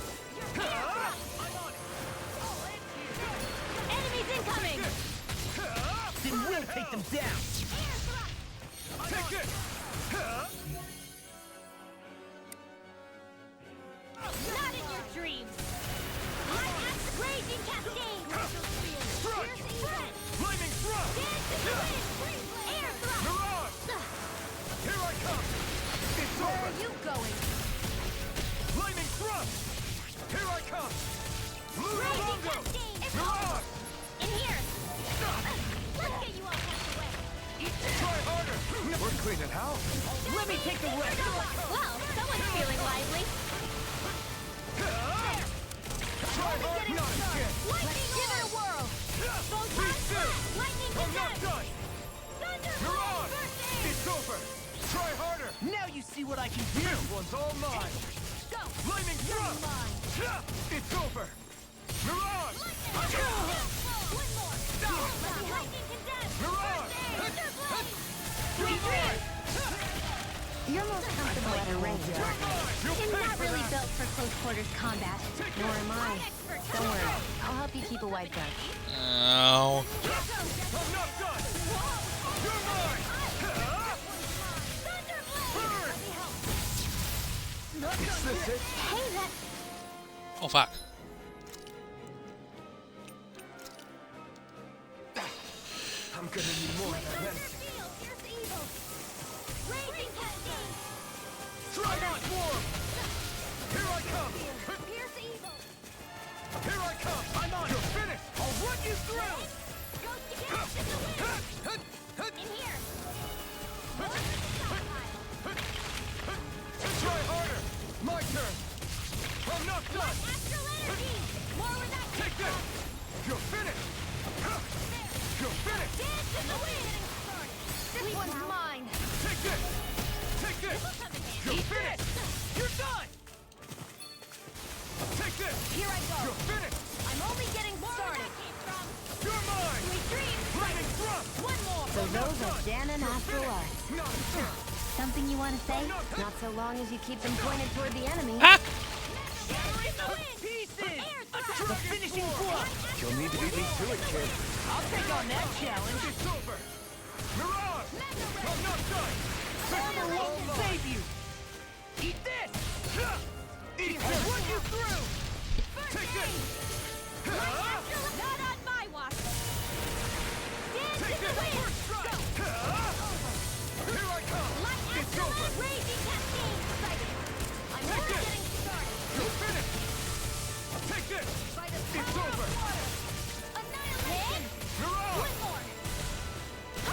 Air thrust. I'm on it! Enemies incoming. Then we'll take them down! Air thrust. Take this! Not in your dreams. Raging cascade. Strike! Pierce evil. Flaming thrust! Dance in the wind. Air thrust. Mirage! Here I come! It's Where over! are you going? Flaming thrust! Here I come! Blue Raging Longo! cascade. Mirage! In here. Let's get you all cast away. Try harder! We're cleaning house! Let me take the rest! Well, someone's feeling lively. Try harder! Not a chance! Lightning give it a whirl. Be still! Lightning I'm not condensed. done! Mirage! It's over! Try harder! Now you see what I can do! This one's all mine! Go. Flaming thrust! It's over! Mirage! One more. Lightning condensed. Mirage! Thunder blade. You're mine! You're most comfortable at a range. You're mine! You'll I'm pay not for really that! built for close quarters combat. Nor am I. Don't worry. I'll help you keep a wide guard. Oh. I'm not done! You're mine! Burn! Is this it? Hey, that... Oh, fuck. I'm gonna need more than this. Here's evil. Raging cascade. Dragon form! Here I come! Pierce evil. Here I come! I'm on! You're finished! I'll run you through! Ghost dance in the wind. In here. More than the stockpile. Try harder! My turn! I'm not done! Astral energy. More where that Take came this! from. You're finished! You're finished! Dance in the wind. This one's mine. Take this! Take this! You're finished! You're done! Take this! Here I go. You're finished! I'm only getting started. You're mine! Sweet dreams. Flaming thrust! One more. So those are Dan and Astral Arts. Not a chance! Something you want to say? Not so long as you keep them pointed toward the enemy. Ah! Pieces! The finishing blow! You'll need to beat me to it, kid. I'll take on that challenge! It's over! Mirage! I'm not done! Armor won't save you! Eat this! Eat I'll this! run you through! Take this! over! Raging cascade! Sighted. I'm Take just this! getting started. You're finished! Take this! By the It's power over! of water. Annihilation! You're on! One more.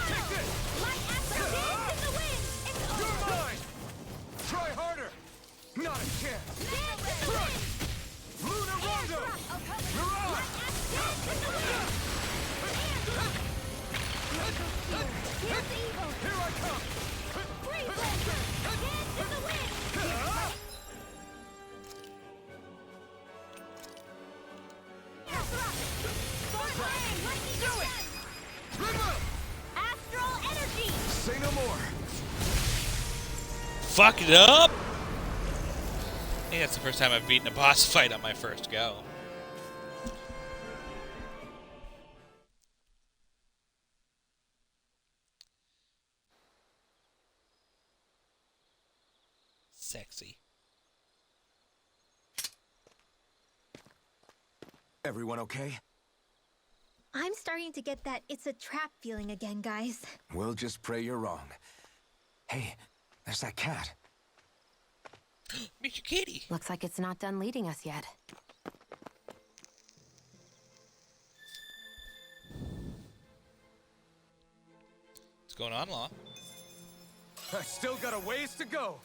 Take this! Light astral dance in the wind! It's You're over! mine! Try harder! Not a chance! Dance in the wind! Luna Rondo! You're on! Dance in the wind! Here's evil! Here I come! Free blaster! Dance in the wind! Do it! Remove! Astral energy! Say no more! Fuck it up! I think that's the first time I've beaten a boss fight on my first go. Sexy. Everyone okay? I'm starting to get that it's a trap feeling again, guys. We'll just pray you're wrong. Hey, there's that cat. Meet your kitty. Looks like it's not done leading us yet. What's going on, Law? I still got a ways to go!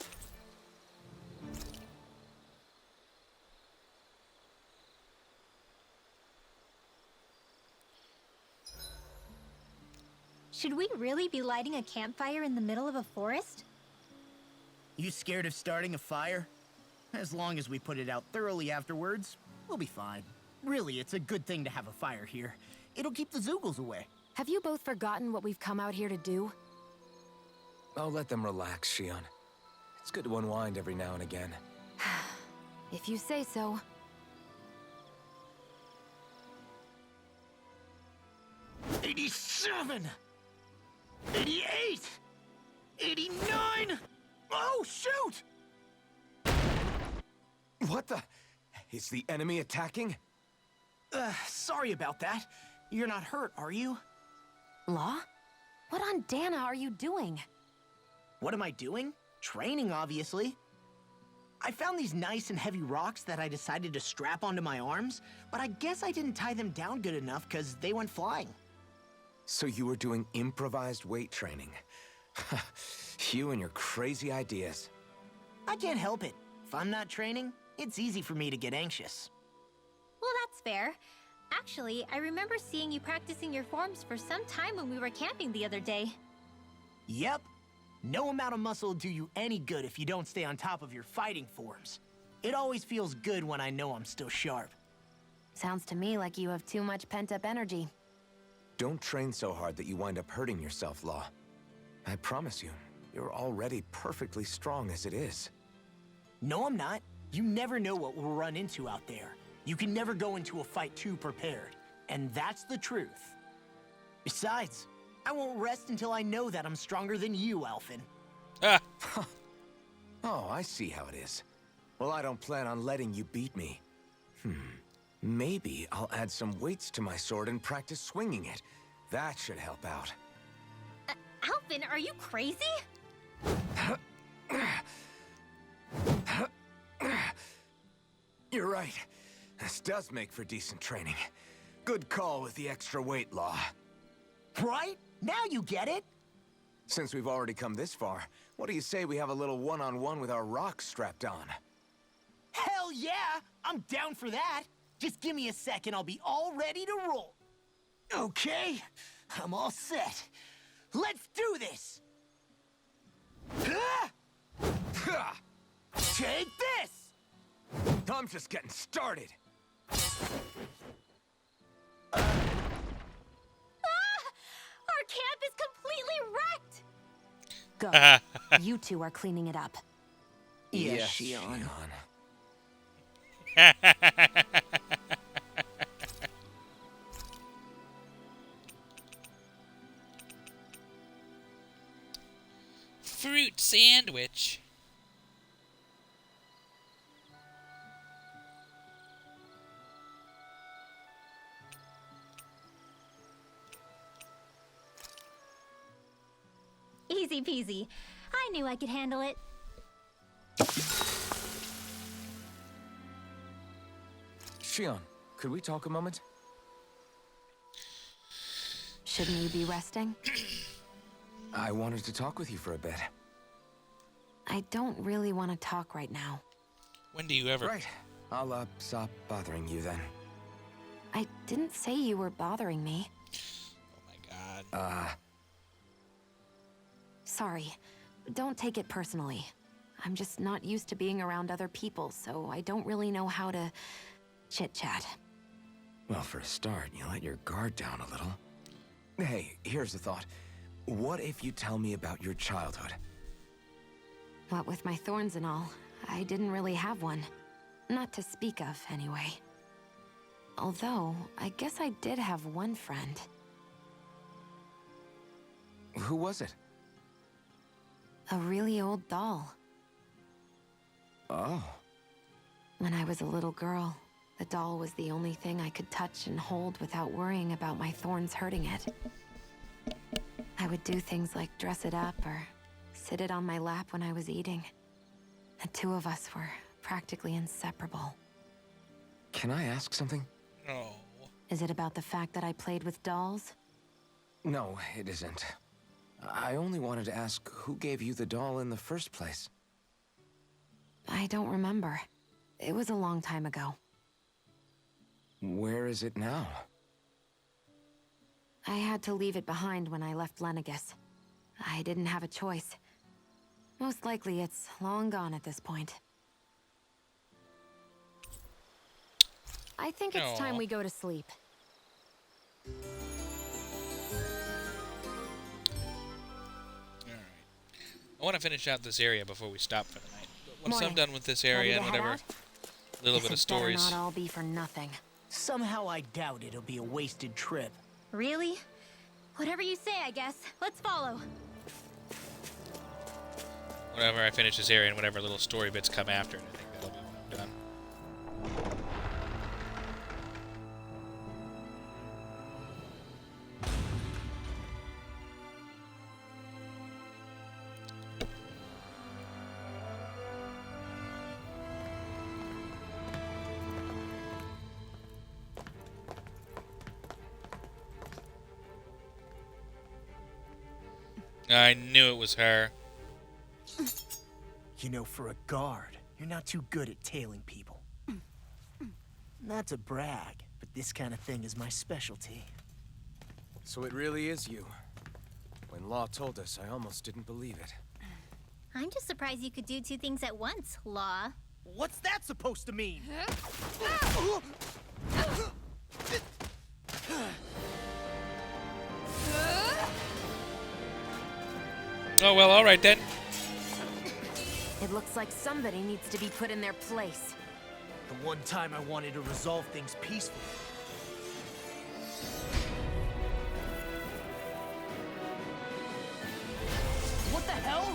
Should we really be lighting a campfire in the middle of a forest? You scared of starting a fire? As long as we put it out thoroughly afterwards, we'll be fine. Really, it's a good thing to have a fire here. It'll keep the Zoogles away. Have you both forgotten what we've come out here to do? I'll let them relax, Shion. It's good to unwind every now and again. If you say so. '87! 88! 89! Oh, shoot! What the? Is the enemy attacking? Sorry about that. You're not hurt, are you? Law? What on Dana are you doing? What am I doing? Training, obviously. I found these nice and heavy rocks that I decided to strap onto my arms, but I guess I didn't tie them down good enough because they went flying. So you were doing improvised weight training. You and your crazy ideas. I can't help it. If I'm not training, it's easy for me to get anxious. Well, that's fair. Actually, I remember seeing you practicing your forms for some time when we were camping the other day. Yep. No amount of muscle will do you any good if you don't stay on top of your fighting forms. It always feels good when I know I'm still sharp. Sounds to me like you have too much pent-up energy. Don't train so hard that you wind up hurting yourself, Law. I promise you, you're already perfectly strong as it is. No, I'm not. You never know what we'll run into out there. You can never go into a fight too prepared. And that's the truth. Besides, I won't rest until I know that I'm stronger than you, Alphen. Ah. Oh, I see how it is. Well, I don't plan on letting you beat me. Maybe I'll add some weights to my sword and practice swinging it. That should help out. Alphen, are you crazy? You're right. This does make for decent training. Good call with the extra weight, Law. Right? Now you get it! Since we've already come this far, what do you say we have a little one-on-one with our rocks strapped on? Hell yeah! I'm down for that! Just give me a second, I'll be all ready to roll. Okay, I'm all set. Let's do this! Take this! I'm just getting started. Our camp is completely wrecked! Go. You two are cleaning it up. Yes, Shion. Fruit sandwich. Easy peasy. I I knew I could handle it. Shion, could we talk a moment? Shouldn't you be resting? I wanted to talk with you for a bit. I don't really want to talk right now. When do you ever? Right. I'll, stop bothering you then. I didn't say you were bothering me. Oh my god. Sorry. Don't take it personally. I'm just not used to being around other people, so I don't really know how to chit-chat. Well, for a start, you let your guard down a little. Hey, here's a thought. What if you tell me about your childhood? What with my thorns and all, I didn't really have one. Not to speak of, anyway. Although, I guess I did have one friend. Who was it? A really old doll. Oh. When I was a little girl, the doll was the only thing I could touch and hold without worrying about my thorns hurting it. I would do things like dress it up or sit it on my lap when I was eating. The two of us were practically inseparable. Can I ask something? No. Is it about the fact that I played with dolls? No, it isn't. I only wanted to ask who gave you the doll in the first place. I don't remember. It was a long time ago. Where is it now? I had to leave it behind when I left Lenegus. I didn't have a choice. Most likely it's long gone at this point. I think it's time we go to sleep. I want to finish out this area before we stop for the night. Once Morning. I'm done with this area and whatever, little bit of stories. Better not all be for nothing. Somehow I doubt it'll be a wasted trip. Really? Whatever you say, I guess. Let's follow. Whenever I finish this area and whatever little story bits come after it, I think that'll be when I'm done. I knew it was her. You know, for a guard, you're not too good at tailing people. Not to brag, but this kind of thing is my specialty. So it really is you. When Law told us, I almost didn't believe it. I'm just surprised you could do two things at once, Law. What's that supposed to mean? Oh, well, alright then. It looks like somebody needs to be put in their place. The one time I wanted to resolve things peacefully. What the hell?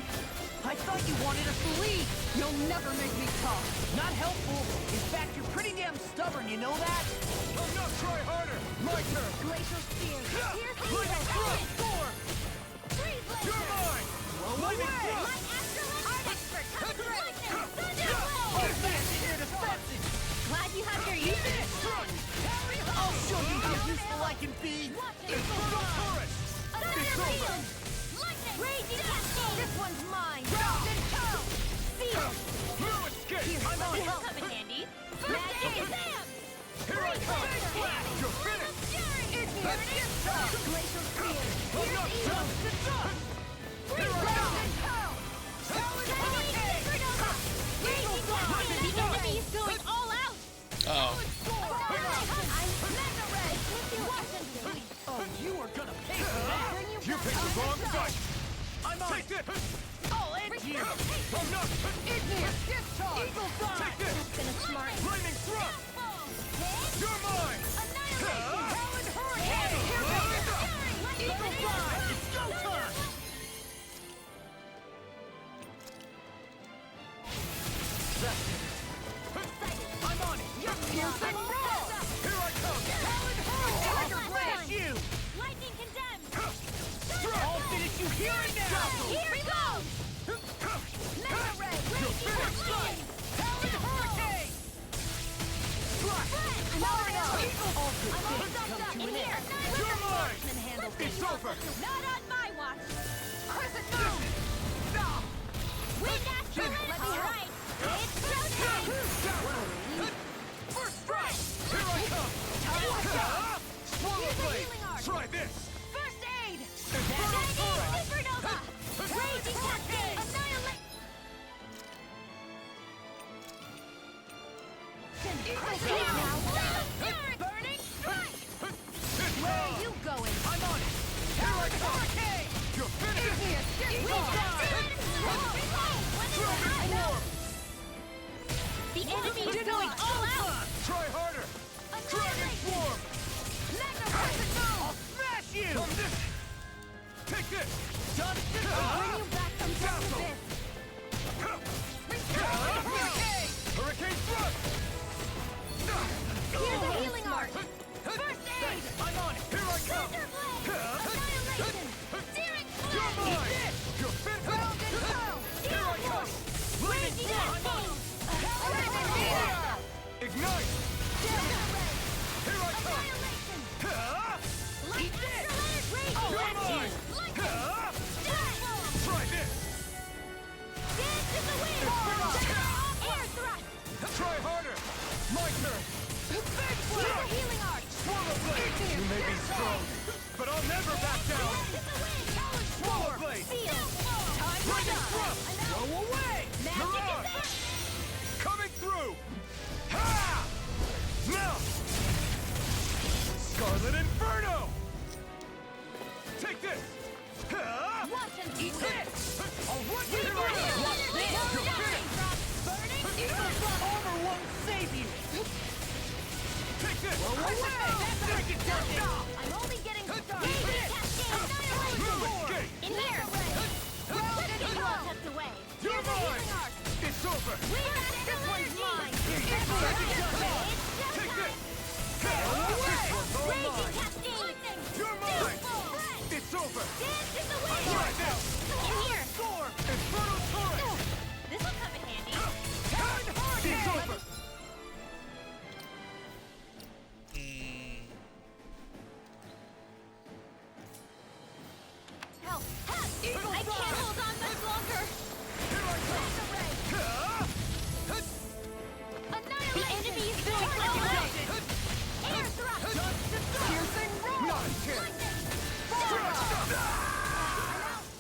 I thought you wanted us to leave! You'll never make me talk! Not helpful. In fact, you're pretty damn stubborn, you know that? Oh no, try harder! My turn! Glacial Spear. Here's the Lightning thrust! Four! Freeze Laser. You're mine! Lightning thrust! My Astrolite expert comes through. Lightning. Thunder Hold Blow. fast here, defensive! Glad you have your uses. I'll show you how useful I can be! Infernal Taurus! Thunder Field. Lightning. Raging Cascade. This one's mine. Frozen Toe. Seal. No escape! I'm on This it! will come in handy. Magic Exam. Here I come! Blast! You're finished! Let's get started. Glacial Spear. Oh no! Here's Eagle. Here I come! Talon Hurricane. Supernova. Raging Blast. The enemy is going all out. Oh. Oh, you are gonna pay for that! You picked the wrong fight! I'm on Take it! this! I'll end you! Oh no! Igneous discharge! Eagle Take dive! this! Lightning thrust! You're mine! Talon Hurricane! Here goes! Eagle dive! It's go time! I'm on it! You're piercing roar! Here I come! Talon Hurricane! I can blast you! Lightning condemned. I'll finish you here and now! Here goes. You're mine! It's over! Not on my watch! Crescent moon! Wind action! Let me ride! It's showtime! First strike! Here I come! Swallow blade! Try this! First aid! Inferno Torrent! Supernova! Raging Cascade! Annihilate! Burning strike! Where are you going? I'm on it! Here I come! Hurricane! You're finished! The enemy is going all out! Try harder! Dragon Swarm! I'll smash you! From this! Take this! Justice will bring you back from Dazzle! this! Hurricane! Hurricane thrust! Here's a healing art! First aid! I'm on it! Here I come! Annihilation! Searing You're flame! mine! You're finished! Ground and pound! Here I come! Raging Cascade! Ignite! Here I come! Annihilation! Eat this! Raging You're mine! Try this! Dance in the wind! Air thrust! Try harder! My turn! Here's a healing art! Swallow blade! You may be strong, but I'll never back down! Swallow blade! Dragon thrust! Go away! Mirage! Coming through! Ha! Now! Scarlet Inferno! Take this! Ha! Eat this! I'll run you through! Watch this! You're finished! Armor won't save you! Take this! Take it down! I'm only getting started! Escape! In here! Ground and pound! Tucked away! You're Here's a mine! healing art! It's over! This one's mine! Take this! Raging Cascade! You're mine! It's over! Dance in the wind! Try this! In here! Storm! Inferno Torrent! This'll come in handy! It's over! Help! I can't hold on much longer! Here I come! Annihilate! The enemy is doing all out! Air thrust! Piercing roar! Not a chance!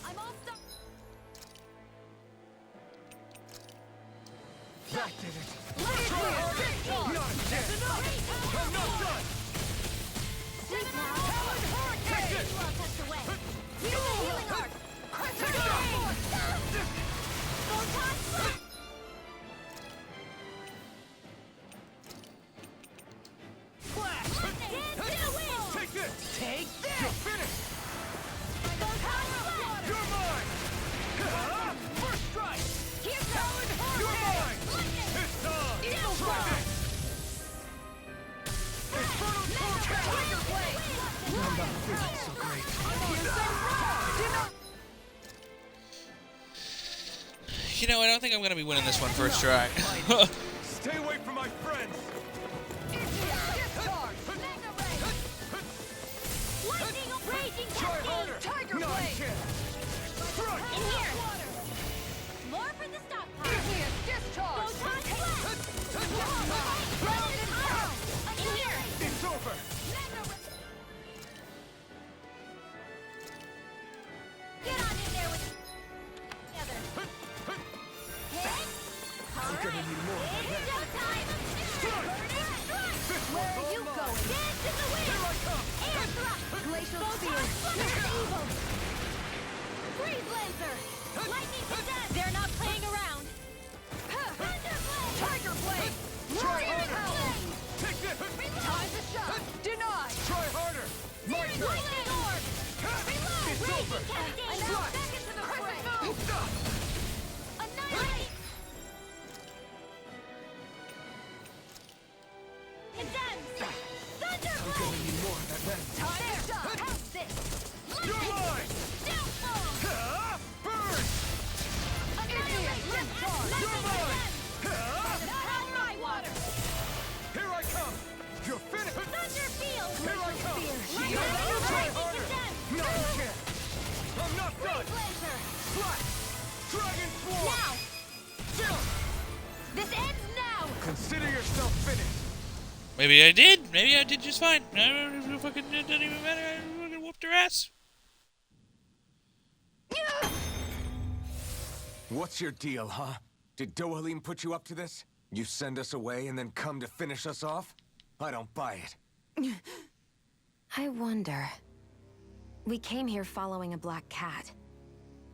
I'm all stuck! That did it! Not a chance! I'm not done! Sleep now! Take this! Well tucked away! Here's a healing art! Crescent Photon Blast! Flash! Dance in the wind! Take this! Take this! You're finished! Photon Blast! You're mine! First strike! Here's Talon You're mine! It's on! Try this! Inferno Torrent! Tiger Blade! I'm not feeling so great. You know, I don't think I'm going to be winning this one first try. Stay away from my friends! Lightning Raging Try harder! Cascade! Not a chance! Strike! In here! More for the stockpile! Discharge! Photon Blast! Ground and pound! In here! It's over! Get on in there with together! Hit! I'm gonna need more of It's that. showtime! Burning strike! This Where one's are all you mine. going? Dance in the wind! Here I come! Air thrust! Glacial Spear! Pure evil! Freeze Lancer! Lightning Cadet! They're not playing around! Thunderblade! Tiger Blade! Try Searing harder! Flame! Take this! Time to shot! Denied! Try harder! My Searing turn! Lightning Orb! Reload! It's Raging over! Cascade! Strike! Back into the fray! Stop! Annihilate! Condemned! Thunderblade! Need more of that. Time to shot! How's this? You're mine! Downfall! Burn! Annihilate! You're mine! Power my water! Here I come! Here I come! Try harder! Not a chance! I'm not done! Slash! Dragon Swarm! Now! Chill! This ends now! Consider yourself finished! Maybe I did. Maybe I did just fine. It doesn't even matter. I fucking whooped her ass. What's your deal, huh? Did Dohalim put you up to this? You send us away and then come to finish us off? I don't buy it. I wonder. We came here following a black cat.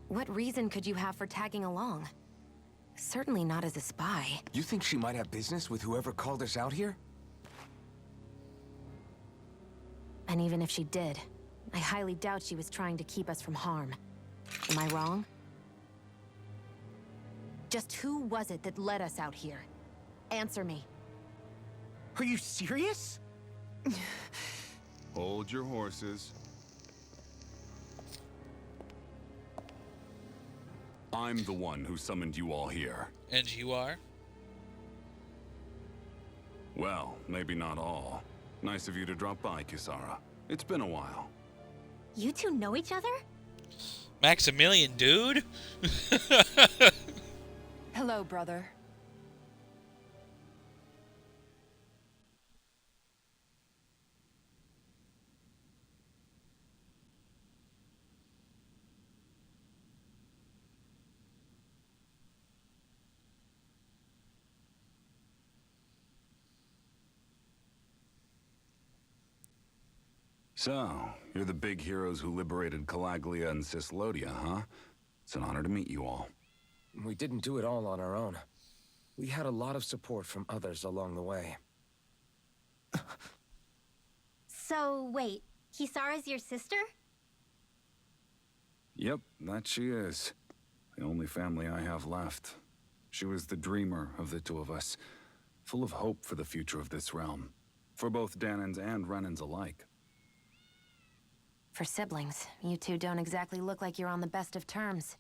What reason could you have for tagging along? Certainly not as a spy. You think she might have business with whoever called us out here? And even if she did, I highly doubt she was trying to keep us from harm. Am I wrong? Just who was it that led us out here? Answer me. Are you serious? Hold your horses. I'm the one who summoned you all here. And you are? Well, maybe not all. Nice of you to drop by, Kisara. It's been a while. You two know each other? Maximilian, dude. Hello, brother. So, you're the big heroes who liberated Calaglia and Cislodia, huh? It's an honor to meet you all. We didn't do it all on our own. We had a lot of support from others along the way. So, wait. Kisara's your sister? Yep, that she is. The only family I have left. She was the dreamer of the two of us, full of hope for the future of this realm, for both Danans and Renans alike. For siblings, you two don't exactly look like you're on the best of terms.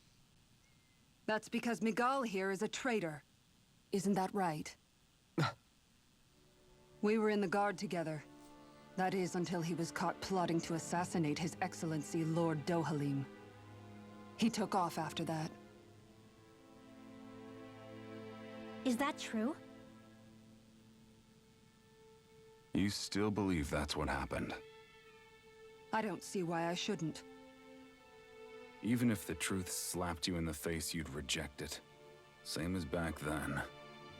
That's because Miguel here is a traitor. Isn't that right? We were in the Guard together. That is, until he was caught plotting to assassinate His Excellency Lord Dohalim. He took off after that. Is that true? You still believe that's what happened? I don't see why I shouldn't. Even if the truth slapped you in the face, you'd reject it. Same as back then.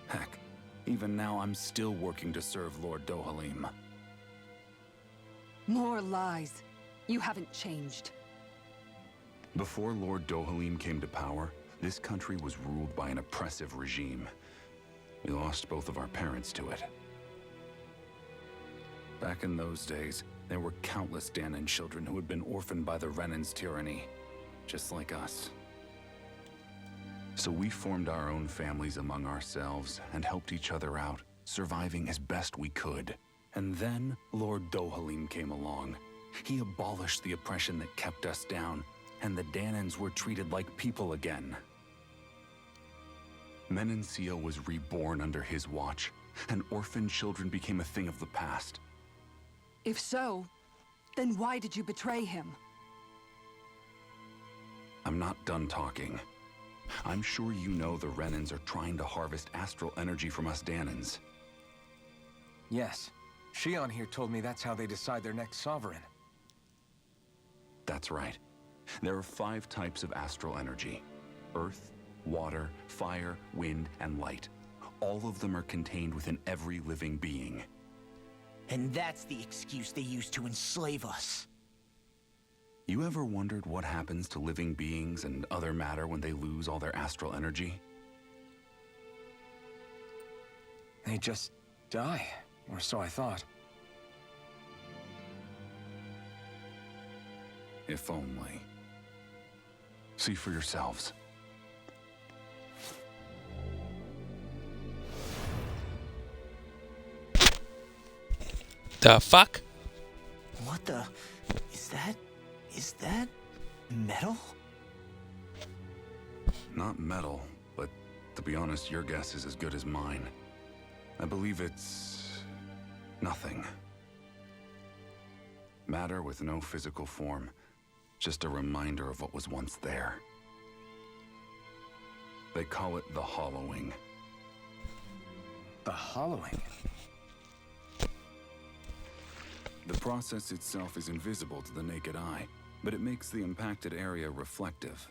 Heck, even now I'm still working to serve Lord Dohalim. More lies. You haven't changed. Before Lord Dohalim came to power, this country was ruled by an oppressive regime. We lost both of our parents to it. Back in those days, there were countless Danan children who had been orphaned by the Renan's tyranny, just like us. So we formed our own families among ourselves and helped each other out, surviving as best we could. And then Lord Dohalim came along. He abolished the oppression that kept us down, and the Danans were treated like people again. Menencia was reborn under his watch, and orphaned children became a thing of the past. If so, then why did you betray him? I'm not done talking. I'm sure you know the Renans are trying to harvest astral energy from us Danans. Yes. Shion here told me that's how they decide their next sovereign. That's right. There are 5 types of astral energy. Earth, water, fire, wind, and light. All of them are contained within every living being. And that's the excuse they use to enslave us. You ever wondered what happens to living beings and other matter when they lose all their astral energy? They just die, or so I thought. If only. See for yourselves. The fuck? What the... Is that... metal? Not metal, but to be honest, your guess is as good as mine. I believe it's... nothing. Matter with no physical form. Just a reminder of what was once there. They call it the hollowing. The hollowing? The process itself is invisible to the naked eye, but it makes the impacted area reflective.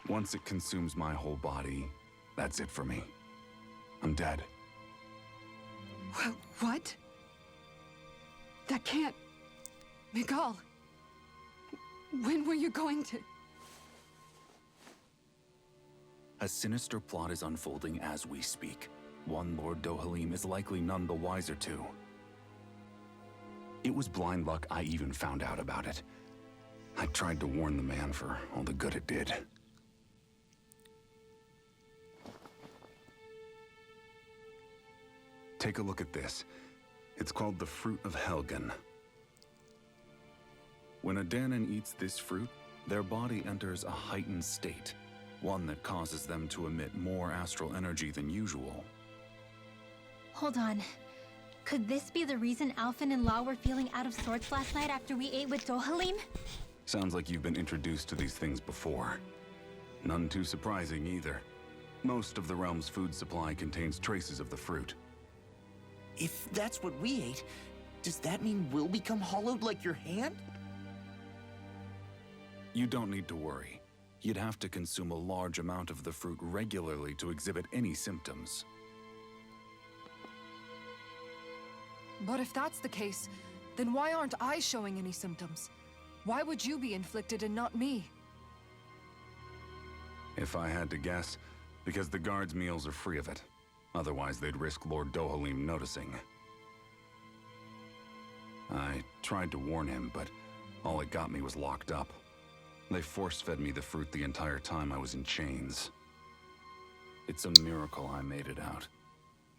Once it consumes my whole body, that's it for me. I'm dead. What? That can't... Miguel, when were you going to... A sinister plot is unfolding as we speak. One Lord Dohalim is likely none the wiser to. It was blind luck I even found out about it. I tried to warn the man for all the good it did. Take a look at this. It's called the Fruit of Helgen. When a Danon eats this fruit, their body enters a heightened state, one that causes them to emit more astral energy than usual. Hold on. Could this be the reason Alphen and Law were feeling out of sorts last night after we ate with Dohalim? Sounds like you've been introduced to these things before. None too surprising either. Most of the realm's food supply contains traces of the fruit. If that's what we ate, does that mean we'll become hollowed like your hand? You don't need to worry. You'd have to consume a large amount of the fruit regularly to exhibit any symptoms. But if that's the case, then why aren't I showing any symptoms? Why would you be inflicted and not me? If I had to guess, because the guards' meals are free of it. Otherwise, they'd risk Lord Dohalim noticing. I tried to warn him, but all it got me was locked up. They force-fed me the fruit the entire time I was in chains. It's a miracle I made it out.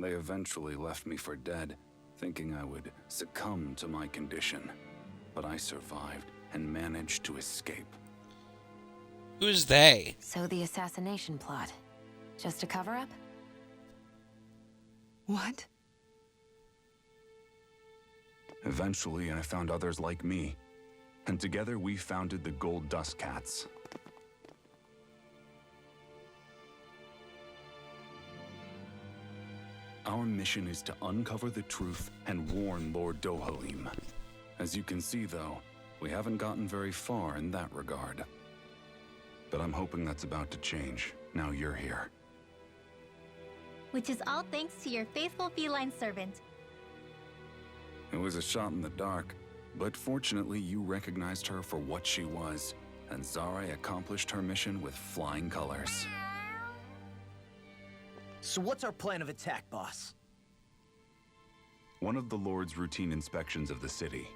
They eventually left me for dead, thinking I would succumb to my condition. But I survived and managed to escape. Who's they? So the assassination plot. Just a cover-up? What? Eventually, I found others like me. And together we founded the Gold Dust Cats. Our mission is to uncover the truth and warn Lord Dohalim. As you can see, though, we haven't gotten very far in that regard. But I'm hoping that's about to change, now you're here. Which is all thanks to your faithful feline servant. It was a shot in the dark, but fortunately you recognized her for what she was, and Zare accomplished her mission with flying colors. So what's our plan of attack, boss? One of the Lord's routine inspections of the city.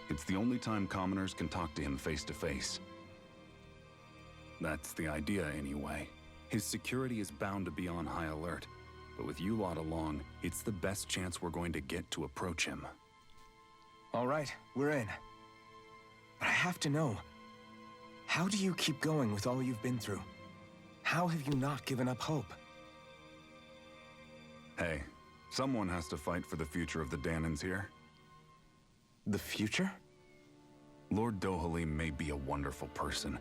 It's the only time commoners can talk to him face to face. That's the idea, anyway. His security is bound to be on high alert, but with you lot along, it's the best chance we're going to get to approach him. All right, we're in. But I have to know, how do you keep going with all you've been through? How have you not given up hope? Hey, someone has to fight for the future of the Danons here. The future? Lord Dohalim may be a wonderful person,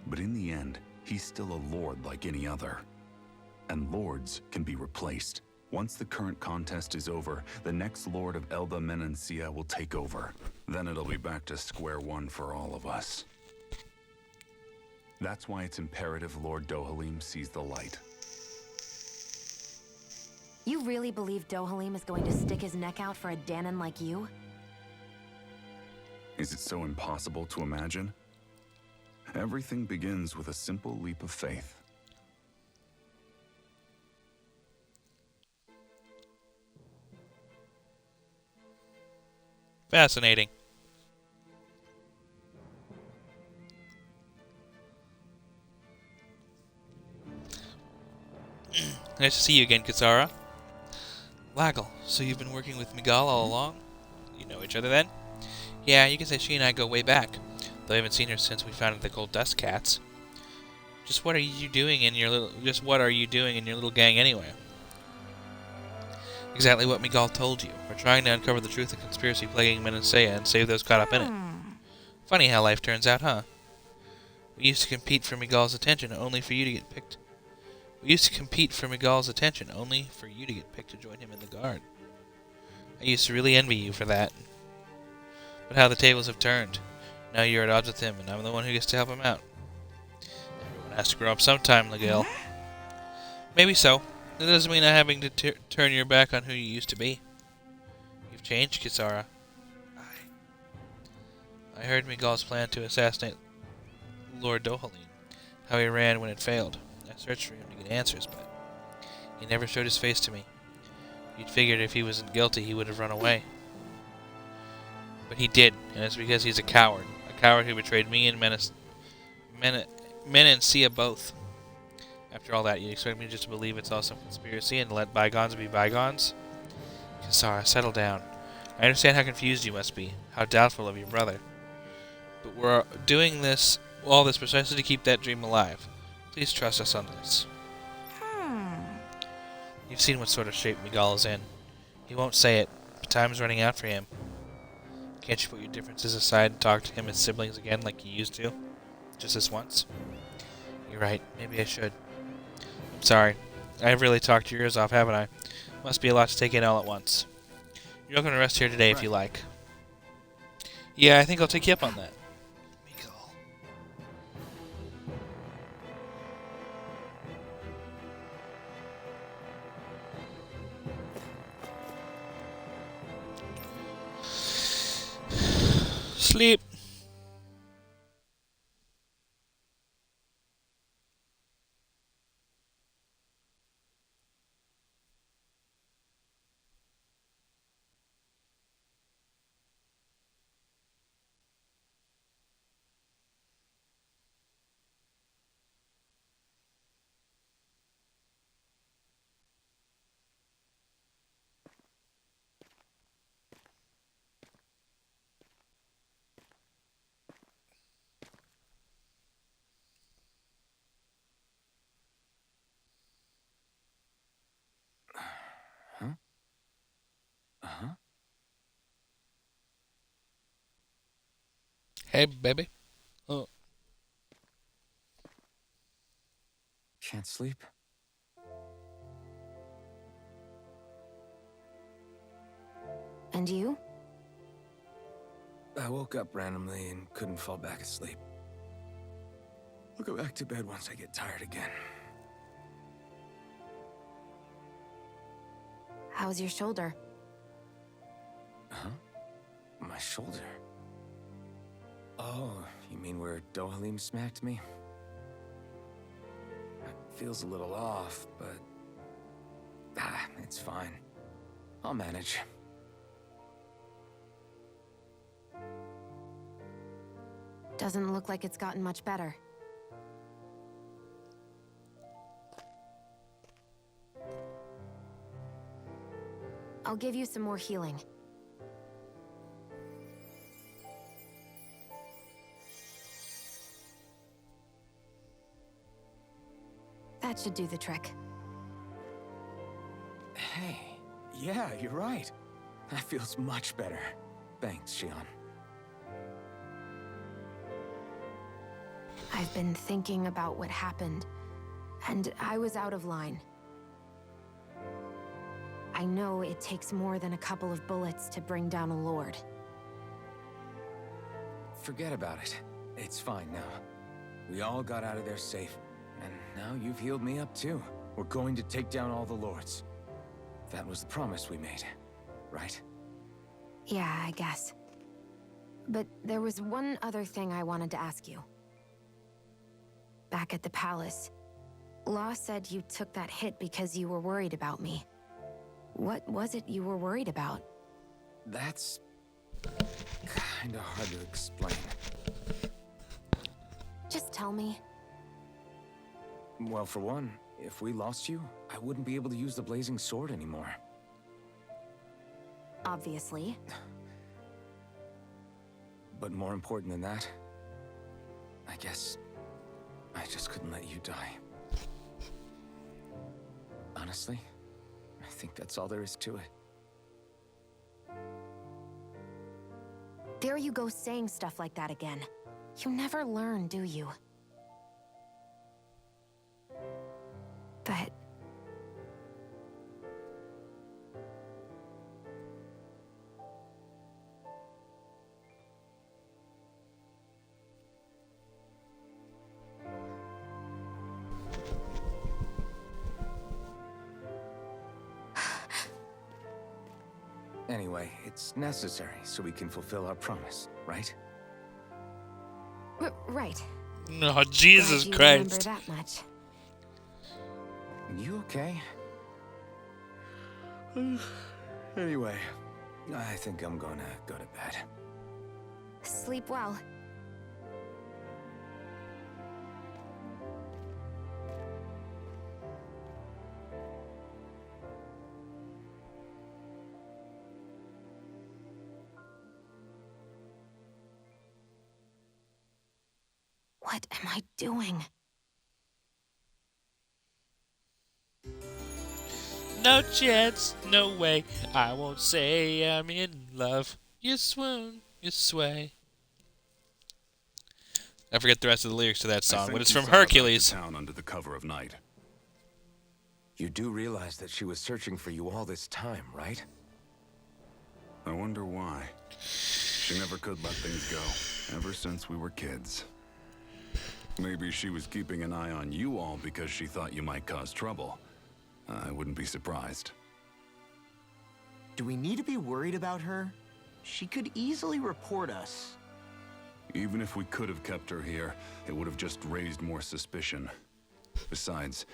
but in the end, he's still a lord like any other. And lords can be replaced. Once the current contest is over, the next Lord of Elda Menancia will take over. Then it'll be back to square one for all of us. That's why it's imperative Lord Dohalim sees the light. You really believe Dohalim is going to stick his neck out for a Danon like you? Is it so impossible to imagine? Everything begins with a simple leap of faith. Fascinating. Nice to see you again, Kisara. Laggle, so you've been working with Miguel all along? You know each other then? Yeah, you can say she and I go way back, though I haven't seen her since we founded the Gold Dust Cats. What are you doing in your little gang anyway? Exactly what Miguel told you. We're trying to uncover the truth of the conspiracy plaguing Menancia and save those caught up in it. Funny how life turns out, huh? We used to compete for Miguel's attention only for you to get picked. We used to compete for Miguel's attention only for you to get picked to join him in the guard. I used to really envy you for that. But how the tables have turned. Now you're at odds with him, and I'm the one who gets to help him out. Everyone has to grow up sometime, Miguel. Maybe so. That doesn't mean not having to turn your back on who you used to be. You've changed, Kisara. I heard Miguel's plan to assassinate Lord Dohalim, how he ran when it failed. I searched for him to get answers, but he never showed his face to me. You'd figured if he wasn't guilty, he would have run away. But he did, and it's because he's a coward who betrayed me and Menancia both. After all that, you expect me just to believe it's all some conspiracy and let bygones be bygones? Kisara, settle down. I understand how confused you must be, how doubtful of your brother. But we're doing all this precisely to keep that dream alive. Please trust us on this. You've seen what sort of shape Miguel is in. He won't say it, but time's running out for him. Can't you put your differences aside and talk to him as siblings again like you used to? Just this once? You're right. Maybe I should. I'm sorry. I've really talked your ears off, haven't I? Must be a lot to take in all at once. You're welcome to rest here today if you like. Yeah, I think I'll take you up on that. Sleep. Hey, baby. Oh. Can't sleep? And you? I woke up randomly and couldn't fall back asleep. I'll go back to bed once I get tired again. How's your shoulder? Huh? My shoulder? Oh, you mean where Dohalim smacked me? It feels a little off, but... it's fine. I'll manage. Doesn't look like it's gotten much better. I'll give you some more healing. That should do the trick. Hey, yeah, you're right. That feels much better. Thanks, Shion. I've been thinking about what happened, and I was out of line. I know it takes more than a couple of bullets to bring down a lord. Forget about it. It's fine now. We all got out of there safe, and now you've healed me up too. We're going to take down all the lords. That was the promise we made, right? Yeah, I guess. But there was one other thing I wanted to ask you. Back at the palace, Law said you took that hit because you were worried about me. What was it you were worried about? That's... kinda hard to explain. Just tell me. Well, for one, if we lost you, I wouldn't be able to use the blazing sword anymore. Obviously. But more important than that, I guess I just couldn't let you die. Honestly, I think that's all there is to it. There you go saying stuff like that again. You never learn, do you? But... Anyway, it's necessary so we can fulfill our promise, right? Right. Oh, Jesus Glad you Christ. remember that much. You okay? Anyway, I think I'm gonna go to bed. Sleep well. What am I doing? No chance, no way. I won't say I'm in love. You swoon, you sway. I forget the rest of the lyrics to that song, but it's from Hercules. Town under the cover of night. You do realize that she was searching for you all this time, right? I wonder why. She never could let things go, ever since we were kids. Maybe she was keeping an eye on you all because she thought you might cause trouble. I wouldn't be surprised. Do we need to be worried about her? She could easily report us. Even if we could have kept her here, it would have just raised more suspicion. Besides,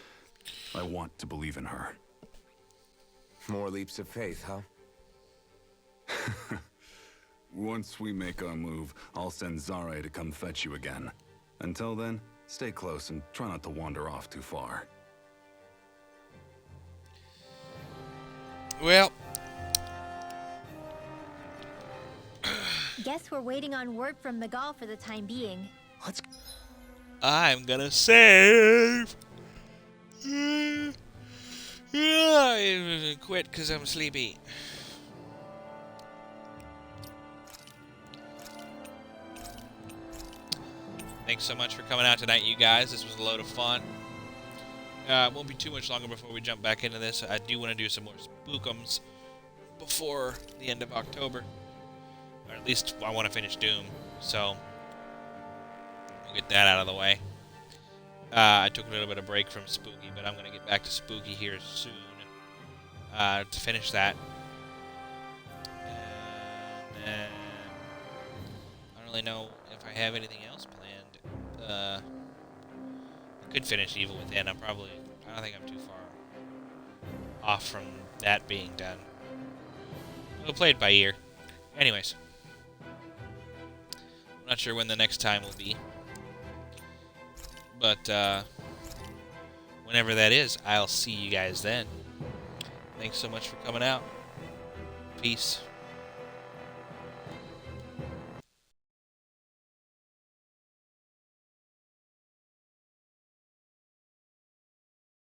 I want to believe in her. More leaps of faith, huh? Once we make our move, I'll send Zare to come fetch you again. Until then, stay close and try not to wander off too far. Well, Guess we're waiting on word from Miguel for the time being. I'm gonna save. Quit because I'm sleepy. Thanks so much for coming out tonight, you guys. This was a load of fun. It won't be too much longer before we jump back into this. I do want to do some more spookums before the end of October. Or at least I want to finish Doom. So, we'll get that out of the way. I took a little bit of break from Spooky, but I'm going to get back to Spooky here soon to finish that. And then, I don't really know if I have anything else planned. I could finish Evil Within. I don't think I'm too far off from that being done. We'll play it by ear. Anyways. I'm not sure when the next time will be. But, whenever that is, I'll see you guys then. Thanks so much for coming out. Peace.